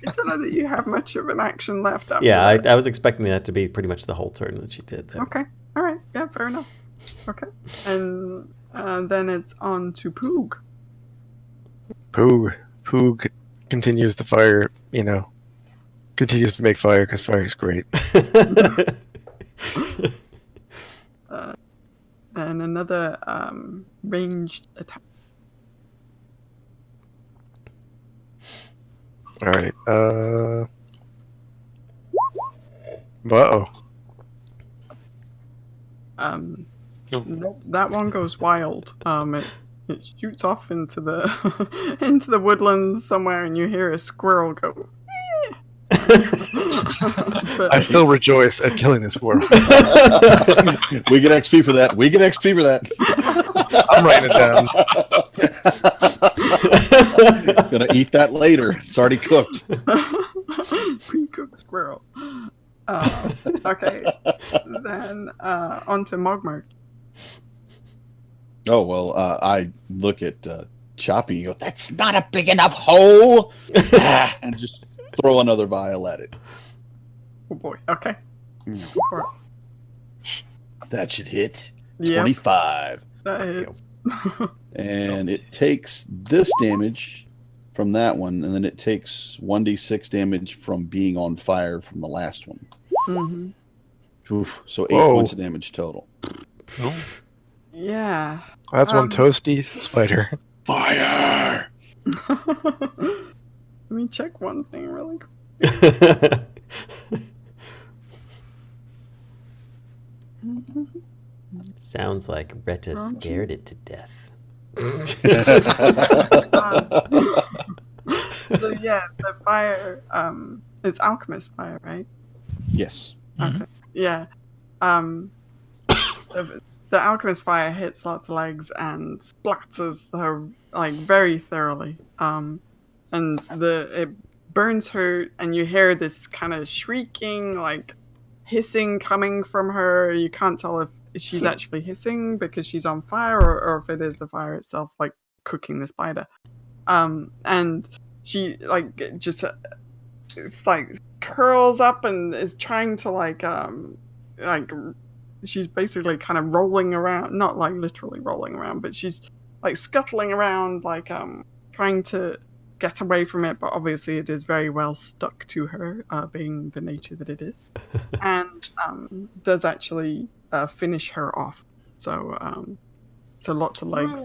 I don't know that you have much of an action left after Yeah, that. I was expecting that to be pretty much the whole turn that she did there. Okay. All right. Yeah, fair enough. Okay. And then it's on to Poog. Poog continues to fire, continues to make fire because fire is great. And another ranged attack. All right. Uh-oh. Nope, that one goes wild. It shoots off into the into the woodlands somewhere, and you hear a squirrel go. I still rejoice at killing this squirrel. We get XP for that. We get XP for that. I'm writing it down. Gonna eat that later. It's already cooked. Pre-cooked squirrel. Okay, then on to Mogmark. Oh well, I look at Choppy and go, That's not a big enough hole. and just throw another vial at it. Oh boy. Okay. Mm. Go for it. That should hit Yep, 25. that hits. And it takes this damage from that one, and then it takes 1d6 damage from being on fire from the last one. hmm Oof, so 8 Whoa. points of damage total. Yeah. That's one toasty spider. Fire! Let me check one thing really quick. Sounds like Retta scared it to death. So yeah, the fire. It's alchemist fire, right? Yes. Okay. Yeah. The alchemist fire hits lots of legs and splatters her like very thoroughly. And it burns her, and you hear this kind of shrieking, like hissing coming from her. You can't tell if she's actually hissing because she's on fire, or if it is the fire itself, like cooking the spider. And she like just it's like curls up and is trying to like she's basically kind of rolling around, not like literally rolling around, but she's like scuttling around, like trying to get away from it, but obviously it is very well stuck to her, being the nature that it is, and does actually finish her off. So lots of legs.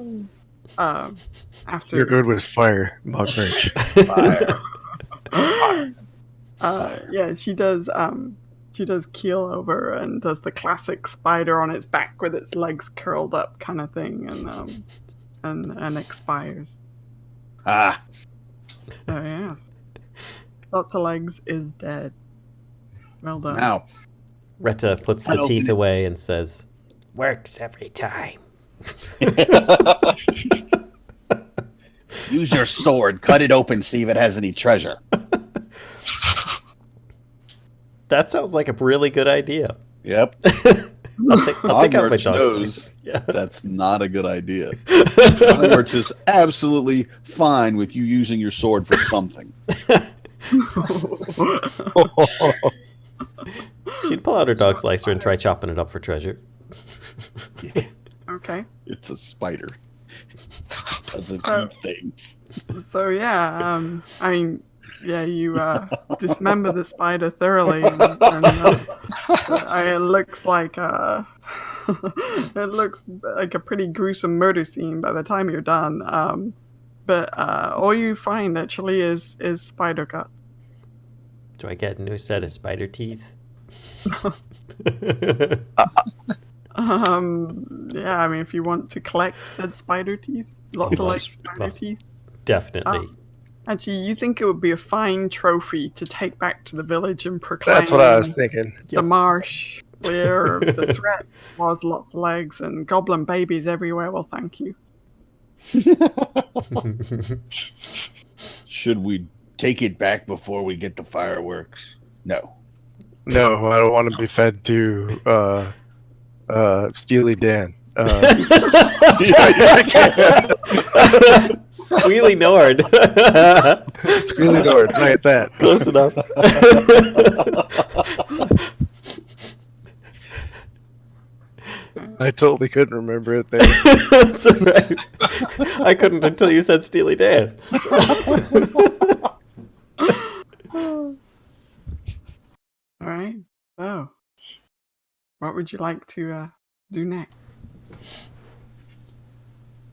After You're good with fire, Mogmarch. yeah, she does. She does keel over and does the classic spider on its back with its legs curled up kind of thing, and expires. Ah. Oh yes, lots of legs is dead. Well done. Now, Retta puts the teeth away and says, Works every time. Use your sword. Cut it open. See if it has any treasure. That sounds like a really good idea. Yep. I'll take out my Hogwarts dog. knows Yeah. that's not a good idea. Hogwarts is absolutely fine with you using your sword for something. She'd pull out her dog slicer and try chopping it up for treasure. Okay. It's a spider. Doesn't eat things. So yeah, I mean, yeah, you dismember the spider thoroughly, and it looks like it looks like a pretty gruesome murder scene by the time you're done. But all you find actually is spider gut. Do I get a new set of spider teeth? Yeah, I mean, if you want to collect said spider teeth, lots of like spider Lots. teeth. Definitely. Actually, you think it would be a fine trophy to take back to the village and proclaim That's what I was thinking. the marsh clear of the threat was lots of legs and goblin babies everywhere. Well, thank you. Should we take it back before we get the fireworks? No. No, I don't want to be fed to Steely Dan. Squealy Nord. Squealy Nord, right that. Close enough. I totally couldn't remember it there. That's all right. I couldn't until you said Steely Dan. All right. So, what would you like to do next?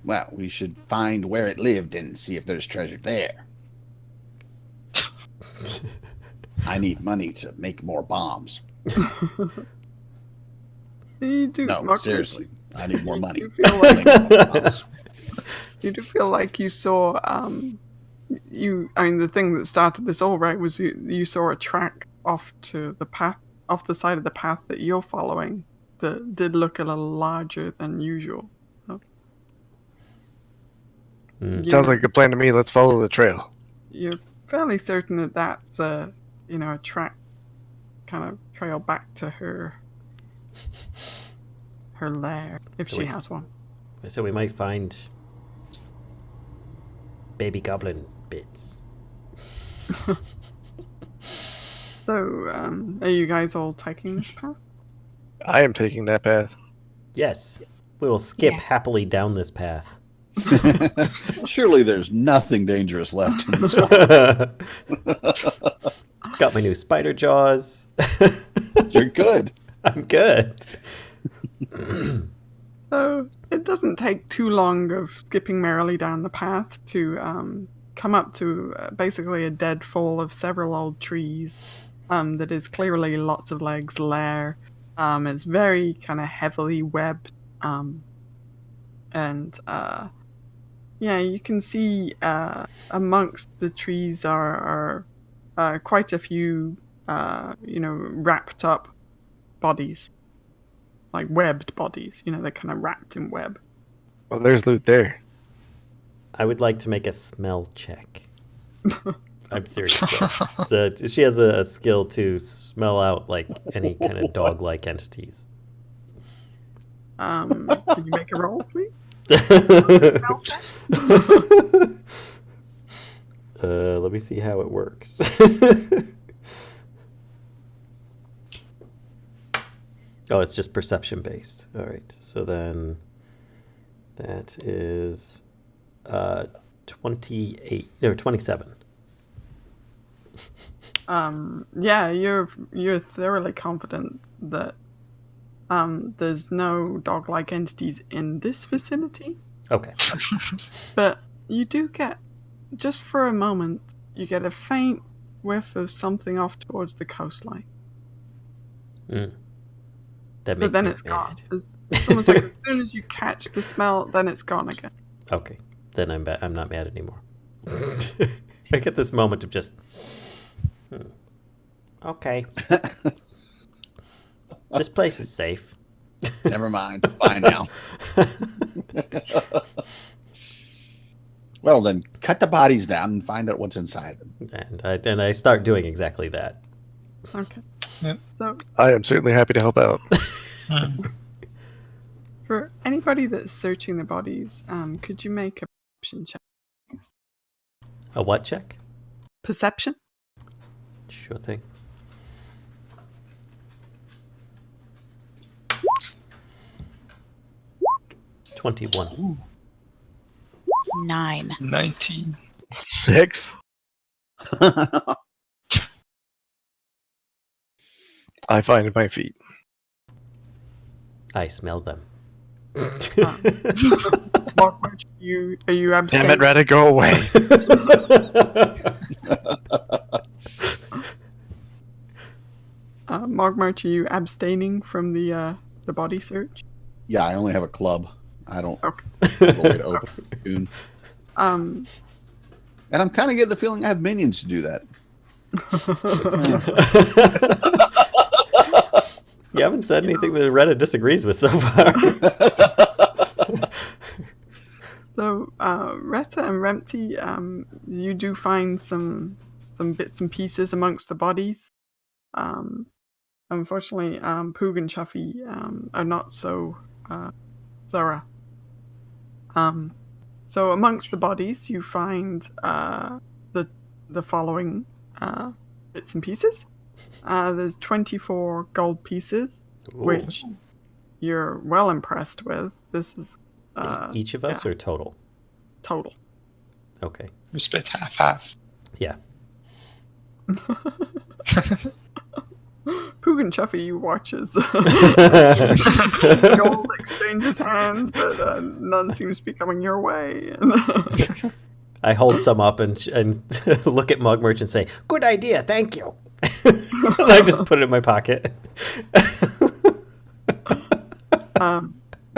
Well, we should find where it lived and see if there's treasure there. I need money to make more bombs. You do. No, Marcus, seriously. I need more money. You feel like Make more bombs. you do feel like you saw I mean, the thing that started this all, right, was you saw a track off to the path, off the side of the path that you're following, that did look a little larger than usual. So, Sounds like a plan to me. Let's follow the trail. you're fairly certain that that's a track, kind of trail back to her lair, if So she we- has one. So we might find baby goblin bits. So, are you guys all taking this path? I am taking that path. Yes, we will skip Yeah. happily down this path. Surely there's nothing dangerous left in this one. Got my new spider jaws. You're good. I'm good. So it doesn't take too long of skipping merrily down the path to come up to basically a dead fall of several old trees that is clearly lots of legs lair. It's very kind of heavily webbed. Yeah, you can see amongst the trees are quite a few, wrapped up bodies. Like webbed bodies, they're kind of wrapped in web. Well, there's loot there. I would like to make a smell check. I'm serious. Though. She has a skill to smell out like any kind of dog-like entities. Can you make a roll, please? Let me see how it works. Oh, it's just perception based. All right. So then that is 28 or 27. Yeah, you're thoroughly confident that there's no dog-like entities in this vicinity, Okay. but you do get, just for a moment, you get a faint whiff of something off towards the coastline. That But makes then me it's gone. mad. It's almost like as soon as you catch the smell, then it's gone again. Okay. Then I'm not mad anymore. I get this moment of just okay. This place is safe. Never mind. Fine now. Well, then cut the bodies down and find out what's inside them. And I start doing exactly that. Okay. Yeah. So I am certainly happy to help out. for anybody that's searching the bodies, could you make a perception check? A what check? Perception? Sure thing. $21. 9. 19. 6. I find my feet. I smell them. Mark, are you Damn abstaining? it, Reddit, go away. Mark March, are you abstaining from the body search? Yeah, I only have a club. I don't Okay. have a way to open a cocoon. Um, And I'm kind of getting the feeling I have minions to do that. You haven't said anything that Reddit disagrees with so far. So, Retta and Rempty, you do find some bits and pieces amongst the bodies. Unfortunately, Poog and Chuffy are not so thorough. So amongst the bodies, you find the following bits and pieces. There's 24 gold pieces, which you're well impressed with. This is Each of us or total? total. Okay. We split half. Yeah. Poog and Chuffy watches gold exchanges hands, but none seems to be coming your way. I hold some up and look at Mug Merch and say, "Good idea, thank you." And I just put it in my pocket.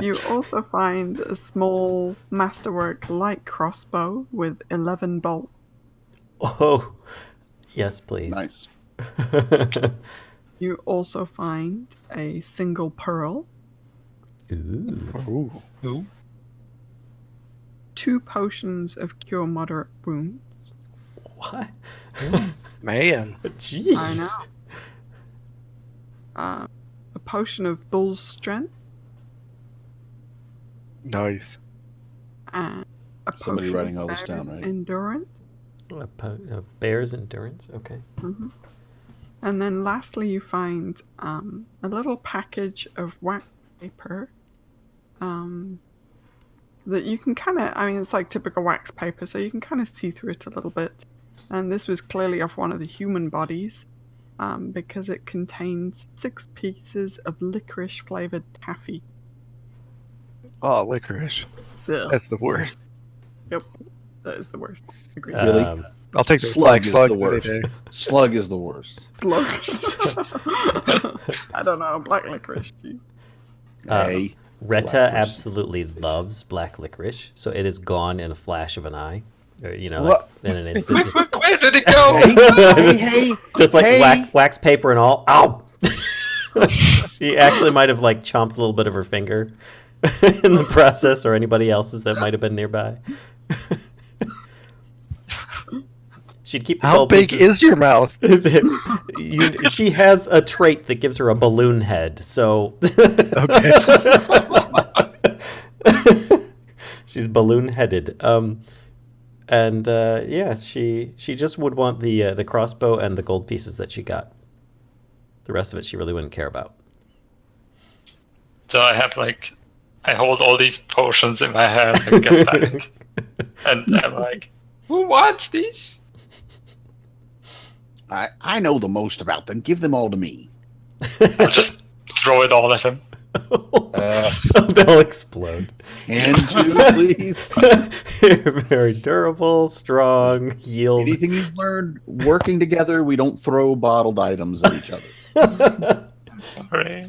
You also find a small masterwork light crossbow with 11 bolts. Oh, yes, please. Nice. You also find a single pearl, Ooh. Ooh. 2 potions of cure moderate wounds. What? Man. Jeez. I know. A potion of bull's strength, Nice. and a Somebody potion writing of all this down, bear's right? endurance. A bear's endurance. Okay. hmm And then lastly, you find a little package of wax paper that you can kind of, I mean, it's like typical wax paper, so you can kind of see through it a little bit. And this was clearly off one of the human bodies because it contains 6 pieces of licorice flavored taffy. Oh, licorice. Ugh. That's the worst. Yep, that is the worst. Agreed. Really? I'll take the Slug is slugs the worst. any day. Slug is the worst. Slugs. I don't know, black licorice. Geez. Hey. Retta Black absolutely loves black licorice, so it is gone in a flash of an eye. Or, you know, What? like, in an instant. Just, Where did it go? Hey. just like hey. wax paper and all. Ow! She actually might have like chomped a little bit of her finger in the process, or anybody else's that might have been nearby. She'd keep the How gold big pieces- is your mouth? Is it? She has a trait that gives her a balloon head, so Okay. she's balloon headed. And yeah, she just would want the crossbow and the gold pieces that she got. The rest of it, she really wouldn't care about. So I hold all these potions in my hand and get back. And I'm like, who wants these? I know the most about them. Give them all to me. I'll just throw it all at him. They'll explode. Can do, please. Very durable, strong, yield. Anything you've learned? Working together, we don't throw bottled items at each other. Sorry.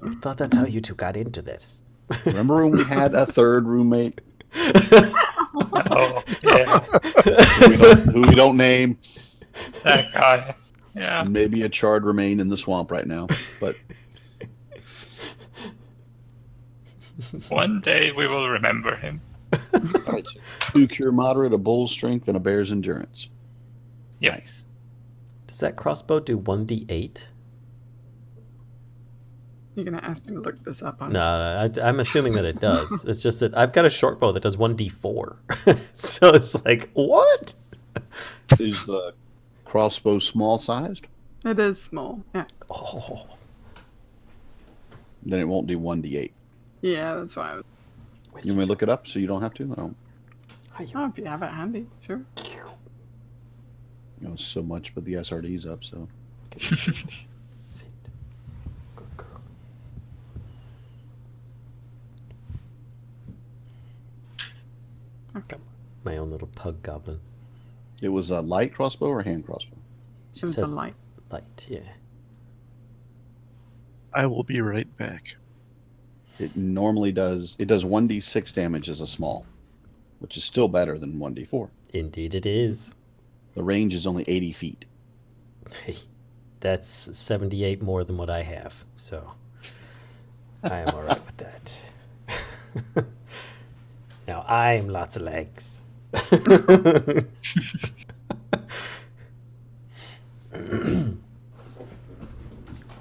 I thought that's how you two got into this. Remember when we had a third roommate Oh, yeah. who we don't name? That guy. Yeah. Maybe a charred remain in the swamp right now. But One day we will remember him. All right, so 2 cure moderate, a bull's strength, and a bear's endurance. Yep. Nice. Does that crossbow do 1d8? You're gonna ask me to look this up on. No, I'm assuming that it does. It's just that I've got a short bow that does 1d4. So it's like, what? Is the crossbow small sized? It is small. Yeah. Oh, Then it won't do 1d8. Yeah, that's why I was. You want me to look it up so you don't have to? I don't Oh, if you have it handy, sure. know so much, but the SRD's up, so. Sit. Good girl. Okay. My own little pug goblin. It was a light crossbow or a hand crossbow? She It was said a light. light, yeah. I will be right back. It normally does 1d6 damage as a small, which is still better than 1d4. Indeed it is. The range is only 80 feet. Hey, that's 78 more than what I have, so I am all right with that. Now I'm lots of legs. Do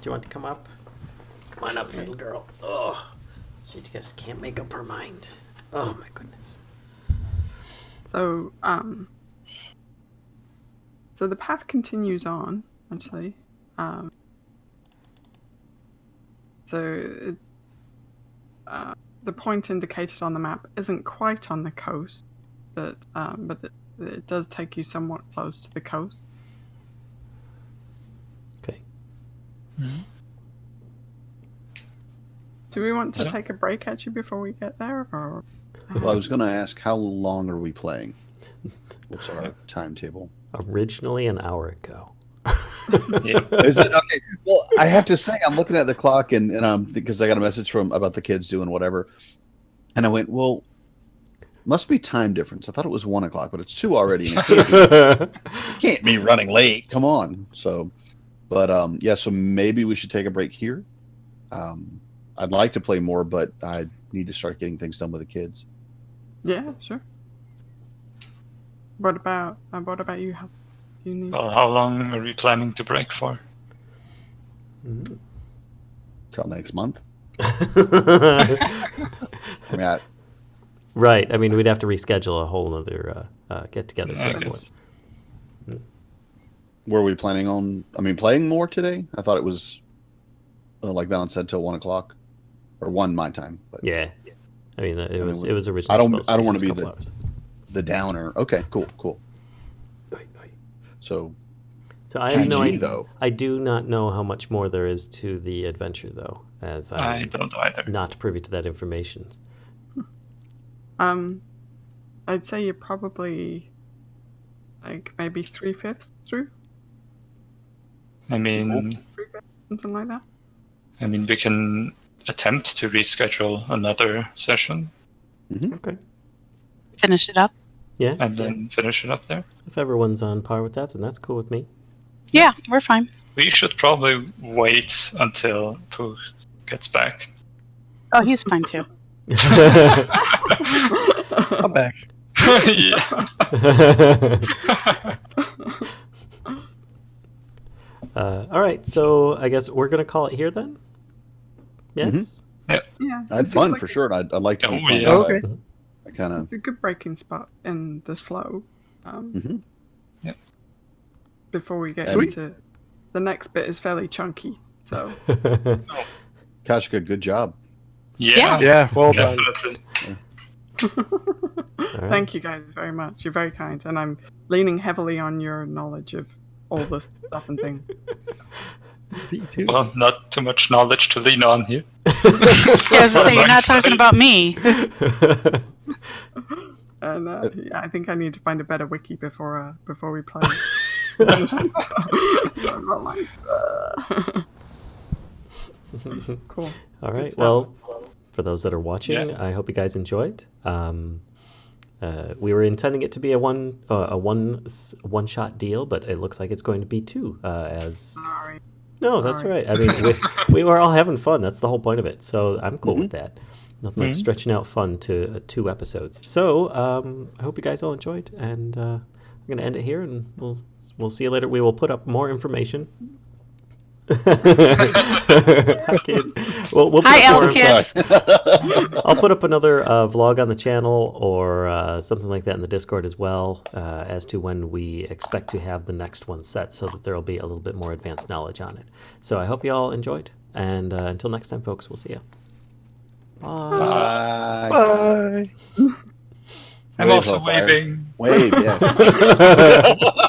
you want to come up? Come on up, little girl. Oh, she just can't make up her mind. Oh my goodness. So, so the path continues on, actually. So it, the point indicated on the map isn't quite on the coast, but it does take you somewhat close to the coast. Okay. Do we want to Yeah. take a break actually before we get there, or? Well, I was going to ask, how long are we playing? What's our timetable? Originally an hour ago. Yeah. Is it okay? Well, I have to say, I'm looking at the clock, and because I got a message about the kids doing whatever, and I went, well, must be time difference. I thought it was 1 o'clock, but it's 2 already, and it can't be running late. Come on. So, but yeah, so maybe we should take a break here. I'd like to play more, but I need to start getting things done with the kids. Yeah, sure. What about you? How do you need? Well, how long are we planning to break for? Mm. Till next month. I mean, Right. I mean, we'd have to reschedule a whole other get together for I that guess. one. were we planning on? I mean, playing more today? I thought it was like Valen said, till 1 o'clock or 1 my time. But Yeah. I mean, it mean, was originally. I don't supposed to wanna just a be couple hours. the downer. Okay, cool. So So I have no GG, idea. though. I do not know how much more there is to the adventure, though, as I I'm don't either. not privy to that information. I'd say you're probably like maybe 3/5 through, I mean, something like that. we can attempt to reschedule another session Okay. Finish it up. Yeah. and then finish it up there. If everyone's on par with that, then that's cool with me. Yeah, we're fine. We should probably wait until Pooh gets back. Oh, he's fine too. I'm back. Yeah. All right. So I guess we're gonna call it here then. Yes. Yeah, I had it's fun like for sure. And I'd like to. Oh, keep playing, yeah. but Okay. I kind of. It's a good breaking spot in the flow. Mhm. Before we get Sweet. into the next bit is fairly chunky, so Kashka, good job. Yeah. Yeah, well done. Definitely. All right. thank you guys very much. You're very kind, and I'm leaning heavily on your knowledge of all the stuff and things. Me too. Well, not too much knowledge to lean on here. Yeah, I was gonna say, you're not talking about me. And yeah, I think I need to find a better wiki before we play. So I'm not like, cool. All right. stuff. Well, for those that are watching, Yeah. I hope you guys enjoyed. We were intending it to be a one shot deal, but it looks like it's going to be 2. Sorry. No, that's all Sorry. right. I mean, we were all having fun. That's the whole point of it. So I'm cool with that. Nothing like stretching out fun to 2 episodes. So I hope you guys all enjoyed, and I'm going to end it here, and we'll see you later. We will put up more information. Hi, kids. We'll put Hi, up more elf kids. I'll put up another vlog on the channel or something like that in the Discord as well as to when we expect to have the next one set, so that there will be a little bit more advanced knowledge on it. So I hope you all enjoyed, and until next time, folks, we'll see you. Bye. Bye. I'm Wave, also Hellfire. waving. Wave, yes.